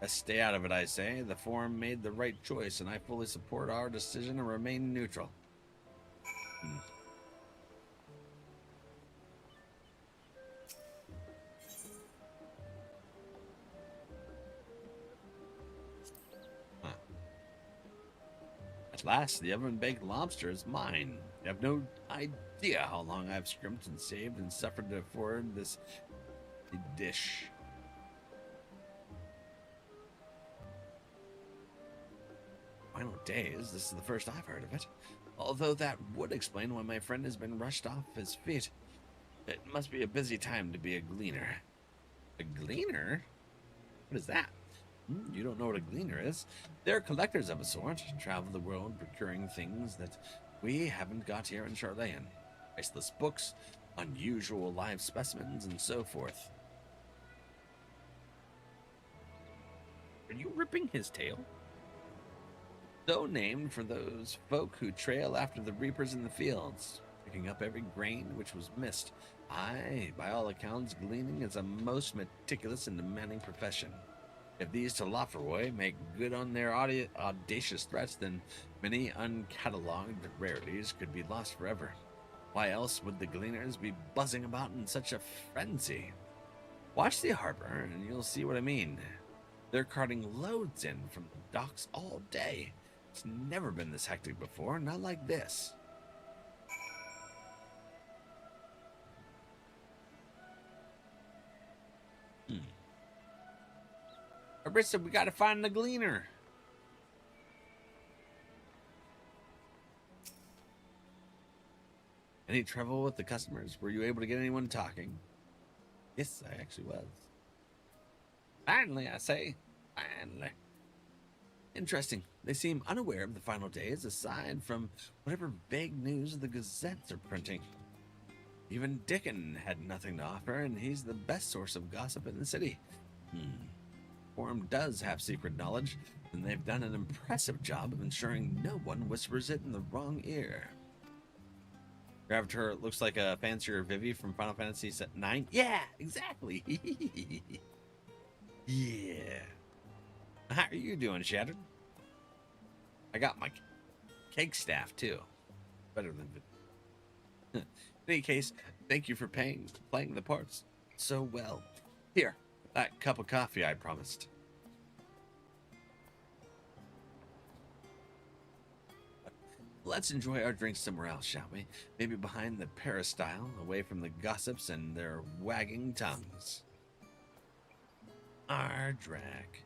Let's stay out of it, I say. The Forum made the right choice, and I fully support our decision and remain neutral. At last, the oven-baked lobster is mine. You have no idea how long I've scrimped and saved and suffered to afford this dish. Final days, this is the first I've heard of it. Although that would explain why my friend has been rushed off his feet. It must be a busy time to be a gleaner. A gleaner? What is that? You don't know what a gleaner is? They're collectors of a sort, travel the world procuring things that we haven't got here in Charlayan. Priceless books, unusual live specimens, and so forth. Are you ripping his tail? So named for those folk who trail after the reapers in the fields, picking up every grain which was missed. Aye, by all accounts, gleaning is a most meticulous and demanding profession. If these Talaferoi make good on their audacious threats, then many uncatalogued rarities could be lost forever. Why else would the gleaners be buzzing about in such a frenzy? Watch the harbor, and you'll see what I mean. They're carting loads in from the docks all day. It's never been this hectic before, not like this. Arissa, we gotta find the gleaner. Any trouble with the customers? Were you able to get anyone talking? Yes, I actually was. Finally, I say. Finally. Interesting. They seem unaware of the final days, aside from whatever vague news the gazettes are printing. Even Dickon had nothing to offer, and he's the best source of gossip in the city. Forum does have secret knowledge, and they've done an impressive job of ensuring no one whispers it in the wrong ear. Grabbed her, looks like a fancier Vivi from Final Fantasy IX. Yeah, exactly. Yeah. How are you doing, Shattered? I got my cake staff, too. Better than... In any case, thank you for playing the parts so well. Here, that cup of coffee I promised. Let's enjoy our drinks somewhere else, shall we? Maybe behind the peristyle, away from the gossips and their wagging tongues. Ardrak.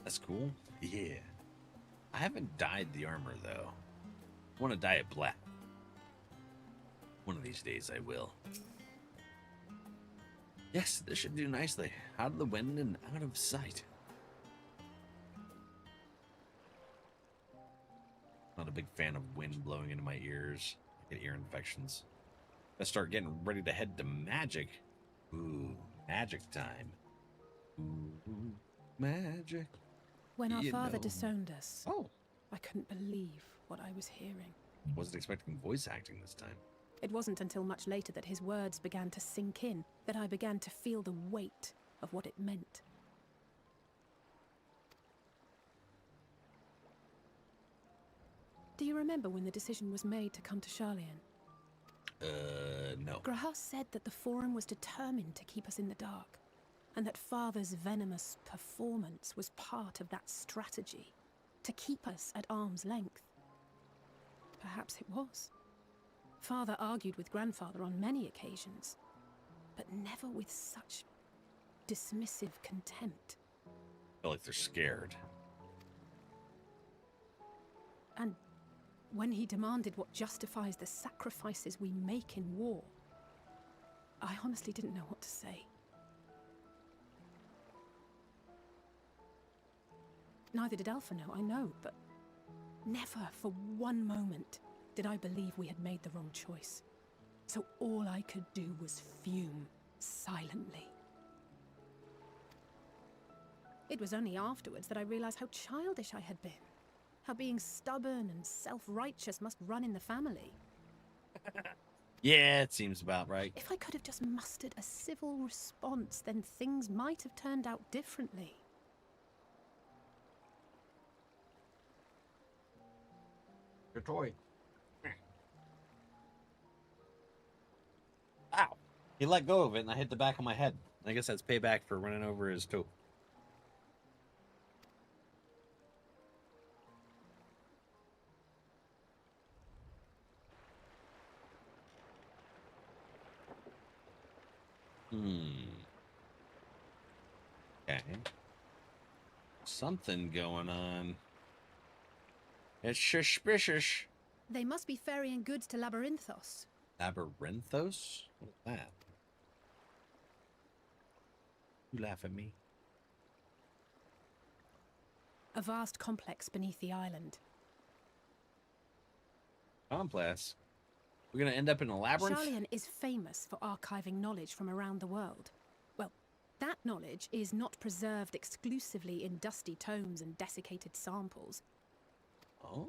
That's cool. Yeah. I haven't dyed the armor, though. I want to dye it black. One of these days I will. Yes, this should do nicely. Out of the wind and out of sight. Not a big fan of wind blowing into my ears. I get ear infections. I start getting ready to head to magic. Ooh, magic time. Ooh, magic. When our You father know. disowned us, Oh, I couldn't believe what I was hearing. wasn't expecting voice acting this time. It wasn't until much later that his words began to sink in, that I began to feel the weight of what it meant. Do you remember when the decision was made to come to Charlian? No. Graham said that the Forum was determined to keep us in the dark, and that Father's venomous performance was part of that strategy, to keep us at arm's length. Perhaps it was. Father argued with Grandfather on many occasions, but never with such dismissive contempt. I feel like they're scared. And when he demanded what justifies the sacrifices we make in war, I honestly didn't know what to say. Neither did Alpha know, I know, but never for one moment did I believe we had made the wrong choice. So all I could do was fume silently. It was only afterwards that I realized how childish I had been. How being stubborn and self-righteous must run in the family. Yeah, it seems about right. If I could have just mustered a civil response, then things might have turned out differently. Your toy. Ow. He let go of it and I hit the back of my head. I guess that's payback for running over his toe. Okay. Something going on. It's suspicious. They must be ferrying goods to Labyrinthos. Labyrinthos? What is that? You laugh at me. A vast complex beneath the island. Complex? We're gonna end up in a labyrinth? Charlian is famous for archiving knowledge from around the world. Well, that knowledge is not preserved exclusively in dusty tomes and desiccated samples. Oh?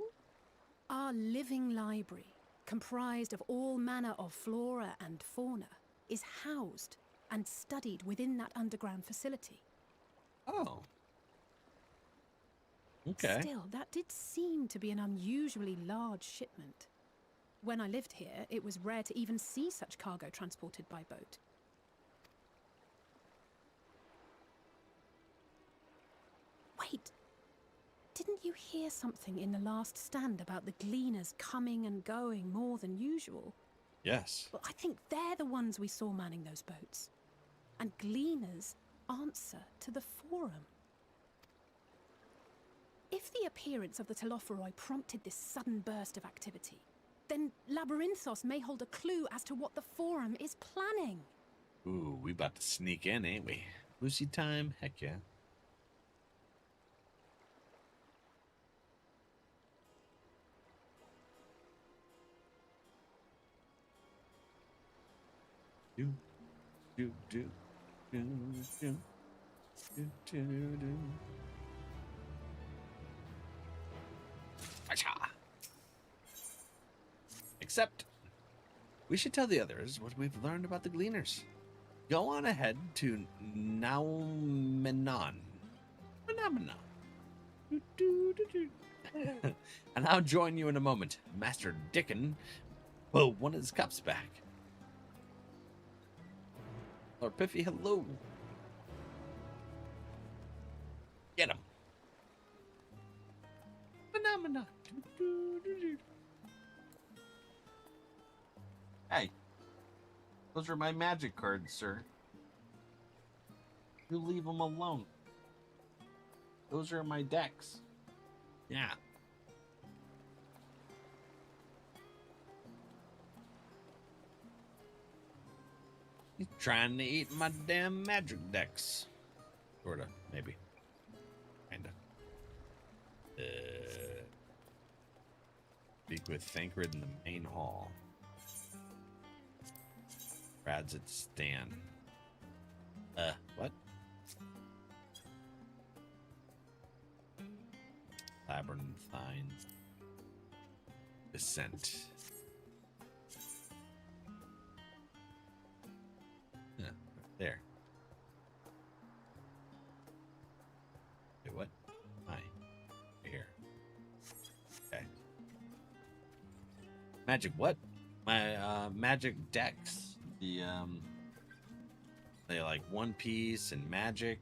Our living library, comprised of all manner of flora and fauna, is housed and studied within that underground facility. Oh. Okay. Still, that did seem to be an unusually large shipment. When I lived here, it was rare to even see such cargo transported by boat. Wait, didn't you hear something in the last stand about the gleaners coming and going more than usual? Yes. Well, I think they're the ones we saw manning those boats. And gleaners answer to the Forum. If the appearance of the Telophoroi prompted this sudden burst of activity, then Labyrinthos may hold a clue as to what the Forum is planning. Ooh, we about to sneak in, ain't we? Lucy time? Heck yeah. Do, do, do, do, do, do, do, do. Acha! Except, we should tell the others what we've learned about the Gleaners. Go on ahead to Naumenon. And I'll join you in a moment. Master Dickon will want his cups back. Lord Piffy, hello. Get him. Phenomena. Hey, those are my magic cards, sir. You leave them alone. Those are my decks. Yeah. He's trying to eat my damn magic decks. Sorta, maybe. Kinda. Speak with Thancred in the main hall. Brad's at Stan. What? Labyrinthine. Descent. Yeah, right there. Wait, what? Hi. Right here. Okay. Magic what? My magic decks. They like One Piece and Magic.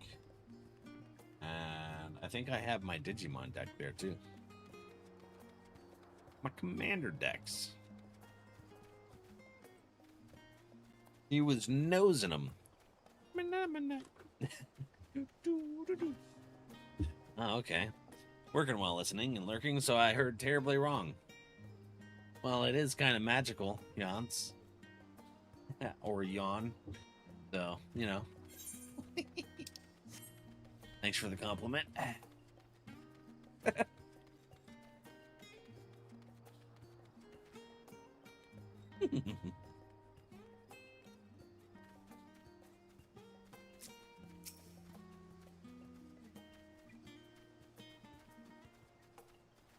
And I think I have my Digimon deck there too. My commander decks. He was nosing them. Oh, okay. Working while listening and lurking, so I heard terribly wrong. Well, it is kind of magical, yawns. Or yawn. So, you know. Thanks for the compliment.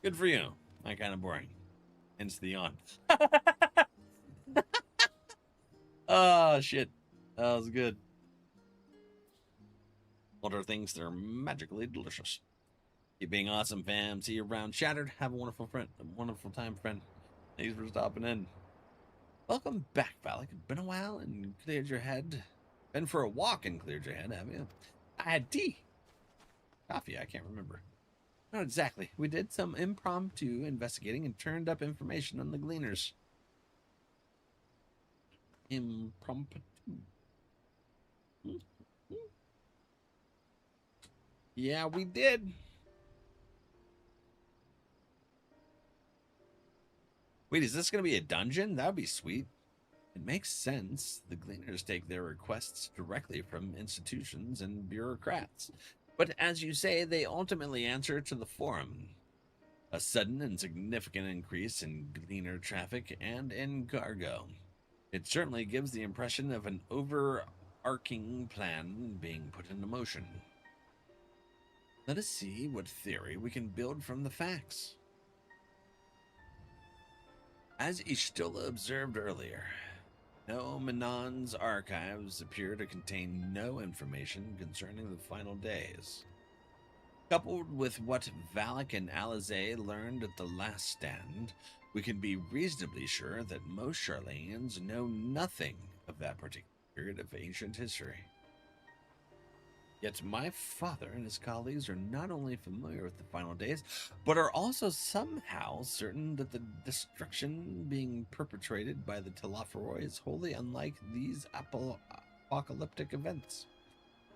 Good for you. My kind of boring. Hence the yawn. Oh, shit. That was good. Older things that are magically delicious. Keep being awesome, fam. See you around Shattered. Have a wonderful time, friend. Thanks for stopping in. Welcome back, Valak. It's been a while and cleared your head. Been for a walk and cleared your head, have you? I had tea. Coffee, I can't remember. Not exactly. We did some impromptu investigating and turned up information on the Gleaners. Impromptu. Yeah, we did. Wait, is this going to be a dungeon? That would be sweet. It makes sense. The Gleaners take their requests directly from institutions and bureaucrats. But as you say, they ultimately answer to the Forum. A sudden and significant increase in Gleaner traffic and in cargo. It certainly gives the impression of an overarching plan being put into motion. Let us see what theory we can build from the facts. As Ishtila observed earlier, no Manon's archives appear to contain no information concerning the final days. Coupled with what Valak and Alizé learned at the last stand, we can be reasonably sure that most Charlanians know nothing of that particular period of ancient history. Yet my father and his colleagues are not only familiar with the final days, but are also somehow certain that the destruction being perpetrated by the Telophoroi is wholly unlike these apocalyptic events.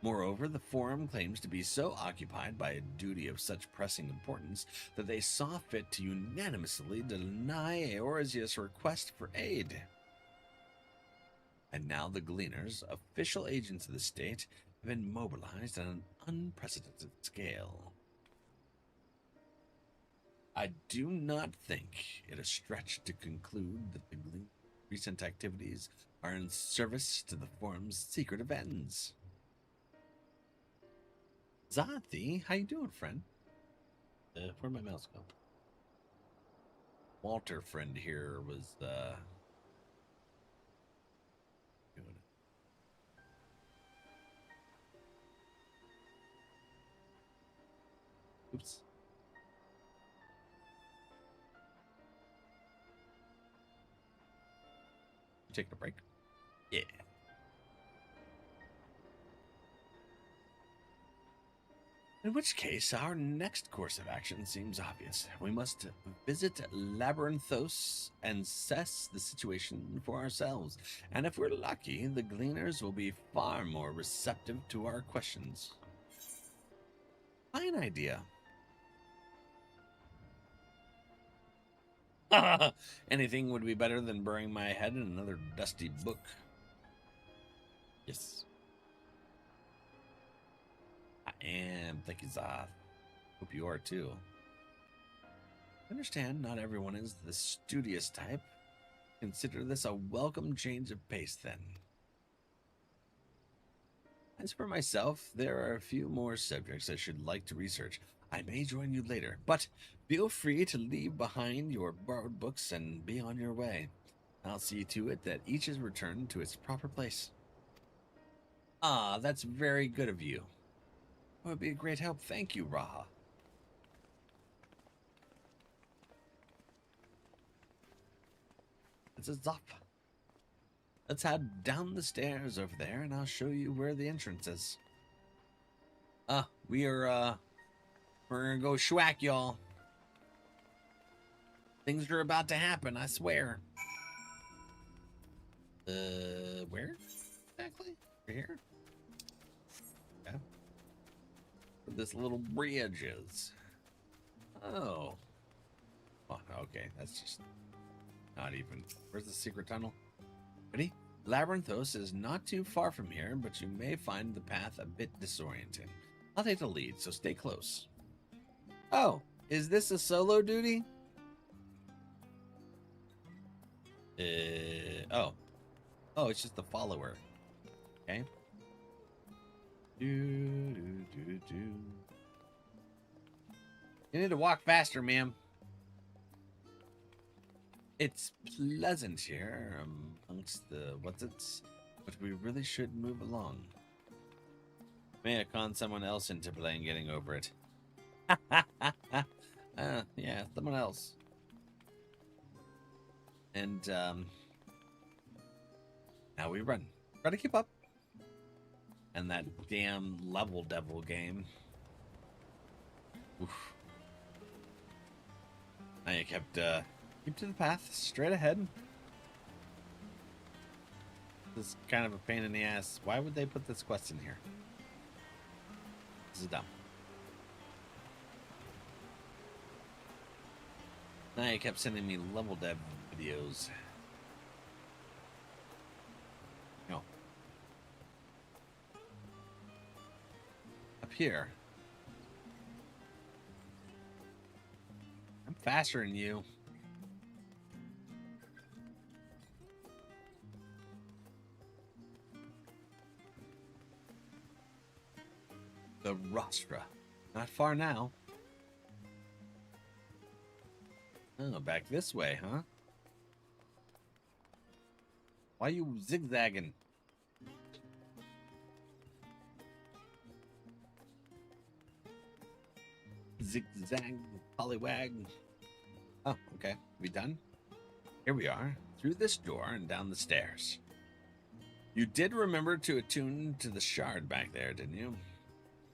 Moreover, the Forum claims to be so occupied by a duty of such pressing importance that they saw fit to unanimously deny Eorzeus' request for aid. And now the Gleaners, official agents of the state, have been mobilized on an unprecedented scale. I do not think it a stretch to conclude that the recent activities are in service to the Forum's secretive ends. Zathi, how you doing, friend? Where'd my mouse go? Walter friend here was doing it. Oops. You taking a break? Yeah. In which case, our next course of action seems obvious. We must visit Labyrinthos and assess the situation for ourselves. And if we're lucky, the Gleaners will be far more receptive to our questions. Fine idea. Anything would be better than burying my head in another dusty book. Yes. I am. Thank you, Zoth. Hope you are too. Understand not everyone is the studious type. Consider this a welcome change of pace then. As for myself, there are a few more subjects I should like to research. I may join you later, but feel free to leave behind your borrowed books and be on your way. I'll see to it that each is returned to its proper place. Ah, that's very good of you. It would be a great help. Thank you, Raha. It's a zop. Let's head down the stairs over there, and I'll show you where the entrance is. We're gonna go schwack, y'all. Things are about to happen, I swear. Where exactly? Over here? Yeah. Where this little bridge is. Oh. Oh, okay, that's just not even. Where's the secret tunnel? Ready? Labyrinthos is not too far from here, but you may find the path a bit disorienting. I'll take the lead, so stay close. Oh, is this a solo duty? Oh. Oh, it's just the follower. Okay. You need to walk faster, ma'am. It's pleasant here amongst the what's-its, but we really should move along. May I con someone else into playing getting over it. Yeah, someone else. And, now we run. Try to keep up. And that damn level devil game. Oof. Now you kept, keep to the path, straight ahead. This is kind of a pain in the ass. Why would they put this quest in here? This is dumb. Now you kept sending me level dev videos. No. Up here. I'm faster than you. The rostra. Not far now. Oh, back this way, huh? Why are you zigzagging? Zigzag, polywag. Oh, okay. We done? Here we are. Through this door and down the stairs. You did remember to attune to the shard back there, didn't you?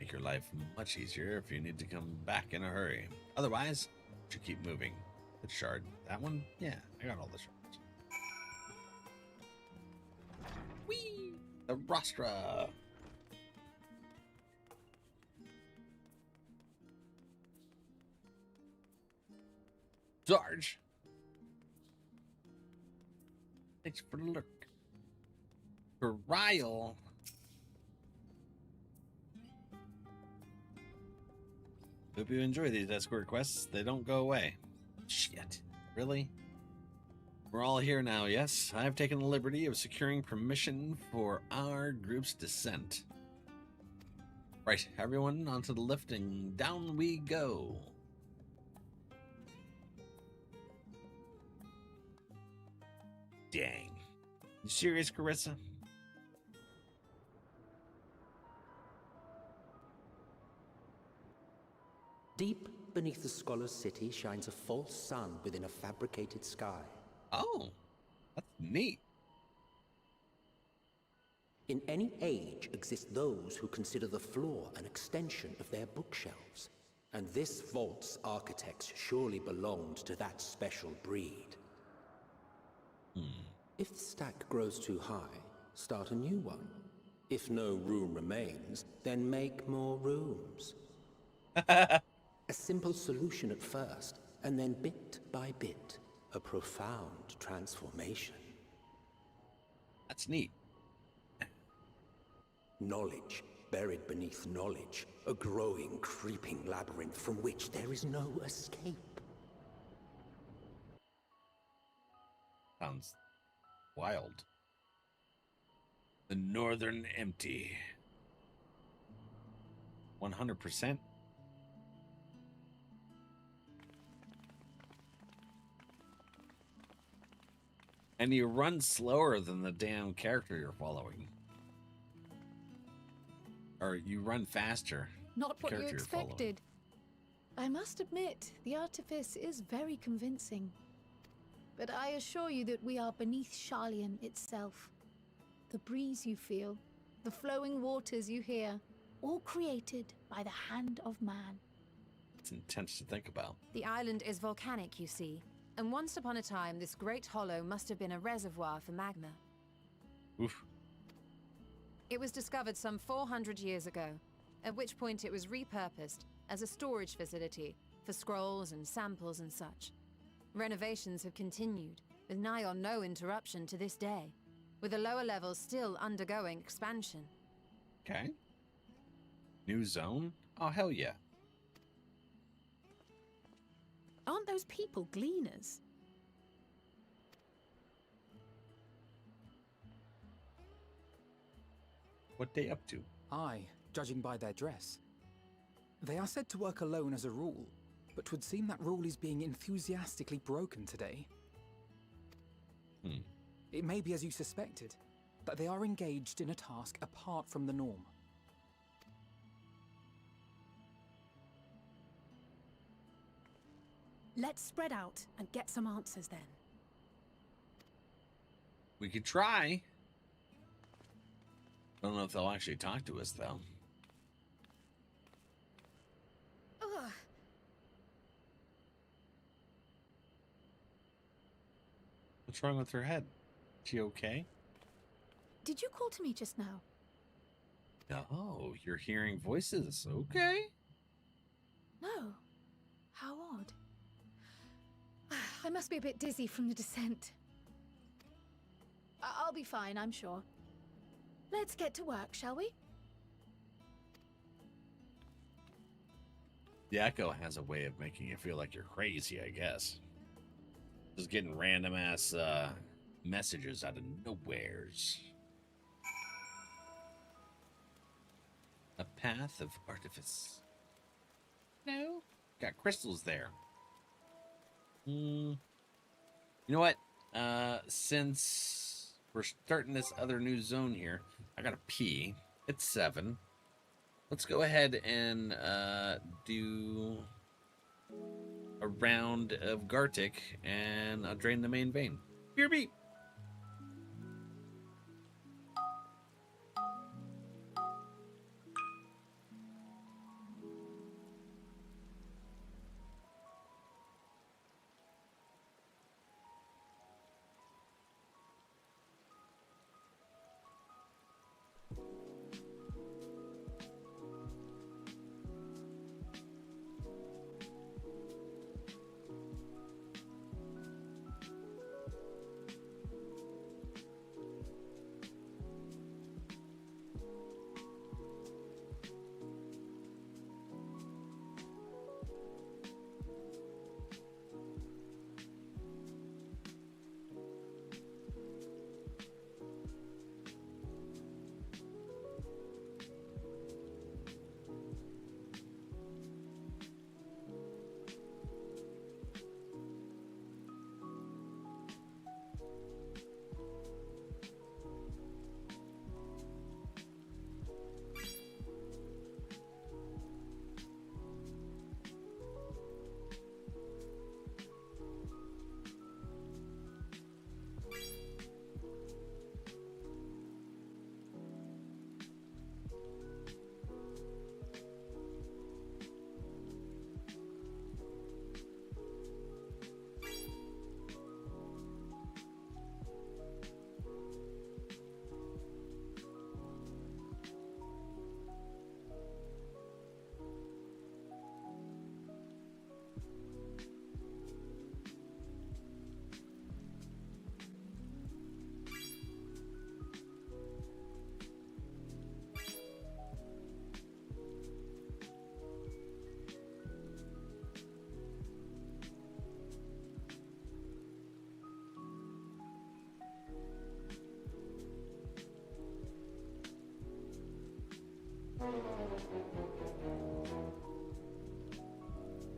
Make your life much easier if you need to come back in a hurry. Otherwise, you should keep moving. The shard. That one? Yeah, I got all the shards. Whee! The rostra! Sarge! Thanks for the lurk. For Ryle. Hope you enjoy these escort quests. They don't go away. Shit. Really? We're all here now, yes? I've taken the liberty of securing permission for our group's descent. Right, everyone onto the lift and down we go. Dang. You serious, Carissa? Deep beneath the scholar's city shines a false sun within a fabricated sky. Oh, that's neat. In any age exist those who consider the floor an extension of their bookshelves. And this vault's architects surely belonged to that special breed. If the stack grows too high, start a new one. If no room remains, then make more rooms. A simple solution at first, and then bit by bit, a profound transformation. That's neat. Knowledge, buried beneath knowledge, a growing, creeping labyrinth from which there is no escape. Sounds wild. The Northern Empty. 100%. And you run slower than the damn character you're following. Or you run faster. Not what you Character you're following. expected. I must admit, the artifice is very convincing. But I assure you that we are beneath Sharlayan itself. The breeze you feel, the flowing waters you hear, all created by the hand of man. It's intense to think about. The island is volcanic, you see. And once upon a time, this great hollow must have been a reservoir for magma. Oof. It was discovered some 400 years ago, at which point it was repurposed as a storage facility for scrolls and samples and such. Renovations have continued, with nigh on no interruption to this day, with the lower levels still undergoing expansion. Okay. New zone? Oh, hell yeah. Aren't those people gleaners? What they up to? Aye, judging by their dress. They are said to work alone as a rule, but 'twould seem that rule is being enthusiastically broken today. It may be as you suspected, that they are engaged in a task apart from the norm. Let's spread out and get some answers then. We could try. I don't know if they'll actually talk to us, though. Ugh. What's wrong with her head? She okay? Did you call to me just now? No, you're hearing voices. Okay. No. How odd. I must be a bit dizzy from the descent. I'll be fine, I'm sure. Let's get to work, shall we? The Echo has a way of making you feel like you're crazy, I guess. Just getting random ass messages out of nowheres. A path of artifice. No. Got crystals there. You know what? Since we're starting this other new zone here, I gotta pee. It's 7. Let's go ahead and do a round of Gartic, and I'll drain the main vein. Beer beep.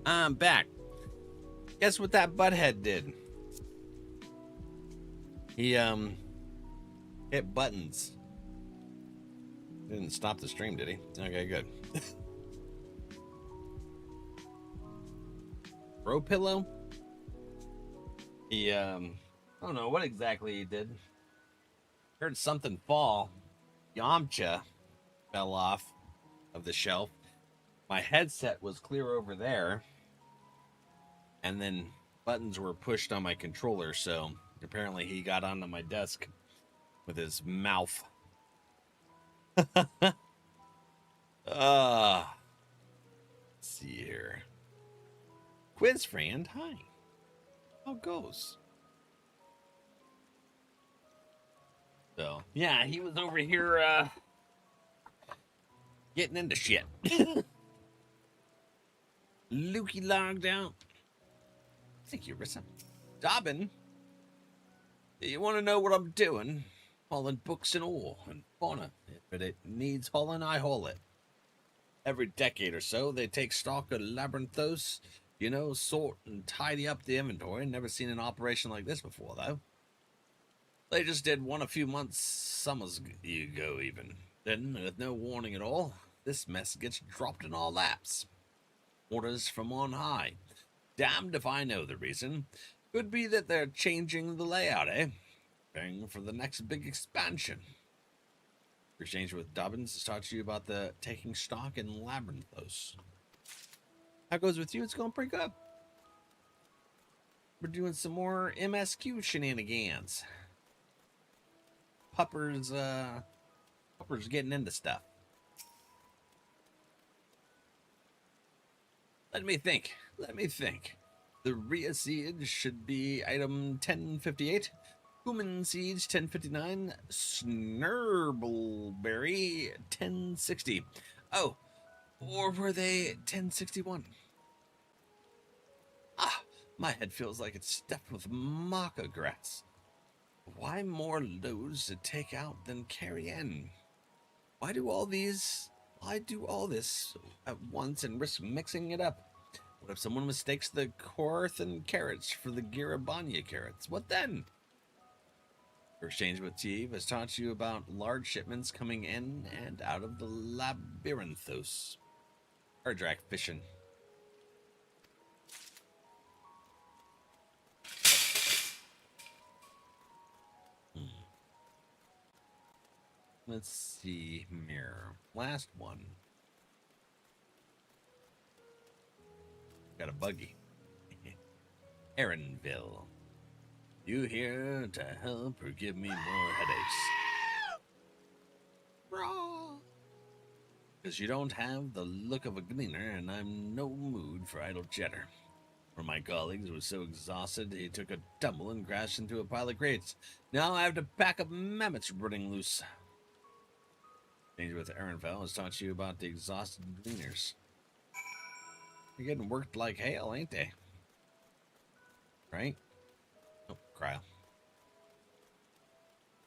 I'm back. Guess what that butthead did? He hit buttons. Didn't stop the stream, did he? Okay, good. Bro pillow? He I don't know what exactly he did. Heard something fall. Yamcha fell off of the shelf. My headset was clear over there. And then buttons were pushed on my controller, so apparently he got onto my desk with his mouth. Let's see here. Quiz friend, hi. How goes? So, yeah, he was over here getting into shit. Lukey logged out. Thank you, Rissa. Dobbin, you want to know what I'm doing? Hauling books and all, and fauna. If it needs hauling, I haul it. Every decade or so, they take stock of Labyrinthos, you know, sort and tidy up the inventory. Never seen an operation like this before, though. They just did one a few months, summers ago even. Then, with no warning at all, this mess gets dropped in our laps. Orders from on high. Damned if I know the reason. Could be that they're changing the layout, eh? Preparing for the next big expansion. Exchange with Dobbins has taught you about the taking stock in Labyrinthos. How goes with you? It's going pretty good. We're doing some more MSQ shenanigans. Pupper's getting into stuff. Let me think. The Rhea Siege should be item 1058. Human Siege 1059. Snurbbleberry 1060. Oh, or were they 1061? Ah, my head feels like it's stuffed with maca grass. Why more loads to take out than carry in? Why do all this at once and risk mixing it up? What if someone mistakes the Corthan carrots for the Girabanya carrots? What then? Your exchange with Teve has taught you about large shipments coming in and out of the Labyrinthos. Erdrak fishing. Let's see here. Last one. Got a buggy. Erinville. You here to help or give me more headaches? Because you don't have the look of a gleaner, and I'm no mood for idle chatter. One of my colleagues was so exhausted he took a tumble and crashed into a pile of crates. Now I have to pack up mammoths running loose. Danger with Erinville has taught you about the exhausted gleaners. They're getting worked like hail, ain't they? Right? Oh, cryo.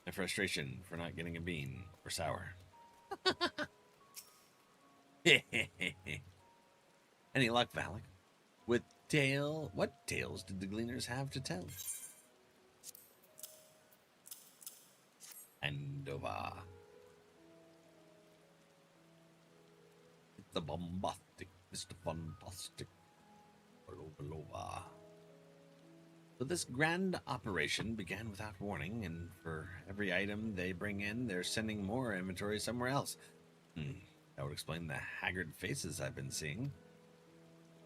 My frustration for not getting a bean or sour. Any luck, Valak? With what tales did the gleaners have to tell? Andova. It's the bombastic, Mr. Fantastic. Belova. So this grand operation began without warning, and for every item they bring in, they're sending more inventory somewhere else. That would explain the haggard faces I've been seeing.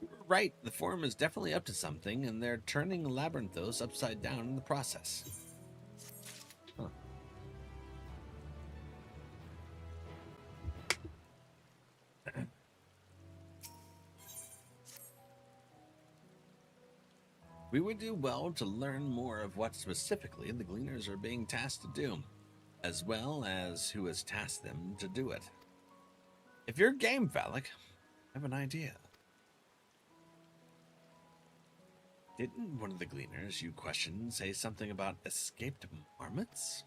You were right, the Forum is definitely up to something, and they're turning Labyrinthos upside down in the process. Huh. We would do well to learn more of what specifically the Gleaners are being tasked to do, as well as who has tasked them to do it. If you're game, Valak, I have an idea. Didn't one of the Gleaners you questioned say something about escaped marmots?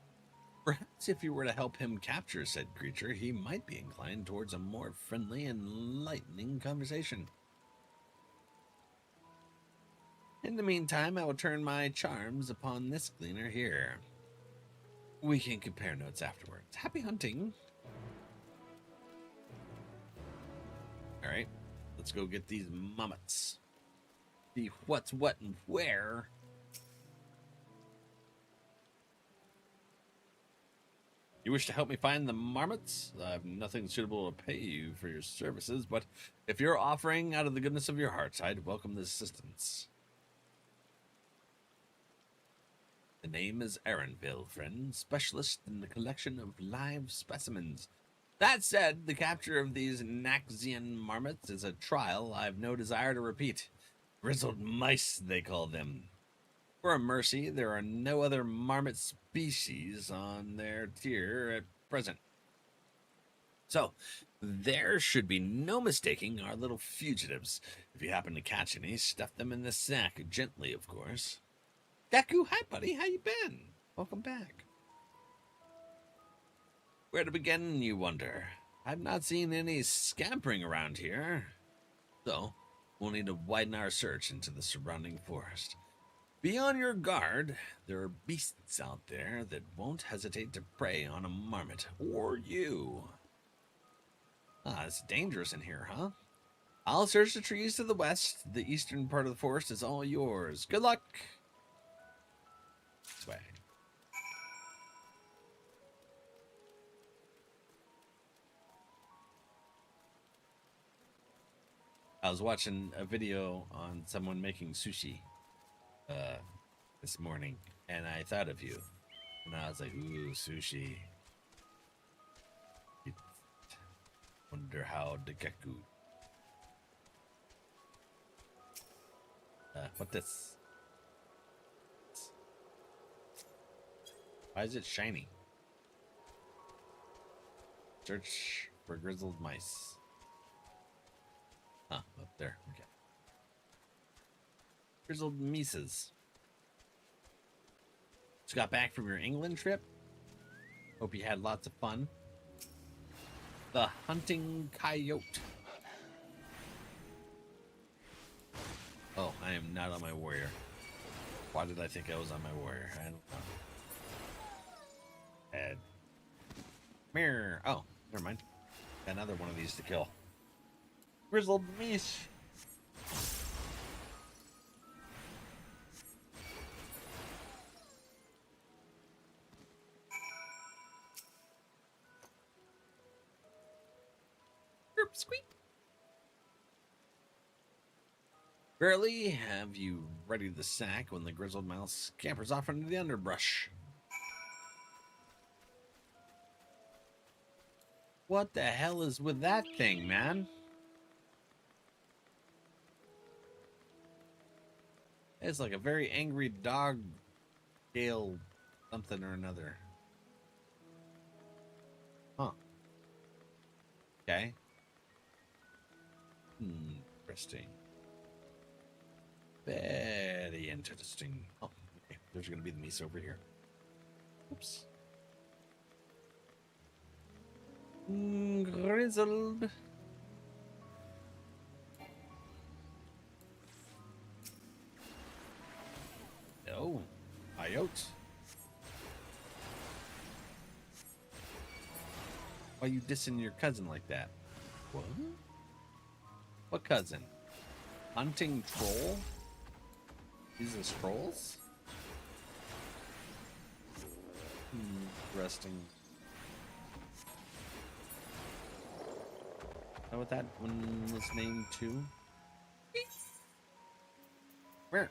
Perhaps if you were to help him capture said creature, he might be inclined towards a more friendly and enlightening conversation. In the meantime, I will turn my charms upon this gleaner here. We can compare notes afterwards. Happy hunting! Alright, let's go get these marmots. See what's what and where. You wish to help me find the marmots? I have nothing suitable to pay you for your services, but if you're offering out of the goodness of your heart, I'd welcome the assistance. The name is NRValeck, friend, specialist in the collection of live specimens. That said, the capture of these Naxian marmots is a trial I've no desire to repeat. Grizzled mice, they call them. For a mercy, there are no other marmot species on their tier at present. So, there should be no mistaking our little fugitives. If you happen to catch any, stuff them in the sack, gently, of course. Deku, hi buddy, how you been? Welcome back. Where to begin, you wonder? I've not seen any scampering around here. So, we'll need to widen our search into the surrounding forest. Be on your guard. There are beasts out there that won't hesitate to prey on a marmot or you. Ah, it's dangerous in here, huh? I'll search the trees to the west. The eastern part of the forest is all yours. Good luck. Swag. I was watching a video on someone making sushi this morning, and I thought of you, and I was like, ooh, sushi. Wonder how Dekeku. What this? Why is it shiny? Search for grizzled mice. Huh, up there. Okay. Grizzled mices. Just got back from your England trip. Hope you had lots of fun. The hunting coyote. Oh, I am not on my warrior. Why did I think I was on my warrior? I don't know. Head. Mirror. Oh, never mind. Got another one of these to kill. Grizzled mice. Derp squeak. Barely have you readied the sack when the grizzled mouse scampers off into the underbrush. What the hell is with that thing, man? It's like a very angry dog scale something or another. Huh. Okay. Interesting. Very interesting. Oh, okay. There's gonna be the mice over here. Oops. Grizzled. Oh, coyote. Why are you dissing your cousin like that? What? What cousin? Hunting troll? These are trolls? Interesting. Know what that one was named too? Where?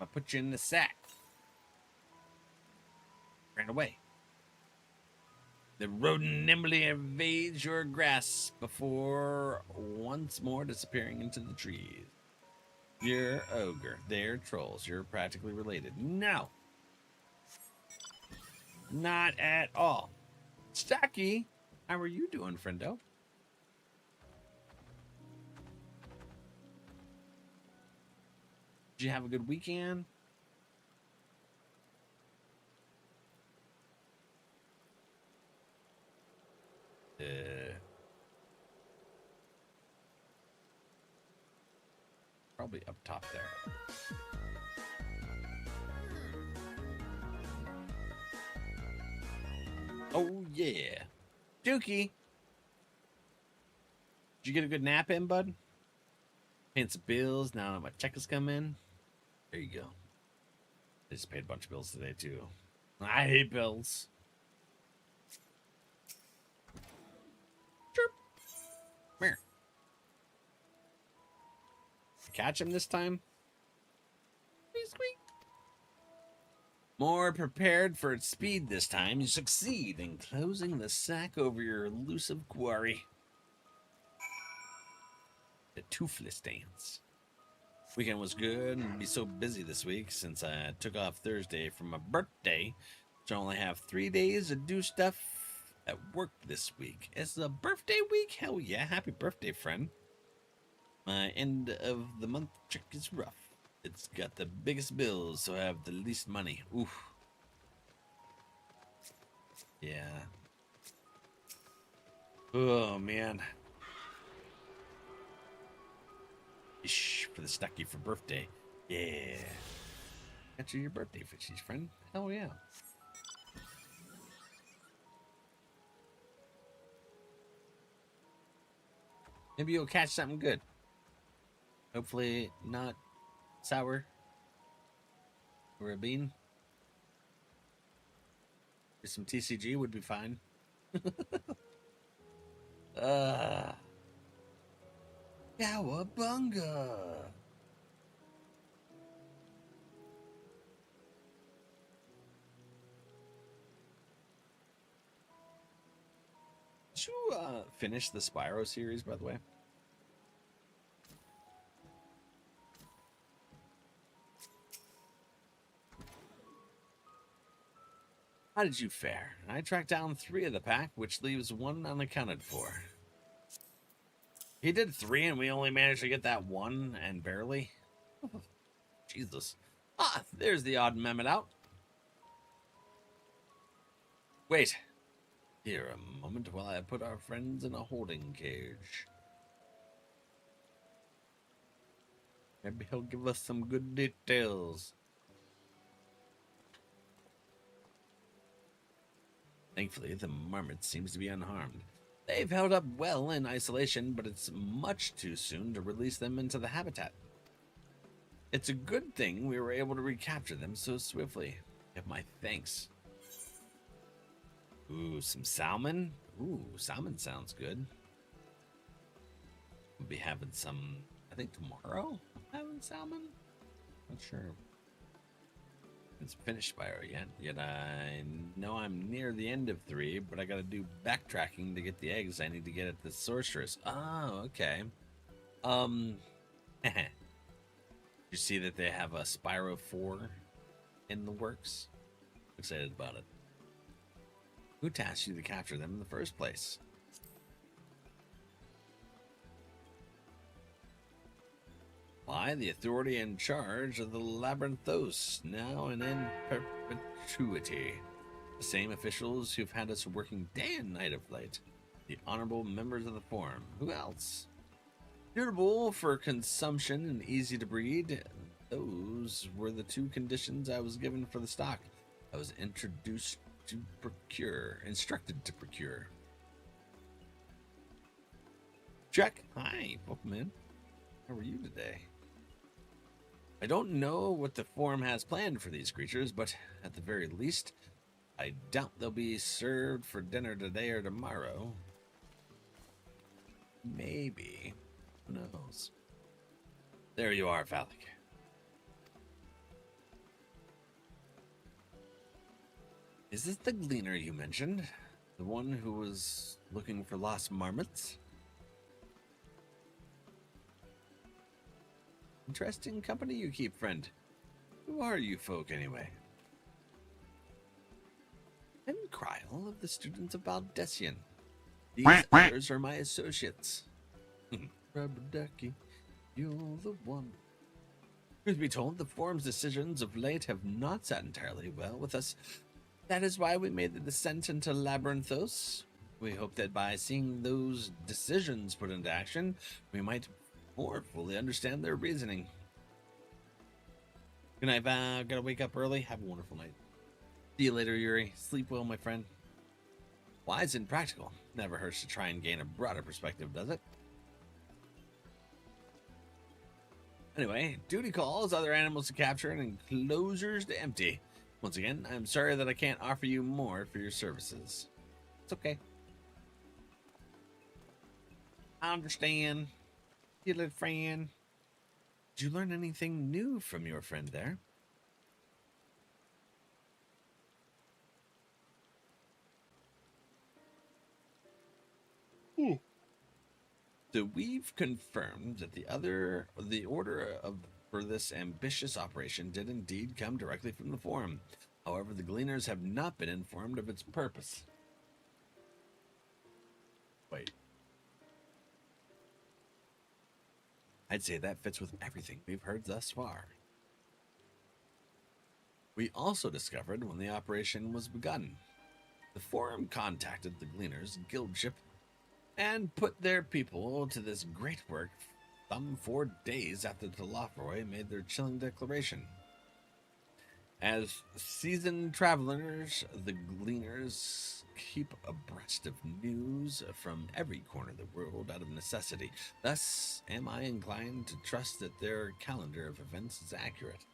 I'll put you in the sack. Ran away. The rodent nimbly evades your grasp before once more disappearing into the trees. You're ogre. They're trolls. You're practically related. No. Not at all. Stacky, how are you doing, friendo? Did you have a good weekend? Probably up top there. Oh, yeah. Dookie. Did you get a good nap in, bud? Paying some bills. Now my check has come in. There you go. I just paid a bunch of bills today, too. I hate bills. Chirp. Come here. Catch him this time? Squeak, squeak. More prepared for its speed this time, you succeed in closing the sack over your elusive quarry. The toothless dance. Weekend was good and be so busy this week since I took off Thursday for my birthday. So I only have 3 days to do stuff at work this week. It's a birthday week? Hell yeah, happy birthday, friend. My end of the month check is rough. It's got the biggest bills, so I have the least money. Oof. Yeah. Oh, man. Ish, for the Stucky for birthday. Yeah. That's your birthday, Fishy's friend. Hell yeah. Maybe you'll catch something good. Hopefully not sour or a bean. Some TCG would be fine. Cowabunga. Did you finish the Spyro series, by the way? How did you fare? I tracked down 3 of the pack, which leaves 1 unaccounted for. He did 3 and we only managed to get that 1 and barely. Oh, Jesus. Ah, there's the odd mehmet out. Wait. Here a moment while I put our friends in a holding cage. Maybe he'll give us some good details. Thankfully, the marmot seems to be unharmed. They've held up well in isolation, but it's much too soon to release them into the habitat. It's a good thing we were able to recapture them so swiftly. Have my thanks. Ooh, some salmon? Ooh, salmon sounds good. We'll be having some, I think tomorrow, having salmon? Not sure. It's finished Spyro yet I know I'm near the end of 3, but I gotta do backtracking to get the eggs I need to get at the sorceress. Oh, okay. You see that they have a Spyro 4 in the works? Excited about it. Who tasked you to capture them in the first place? Why, the authority in charge of the Labyrinthos, now and in perpetuity. The same officials who've had us working day and night of late. The honorable members of the Forum. Who else? Suitable for consumption and easy to breed. Those were the 2 conditions I was given for the stock. I was instructed to procure. Check. Hi, welcome in. How are you today? I don't know what the Forum has planned for these creatures, but at the very least, I doubt they'll be served for dinner today or tomorrow. Maybe. Who knows? There you are, Valak. Is this the gleaner you mentioned? The one who was looking for lost marmots? Interesting company you keep, friend. Who are you folk, anyway? I'm Kryl of the students of Valdesian. These others are my associates. Rubber ducky, you're the one. Truth be told, the Forum's decisions of late have not sat entirely well with us. That is why we made the descent into Labyrinthos. We hope that by seeing those decisions put into action, we might or fully understand their reasoning. Good night, Val. Gotta wake up early. Have a wonderful night. See you later, Yuri. Sleep well, my friend. Wise and practical. Never hurts to try and gain a broader perspective, does it? Anyway, duty calls, other animals to capture, and enclosures to empty. Once again, I'm sorry that I can't offer you more for your services. It's okay. I understand. You little friend. Did you learn anything new from your friend there? So we've confirmed that the order for this ambitious operation did indeed come directly from the Forum. However, the Gleaners have not been informed of its purpose. Wait. I'd say that fits with everything we've heard thus far. We also discovered when the operation was begun. The Forum contacted the Gleaners guild ship and put their people to this great work some 4 days after the Talafroi made their chilling declaration. As seasoned travelers, the Gleaners keep abreast of news from every corner of the world out of necessity. Thus, am I inclined to trust that their calendar of events is accurate.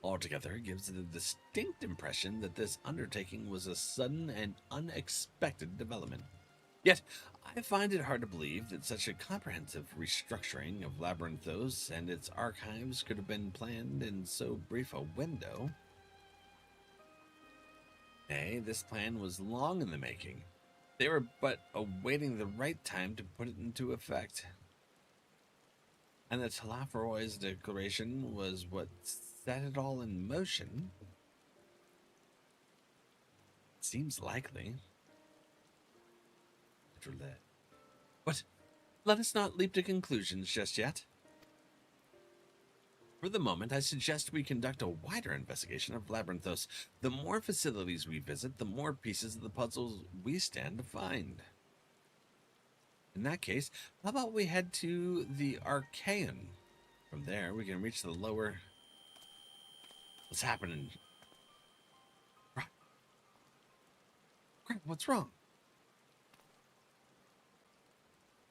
Altogether, it gives the distinct impression that this undertaking was a sudden and unexpected development. Yet, I find it hard to believe that such a comprehensive restructuring of Labyrinthos and its archives could have been planned in so brief a window. Nay, this plan was long in the making. They were but awaiting the right time to put it into effect. And the Talafroi's declaration was what set it all in motion. It seems likely. But let us not leap to conclusions just yet. For the moment, I suggest we conduct a wider investigation of Labyrinthos. The more facilities we visit, the more pieces of the puzzles we stand to find. In that case, how about we head to the Archaean? From there, we can reach the lower... What's happening? Crap, what's wrong?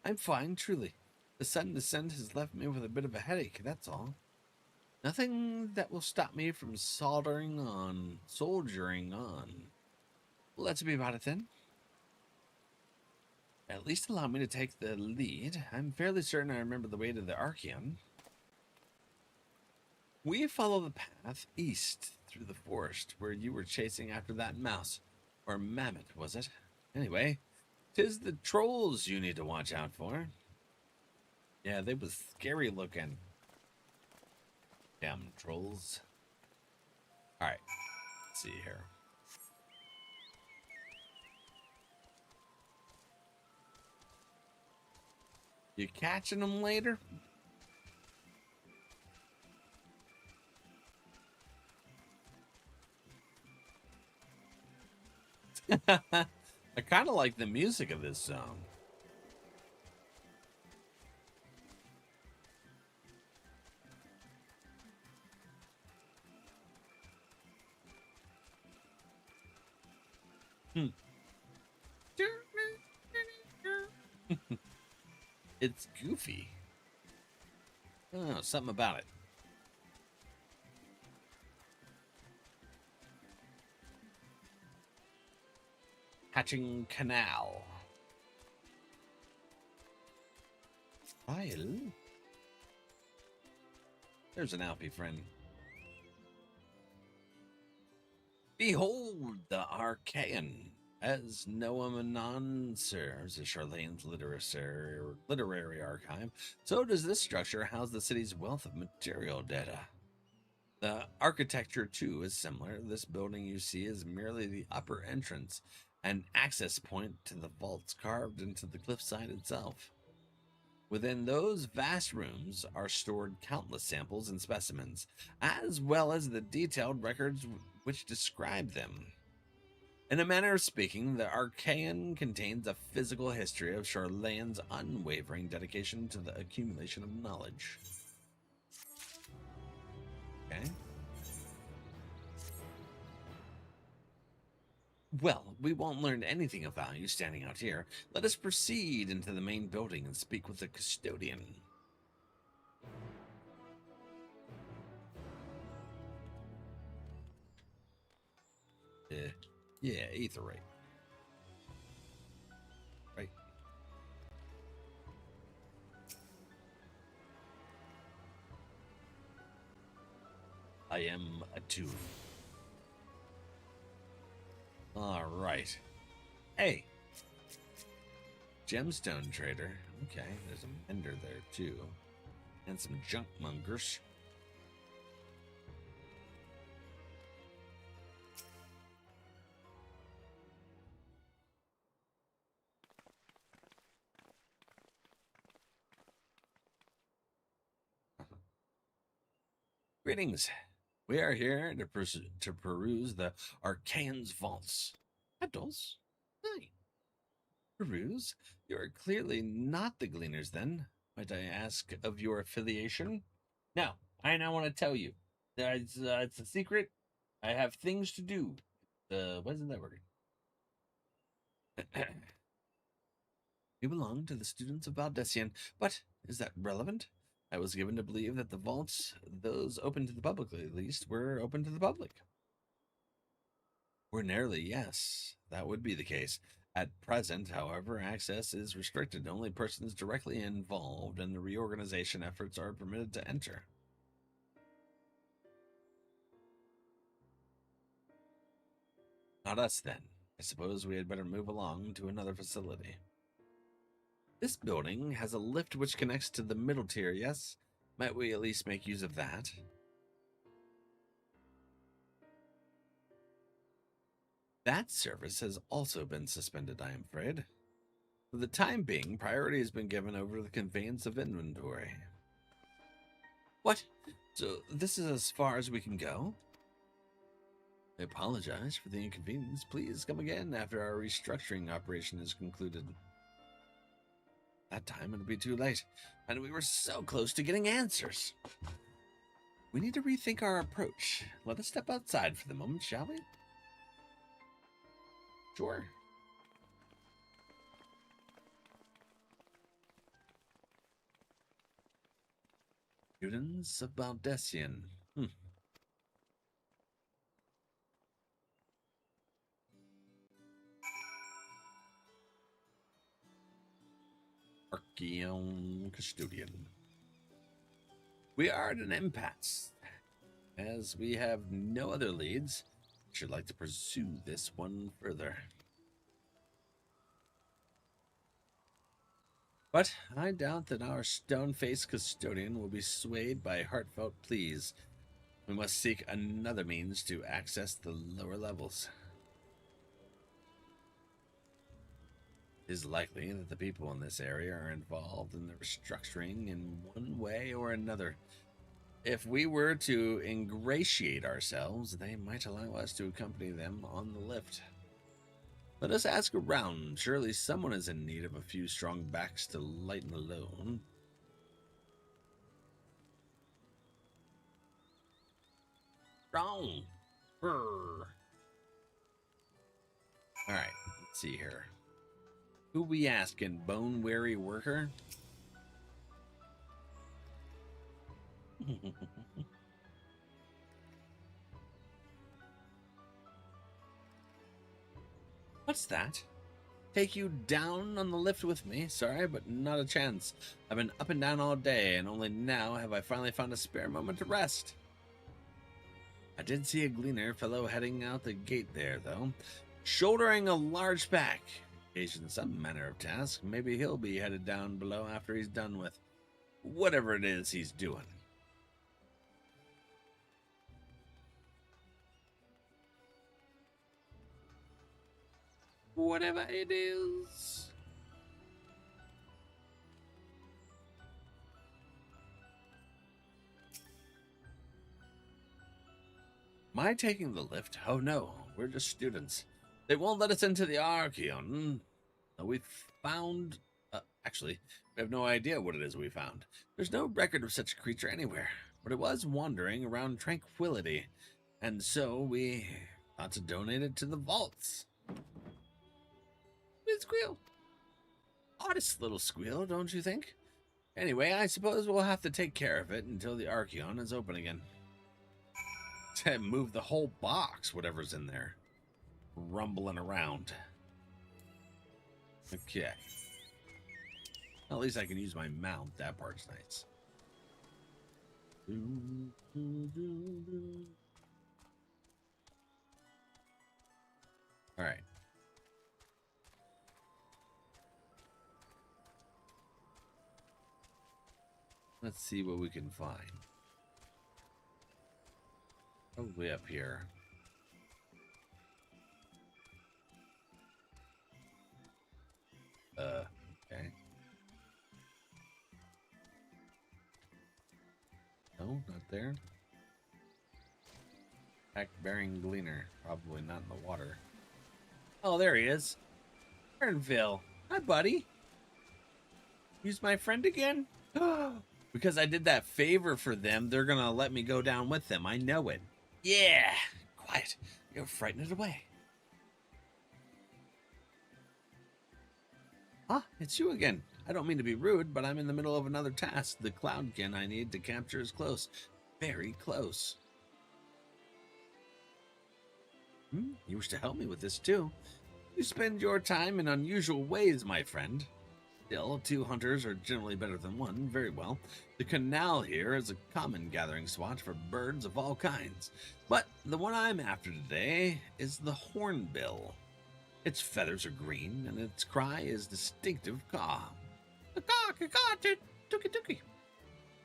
I'm fine, truly. The sudden descent has left me with a bit of a headache, that's all. Nothing that will stop me from soldiering on. Let's be about it then. At least allow me to take the lead. I'm fairly certain I remember the way to the Archaean. We follow the path east through the forest where you were chasing after that mouse. Or mammoth, was it? Anyway, 'tis the trolls you need to watch out for. Yeah, they was scary looking. Damn trolls. Alright, let's see here. You catching them later? I kind of like the music of this song. It's goofy. I don't know, something about it. Hatching Canal. File. There's an Alpy friend. Behold the Archaean. As Noam Anon serves as Charlene's literary archive, so does this structure house the city's wealth of material data. The architecture, too, is similar. This building you see is merely the upper entrance, an access point to the vaults carved into the cliffside itself. Within those vast rooms are stored countless samples and specimens, as well as the detailed records which describe them. In a manner of speaking, the Archaean contains a physical history of Charlane's unwavering dedication to the accumulation of knowledge. Okay. Well, we won't learn anything of value standing out here. Let us proceed into the main building and speak with the custodian. Yeah, aetherite. Right. I am attuned. All right. Hey. Gemstone trader. Okay, there's a mender there too. And some junk mongers. Greetings. We are here to peruse the Archaean's vaults. Abduls? Hi. Peruse? You are clearly not the Gleaners, then. Might I ask of your affiliation? No, I now want to tell you. It's a secret. I have things to do. Why isn't that working? You belong to the students of Valdecian, but is that relevant? I was given to believe that the vaults, those open to the public at least, were open to the public. Ordinarily, yes, that would be the case. At present, however, access is restricted. Only persons directly involved in the reorganization efforts are permitted to enter. Not us, then. I suppose we had better move along to another facility. This building has a lift which connects to the middle tier, yes? Might we at least make use of that? That service has also been suspended, I am afraid. For the time being, priority has been given over to the conveyance of inventory. What? So this is as far as we can go? I apologize for the inconvenience. Please come again after our restructuring operation is concluded. That time it'll be too late, and we were so close to getting answers. We need to rethink our approach. Let us step outside for the moment, shall we? Sure. Students of Valdecian. Archaean Custodian. We are at an impasse. As we have no other leads, I should like to pursue this one further. But I doubt that our stone-faced custodian will be swayed by heartfelt pleas. We must seek another means to access the lower levels. It is likely that the people in this area are involved in the restructuring in one way or another. If we were to ingratiate ourselves, they might allow us to accompany them on the lift. Let us ask around. Surely someone is in need of a few strong backs to lighten the load. Wrong. Alright, let's see here. Who we asking? Bone-weary worker? What's that? Take you down on the lift with me? Sorry, but not a chance. I've been up and down all day, and only now have I finally found a spare moment to rest. I did see a gleaner fellow heading out the gate there, though, shouldering a large pack. Engaged in some manner of task. Maybe he'll be headed down below after he's done with whatever it is he's doing. Whatever it is. Am I taking the lift? Oh no, we're just students. They won't let us into the Archeon. We found... actually, we have no idea what it is we found. There's no record of such a creature anywhere, but it was wandering around Tranquility, and so we thought to donate it to the vaults. It squealed. Oddest little squeal, don't you think? Anyway, I suppose we'll have to take care of it until the Archeon is open again. To move the whole box, whatever's in there. Rumbling around. Okay. At least I can use my mount. That part's nice. Alright. Let's see what we can find. Probably up here. Okay. No, not there. Pack-bearing gleaner. Probably not in the water. Oh, there he is. NRVale. Hi, buddy. Use my friend again? Because I did that favor for them, they're gonna let me go down with them. I know it. Yeah. Quiet. You'll frighten it away. Ah, it's you again. I don't mean to be rude, but I'm in the middle of another task. The cloudkin I need to capture is close. Very close. You wish to help me with this too. You spend your time in unusual ways, my friend. Still, 2 hunters are generally better than 1. Very well. The canal here is a common gathering spot for birds of all kinds. But the one I'm after today is the hornbill. Its feathers are green, and its cry is distinctive caw. Caw, caw, caw, tookie, tookie.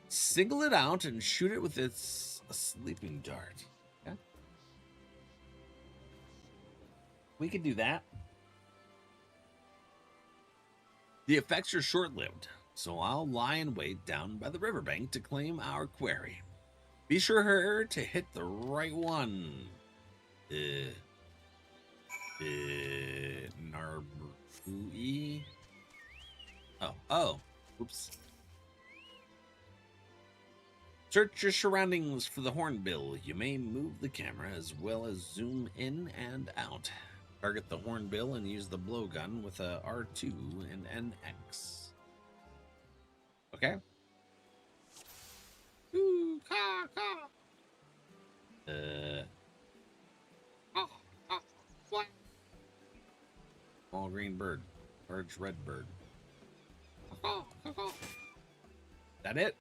Single it out and shoot it with its sleeping dart. Okay? We can do that. The effects are short-lived, so I'll lie in wait down by the riverbank to claim our quarry. Be sure to hit the right one. Narbui. Oh, oops. Search your surroundings for the hornbill. You may move the camera as well as zoom in and out. Target the hornbill and use the blowgun with a R2 and NX. Okay. Ooh, caw, caw. What? Small green bird. Large red bird. That it?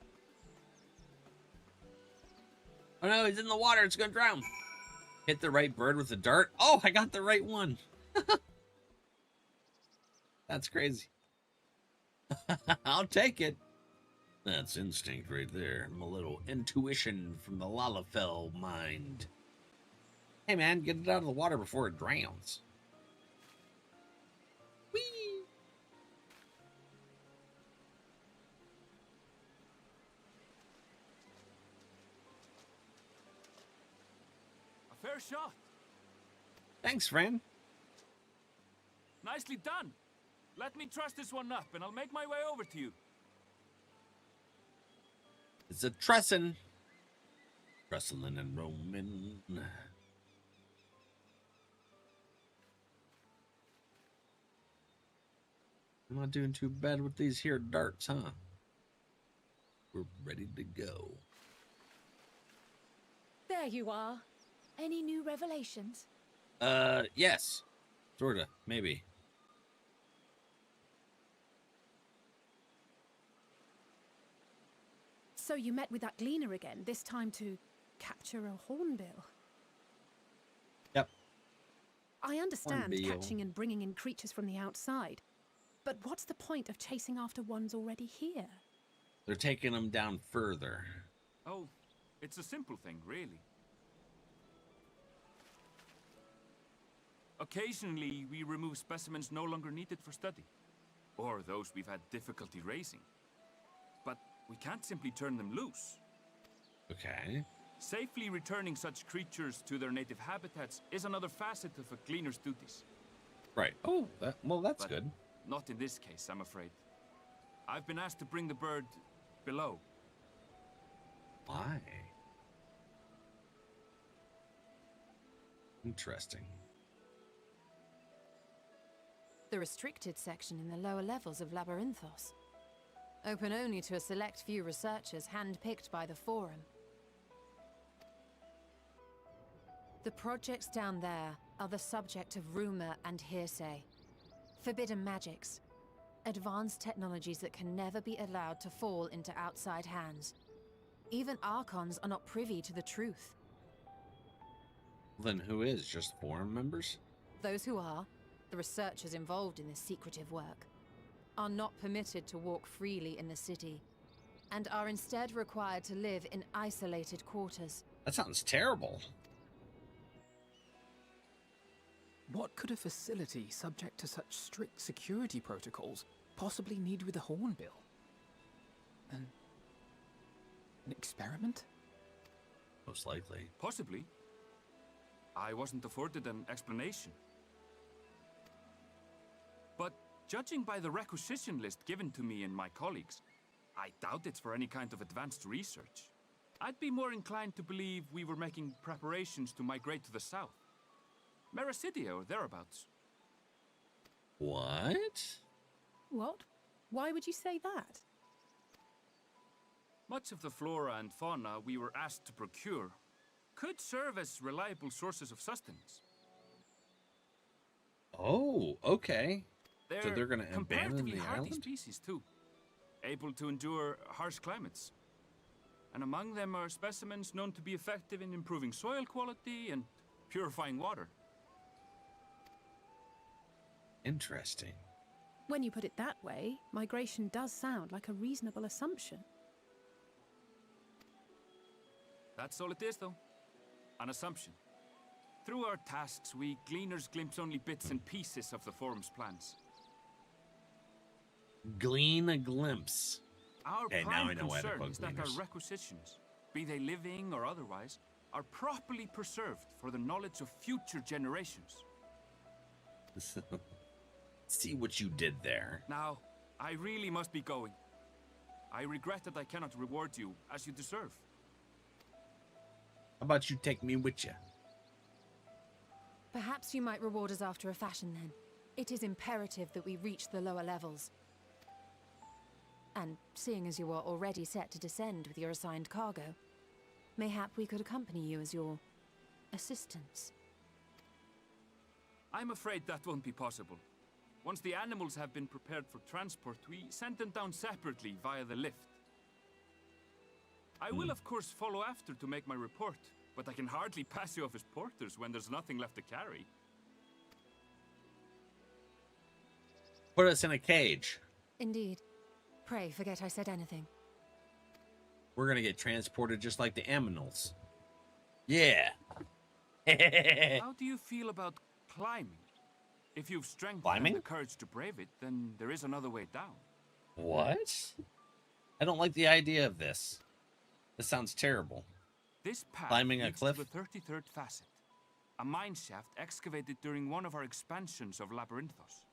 Oh no, he's in the water. It's gonna drown. Hit the right bird with the dart. Oh, I got the right one. That's crazy. I'll take it. That's instinct right there. A little intuition from the Lalafell mind. Hey man, get it out of the water before it drowns. Whee! Fair shot. Thanks, friend. Nicely done. Let me truss this one up, and I'll make my way over to you. It's a trussin'. Trussin' and Roman. I'm not doing too bad with these here darts, huh? We're ready to go. There you are. Any new revelations? Yes. Sorta, maybe. So you met with that gleaner again, this time to capture a hornbill. Yep. I understand Hornbill. catching and bringing in creatures from the outside, but what's the point of chasing after ones already here? They're taking them down further. Oh, it's a simple thing, really. Occasionally, we remove specimens no longer needed for study, or those we've had difficulty raising. But we can't simply turn them loose. Okay. Safely returning such creatures to their native habitats is another facet of a cleaner's duties. Right. Oh, well, that's But good. not in this case, I'm afraid. I've been asked to bring the bird below. Why? Interesting. The restricted section in the lower levels of Labyrinthos. Open only to a select few researchers handpicked by the Forum. The projects down there are the subject of rumor and hearsay. Forbidden magics. Advanced technologies that can never be allowed to fall into outside hands. Even Archons are not privy to the truth. Then who is? Just Forum members? Those who are, the researchers involved in this secretive work, are not permitted to walk freely in the city, and are instead required to live in isolated quarters. That sounds terrible. What could a facility subject to such strict security protocols possibly need with a hornbill? An experiment? Most likely. Possibly. I wasn't afforded an explanation. But judging by the requisition list given to me and my colleagues, I doubt it's for any kind of advanced research. I'd be more inclined to believe we were making preparations to migrate to the south. Mericidia or thereabouts. What? What? Why would you say that? Much of the flora and fauna we were asked to procure could serve as reliable sources of sustenance. Oh, okay. So they're going to abandon comparatively the hardy island? species too, able to endure harsh climates. And among them are specimens known to be effective in improving soil quality and purifying water. Interesting. When you put it that way, migration does sound like a reasonable assumption. That's all it is, though. An assumption. Through our tasks, we gleaners glimpse only bits and pieces of the Forum's plans. Glean a glimpse. Our Okay, now prime I know why they're concern called is that our gleaners. requisitions, be they living or otherwise, are properly preserved for the knowledge of future generations. See what you did there. Now, I really must be going. I regret that I cannot reward you as you deserve. How about you take me with you? Perhaps you might reward us after a fashion then. It is imperative that we reach the lower levels. And seeing as you are already set to descend with your assigned cargo, mayhap we could accompany you as your assistants. I'm afraid that won't be possible. Once the animals have been prepared for transport, we send them down separately via the lift. I will, of course, follow after to make my report, but I can hardly pass you off as porters when there's nothing left to carry. Put us in a cage. Indeed. Pray forget I said anything. We're going to get transported just like the aminals. Yeah. How do you feel about climbing? If you've strength Climbing? and the courage to brave it, then there is another way down. What? I don't like the idea of this. This sounds terrible. This path Climbing a leads cliff? to the 33rd facet, a mine shaft excavated during one of our expansions of Labyrinthos.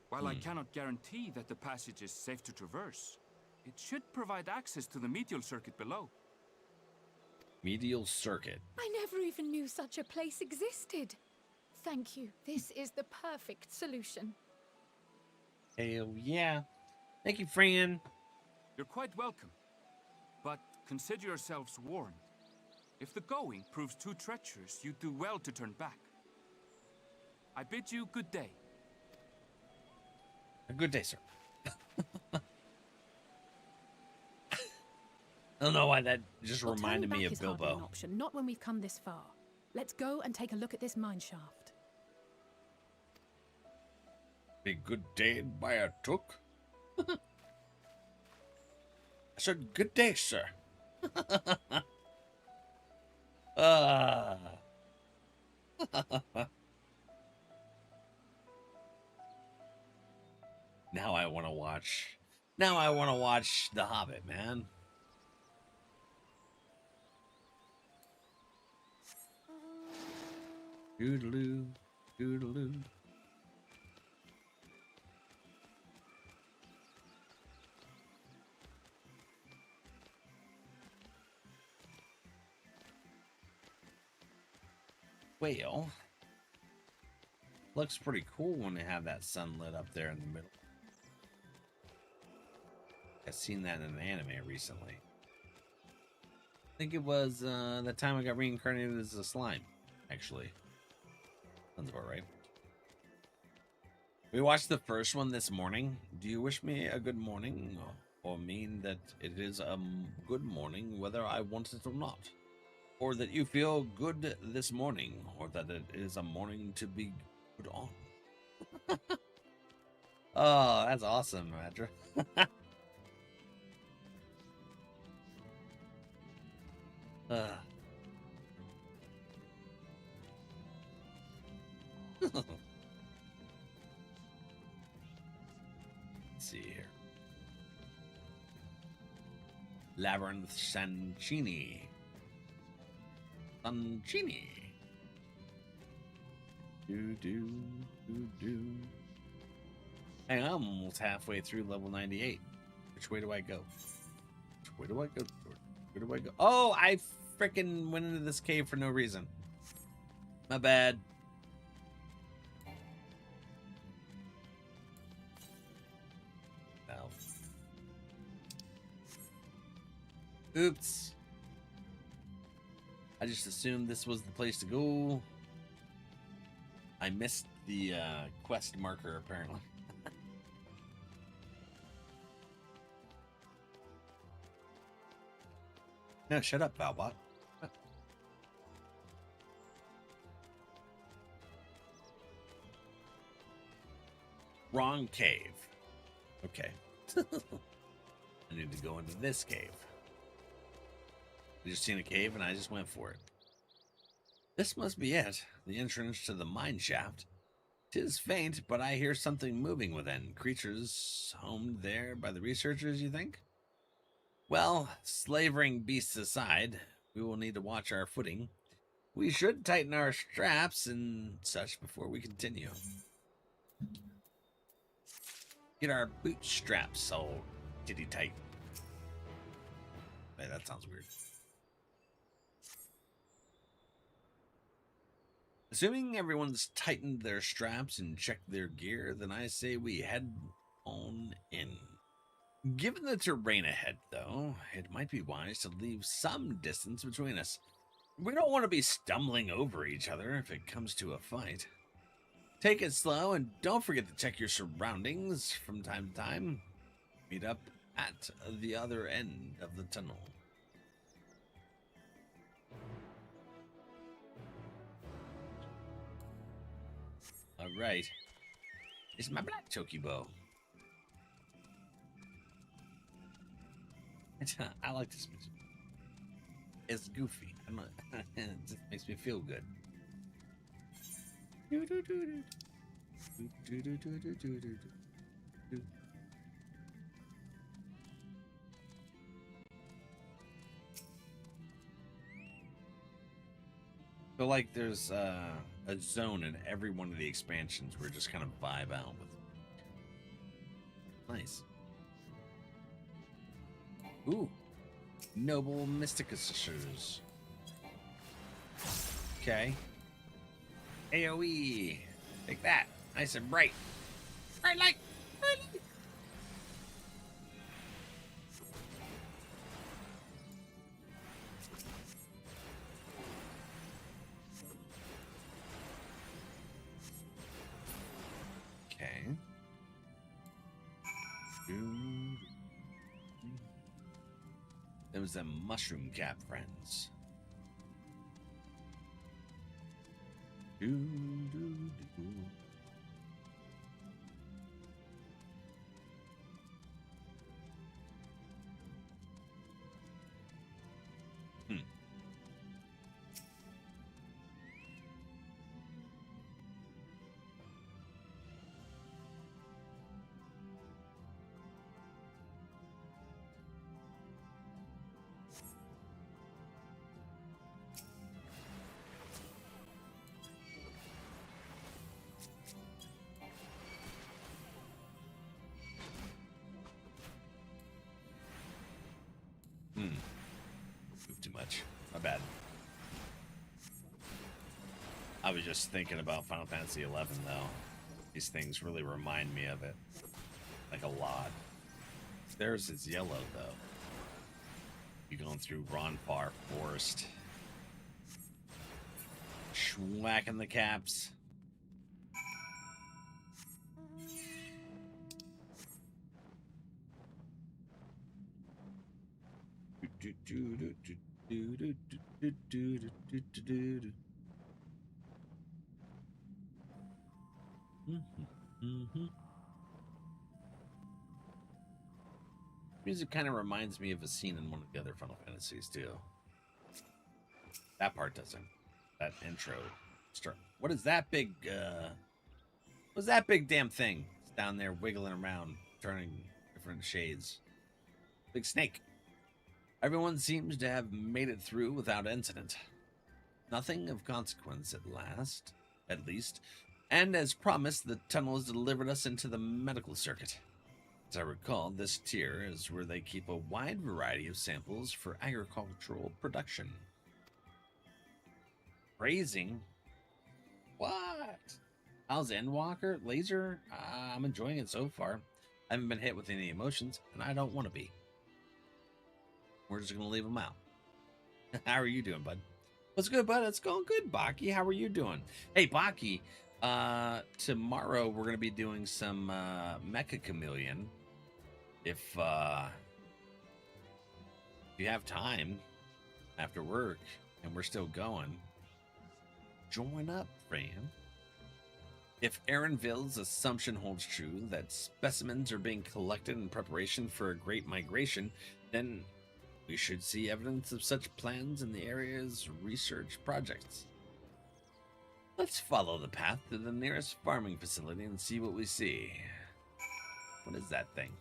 While I cannot guarantee that the passage is safe to traverse, it should provide access to the medial circuit below. Medial circuit. I never even knew such a place existed. Thank you. This is the perfect solution. Hell yeah. Thank you, Fran. You're quite welcome. But consider yourselves warned. If the going proves too treacherous, you do well to turn back. I bid you good day. A good day, sir. I don't know why that just Well, reminded turning me back of is hardly an Bilbo. option, not when we've come this far. Let's go and take a look at this mine shaft. Be good day by a took. I said good day, sir. Now I want to watch. Now I want to watch The Hobbit, man. Doodaloo, doodaloo. Well, looks pretty cool when they have that sun lit up there in the middle. I've seen that in an anime recently. I think it was the time I got reincarnated as a slime, actually. Sounds about right. We watched the first one this morning. Do you wish me a good morning, or mean that it is a good morning whether I want it or not? Or that you feel good this morning, or that it is a morning to be good on? Oh, that's awesome, Madra. Let's see here. Labyrinth Sancini. Sancini. Do. Hey, I'm almost halfway through level 98. Which way do I go? Which way do I go? Where do I go? Oh, I freaking went into this cave for no reason. My bad. Well. Oops. I just assumed this was the place to go. I missed the quest marker, apparently. No, shut up, Valbot. Wrong cave. Okay. I need to go into this cave. I just seen a cave and I just went for it. This must be it. The entrance to the mine shaft. 'Tis faint, but I hear something moving within. Creatures homed there by the researchers, you think? Well, slavering beasts aside, we will need to watch our footing. We should tighten our straps and such before we continue. Get our bootstraps all titty tight. Hey, that sounds weird. Assuming everyone's tightened their straps and checked their gear, then I say we head on in. Given the terrain ahead, though, it might be wise to leave some distance between us. We don't want to be stumbling over each other if it comes to a fight. Take it slow and don't forget to check your surroundings from time to time. Meet up at the other end of the tunnel. All right. It's my black chocobo. I like this music. It's goofy. It just makes me feel good. So like there's a zone in every one of the expansions where just kind of vibe out with. Nice. Ooh. Noble Mystica Sisters. Okay. AoE. Take that. Nice and bright. Bright light. Bright light. Okay. There was a mushroom cap, friends. too much. My bad. I was just thinking about Final Fantasy XI, though. These things really remind me of it. Like, a lot. Theirs is yellow, though. You're going through Ronfar Forest. Schwacking the caps. Music kind of reminds me of a scene in one of the other Final Fantasies too. That part doesn't. That intro start. What is that big? What's that big damn thing? It's down there wiggling around, turning different shades. Big snake. Everyone seems to have made it through without incident. Nothing of consequence at least. And as promised, the tunnel has delivered us into the medical circuit. As I recall, this tier is where they keep a wide variety of samples for agricultural production. Grazing? What? How's Endwalker? Laser? I'm enjoying it so far. I haven't been hit with any emotions, and I don't want to be. We're just going to leave them out. How are you doing, bud? What's good, bud? It's going good, Baki. How are you doing? Hey, Baki, tomorrow we're going to be doing some Mecha Chameleon. If you have time after work and we're still going, join up, friend. If NRValeck's assumption holds true that specimens are being collected in preparation for a great migration, then we should see evidence of such plans in the area's research projects. Let's follow the path to the nearest farming facility and see what we see. What is that thing?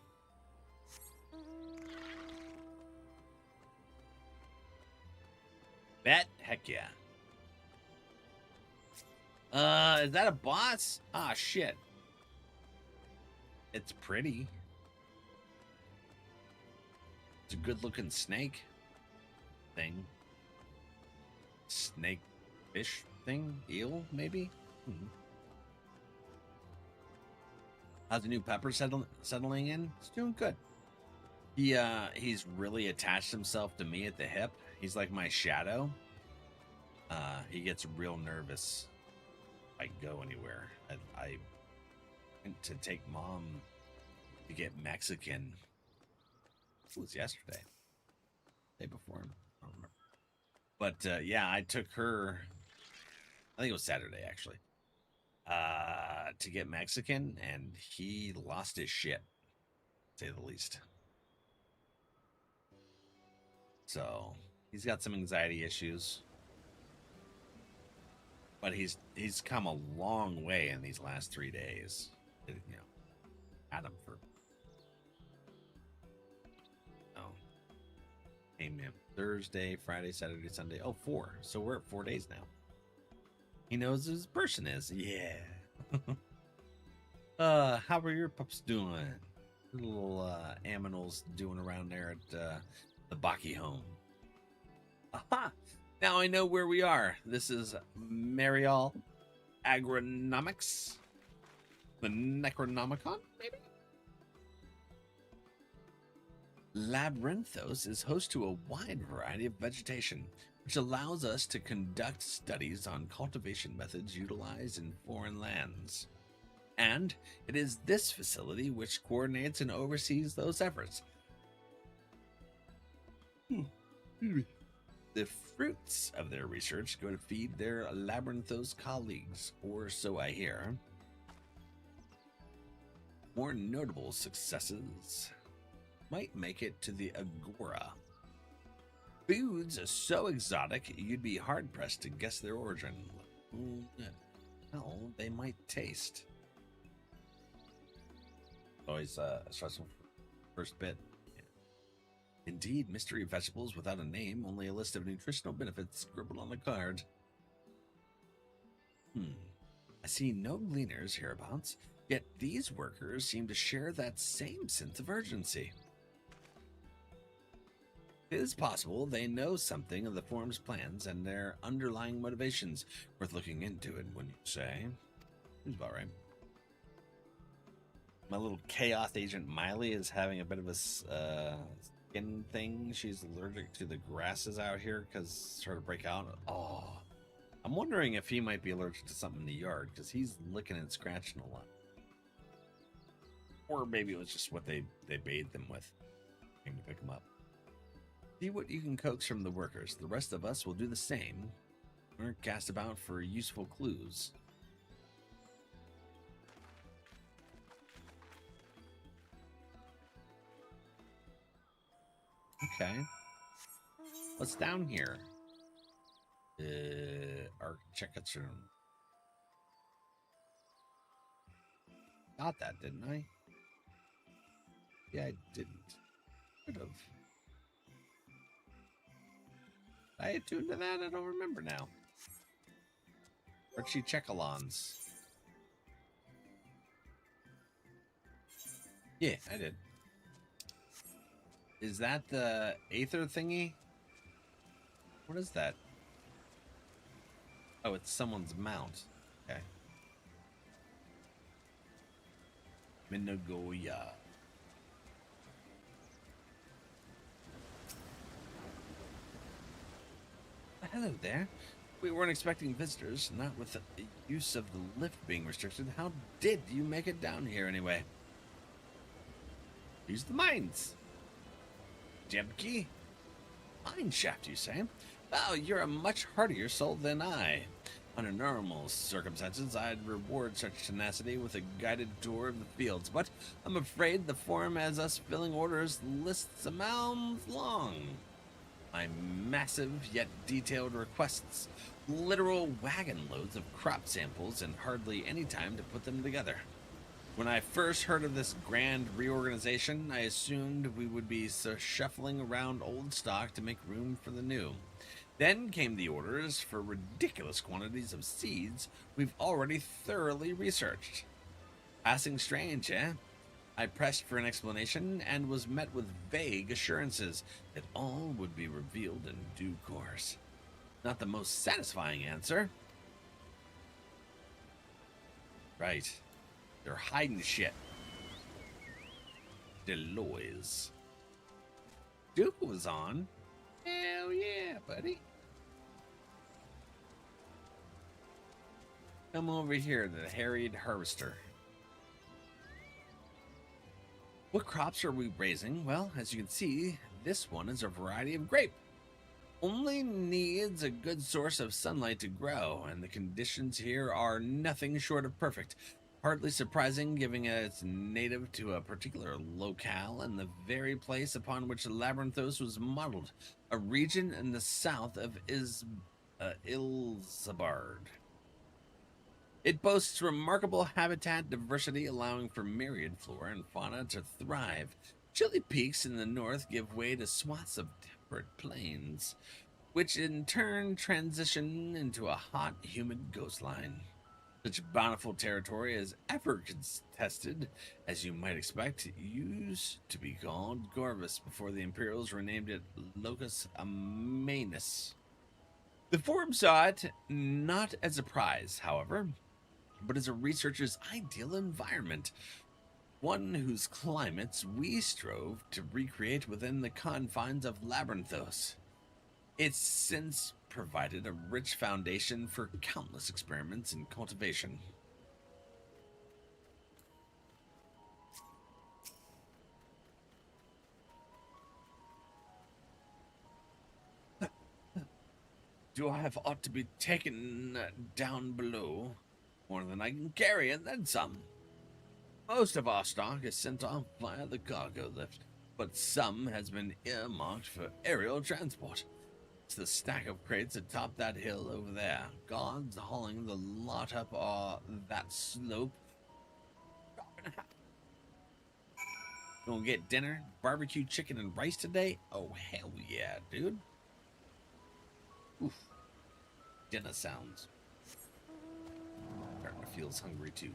Bet? Heck yeah. Is that a boss? Ah, shit. It's pretty. It's a good-looking snake thing. Snake fish thing? Eel, maybe? How's the new Pepper settling in? It's doing good. He's really attached himself to me at the hip. He's like my shadow. He gets real nervous if I go anywhere. I went to take Mom to get Mexican. It was yesterday. Day before. I don't remember. But yeah, I took her, I think it was Saturday actually, to get Mexican, and he lost his shit, to say the least. So he's got some anxiety issues, but he's come a long way in these last 3 days. You know, had him for came in Thursday, Friday, Saturday, Sunday. Oh, 4. So we're at 4 days now. He knows who his person is. Yeah. How are your pups doing? Little aminals doing around there at the Baki home. Aha! Now I know where we are. This is Marial Agronomics. The Necronomicon, maybe? Labyrinthos is host to a wide variety of vegetation, which allows us to conduct studies on cultivation methods utilized in foreign lands. And it is this facility which coordinates and oversees those efforts. The fruits of their research go to feed their Labyrinthos colleagues, or so I hear. More notable successes might make it to the Agora. Foods are so exotic, you'd be hard-pressed to guess their origin. How they might taste. Always stressful first bit. Yeah. Indeed, mystery vegetables without a name, only a list of nutritional benefits scribbled on a card. I see no gleaners hereabouts, yet these workers seem to share that same sense of urgency. It is possible they know something of the Forum's plans and their underlying motivations. Worth looking into it, wouldn't you say? Seems about right. My little chaos agent Miley is having a bit of a skin thing. She's allergic to the grasses out here because it's started to break out. Oh, I'm wondering if he might be allergic to something in the yard because he's licking and scratching a lot. Or maybe it was just what they bathed him with. Came to pick him up. See what you can coax from the workers. The rest of us will do the same. Or cast about for useful clues. Okay. What's down here? Architecture. Got that, didn't I? Yeah, I didn't. Could have. I attuned to that? I don't remember now. Archie-Checkalons. Yeah, I did. Is that the Aether thingy? What is that? Oh, it's someone's mount. Okay. Minagoya. Hello there. We weren't expecting visitors, not with the use of the lift being restricted. How did you make it down here anyway? Use the mines. Jebki? Mine shaft, you say? Oh, you're a much hardier soul than I. Under normal circumstances, I'd reward such tenacity with a guided tour of the fields, but I'm afraid the Forum has us filling orders lists a miles long. My massive yet detailed requests, literal wagon loads of crop samples and hardly any time to put them together. When I first heard of this grand reorganization, I assumed we would be shuffling around old stock to make room for the new. Then came the orders for ridiculous quantities of seeds we've already thoroughly researched. Passing strange, eh? I pressed for an explanation and was met with vague assurances that all would be revealed in due course. Not the most satisfying answer. Right. They're hiding shit. Deloys. Duke was on. Hell yeah, buddy. Come over here to the harried harvester. What crops are we raising? Well, as you can see, this one is a variety of grape. Only needs a good source of sunlight to grow, and the conditions here are nothing short of perfect. Hardly surprising, given it's native to a particular locale and the very place upon which Labyrinthos was modeled, a region in the south of Ilzabard. It boasts remarkable habitat diversity, allowing for myriad flora and fauna to thrive. Chilly peaks in the north give way to swaths of temperate plains, which in turn transition into a hot, humid coastline. Such bountiful territory as ever contested, as you might expect, used to be called Gorvis before the Imperials renamed it Locus Amanus. The Forum saw it not as a prize, however, but as a researcher's ideal environment, one whose climates we strove to recreate within the confines of Labyrinthos. It's since provided a rich foundation for countless experiments in cultivation. Do I have ought to be taken down below? More than I can carry, and then some. Most of our stock is sent off via the cargo lift, but some has been earmarked for aerial transport. It's the stack of crates atop that hill over there. Guards hauling the lot up that slope. Gonna get dinner, barbecue chicken and rice today? Oh, hell yeah, dude. Oof. Dinner sounds. Starting to feel hungry too.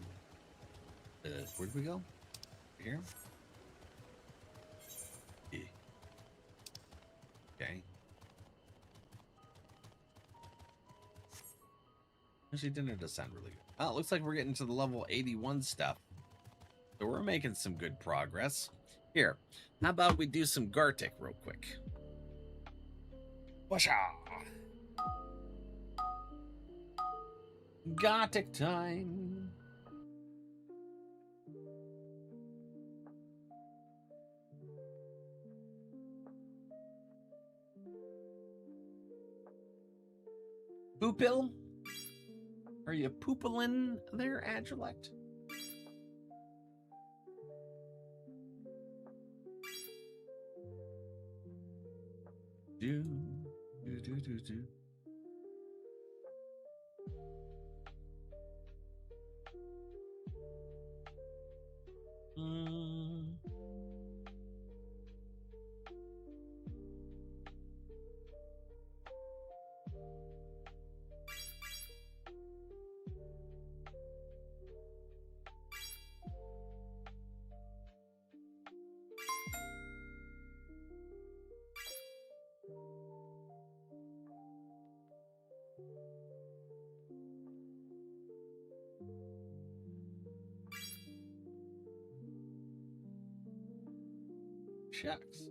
Where'd we go? Here? Yeah. Actually, dinner does sound really good. Oh, it looks like we're getting to the level 81 stuff. So we're making some good progress. Here, how about we do some Gartic real quick? Washa! Gartic time! Poopil? Are you poopilin there, NRValeck? Do. Shucks.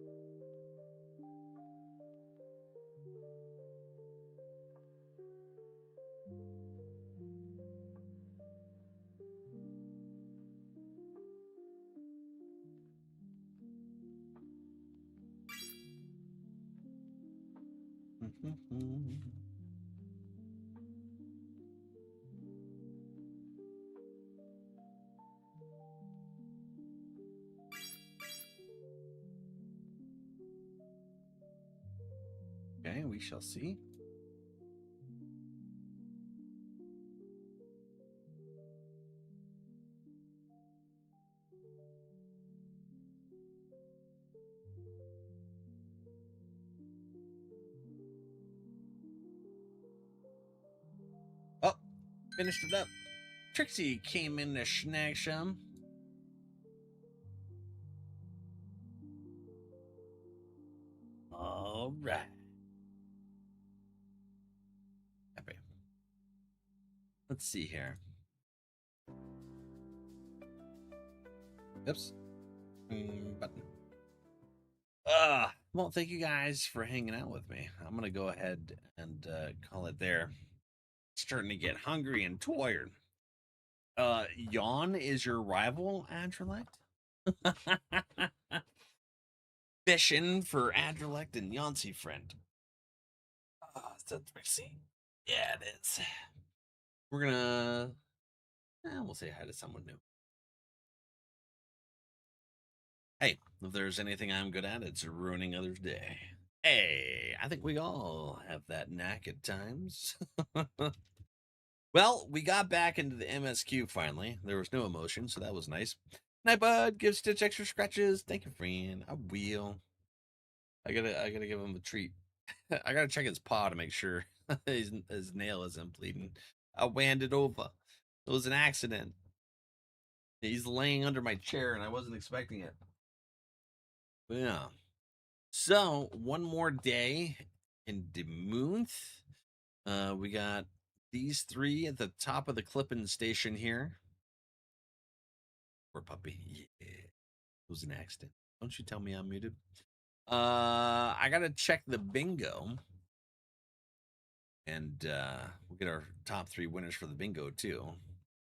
Okay, we shall see. Oh, finished it up. Trixie came in to snag some. All right. Happy. Let's see here. Oops. Button. Well, thank you guys for hanging out with me. I'm going to go ahead and call it there. Starting to get hungry and tired. Yawn is your rival, NRValeck? Fishing for NRValeck and Yancey friend. That's Trixie. Yeah, it is. We're gonna we'll say hi to someone new. Hey, if there's anything I'm good at, it's ruining others' day. Hey, I think we all have that knack at times. Well, we got back into the MSQ finally. There was no emotion, so that was nice. Night, bud. Give Stitch extra scratches. Thank you, friend. I will. I gotta give him a treat. I gotta check his paw to make sure his nail isn't bleeding. I wanned it over. It was an accident. He's laying under my chair, and I wasn't expecting it. But yeah. So one more day in Demuth. We got these three at the top of the clipping station here. Poor puppy. Yeah. It was an accident. Don't you tell me I'm muted. I gotta check the bingo. And we'll get our top 3 winners for the bingo too.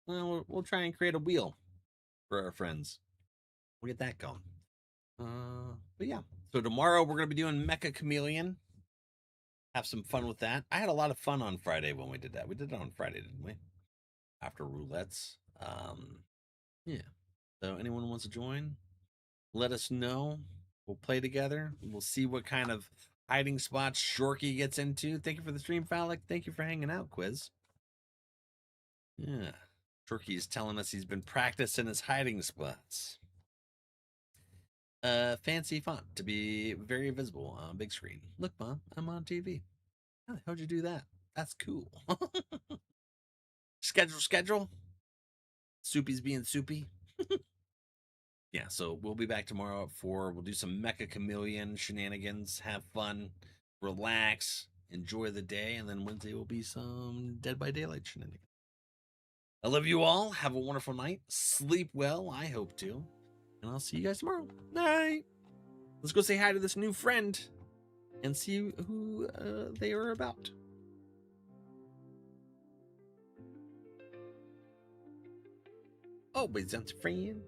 Well, we'll try and create a wheel for our friends. We'll get that going. But yeah. So tomorrow we're gonna be doing Mecha Chameleon. Have some fun with that. I had a lot of fun on Friday when we did that. We did it on Friday, didn't we? After roulettes. Yeah. So anyone wants to join, let us know. We'll play together. We'll see what kind of hiding spots Shorky gets into. Thank you for the stream, NRValeck. Thank you for hanging out, Quiz. Yeah. Shorky is telling us he's been practicing his hiding spots. Fancy font to be very visible on big screen. Look, Mom, I'm on TV. How the hell'd you do that? That's cool. Schedule. Soupy's being soupy. Yeah, so we'll be back tomorrow at 4. We'll do some Mecha Chameleon shenanigans, have fun, relax, enjoy the day, and then Wednesday will be some Dead by Daylight shenanigans. I love you all. Have a wonderful night. Sleep well. I hope to. And I'll see you guys tomorrow. Night. Let's go say hi to this new friend and see who they are about. Oh, but that's a friend.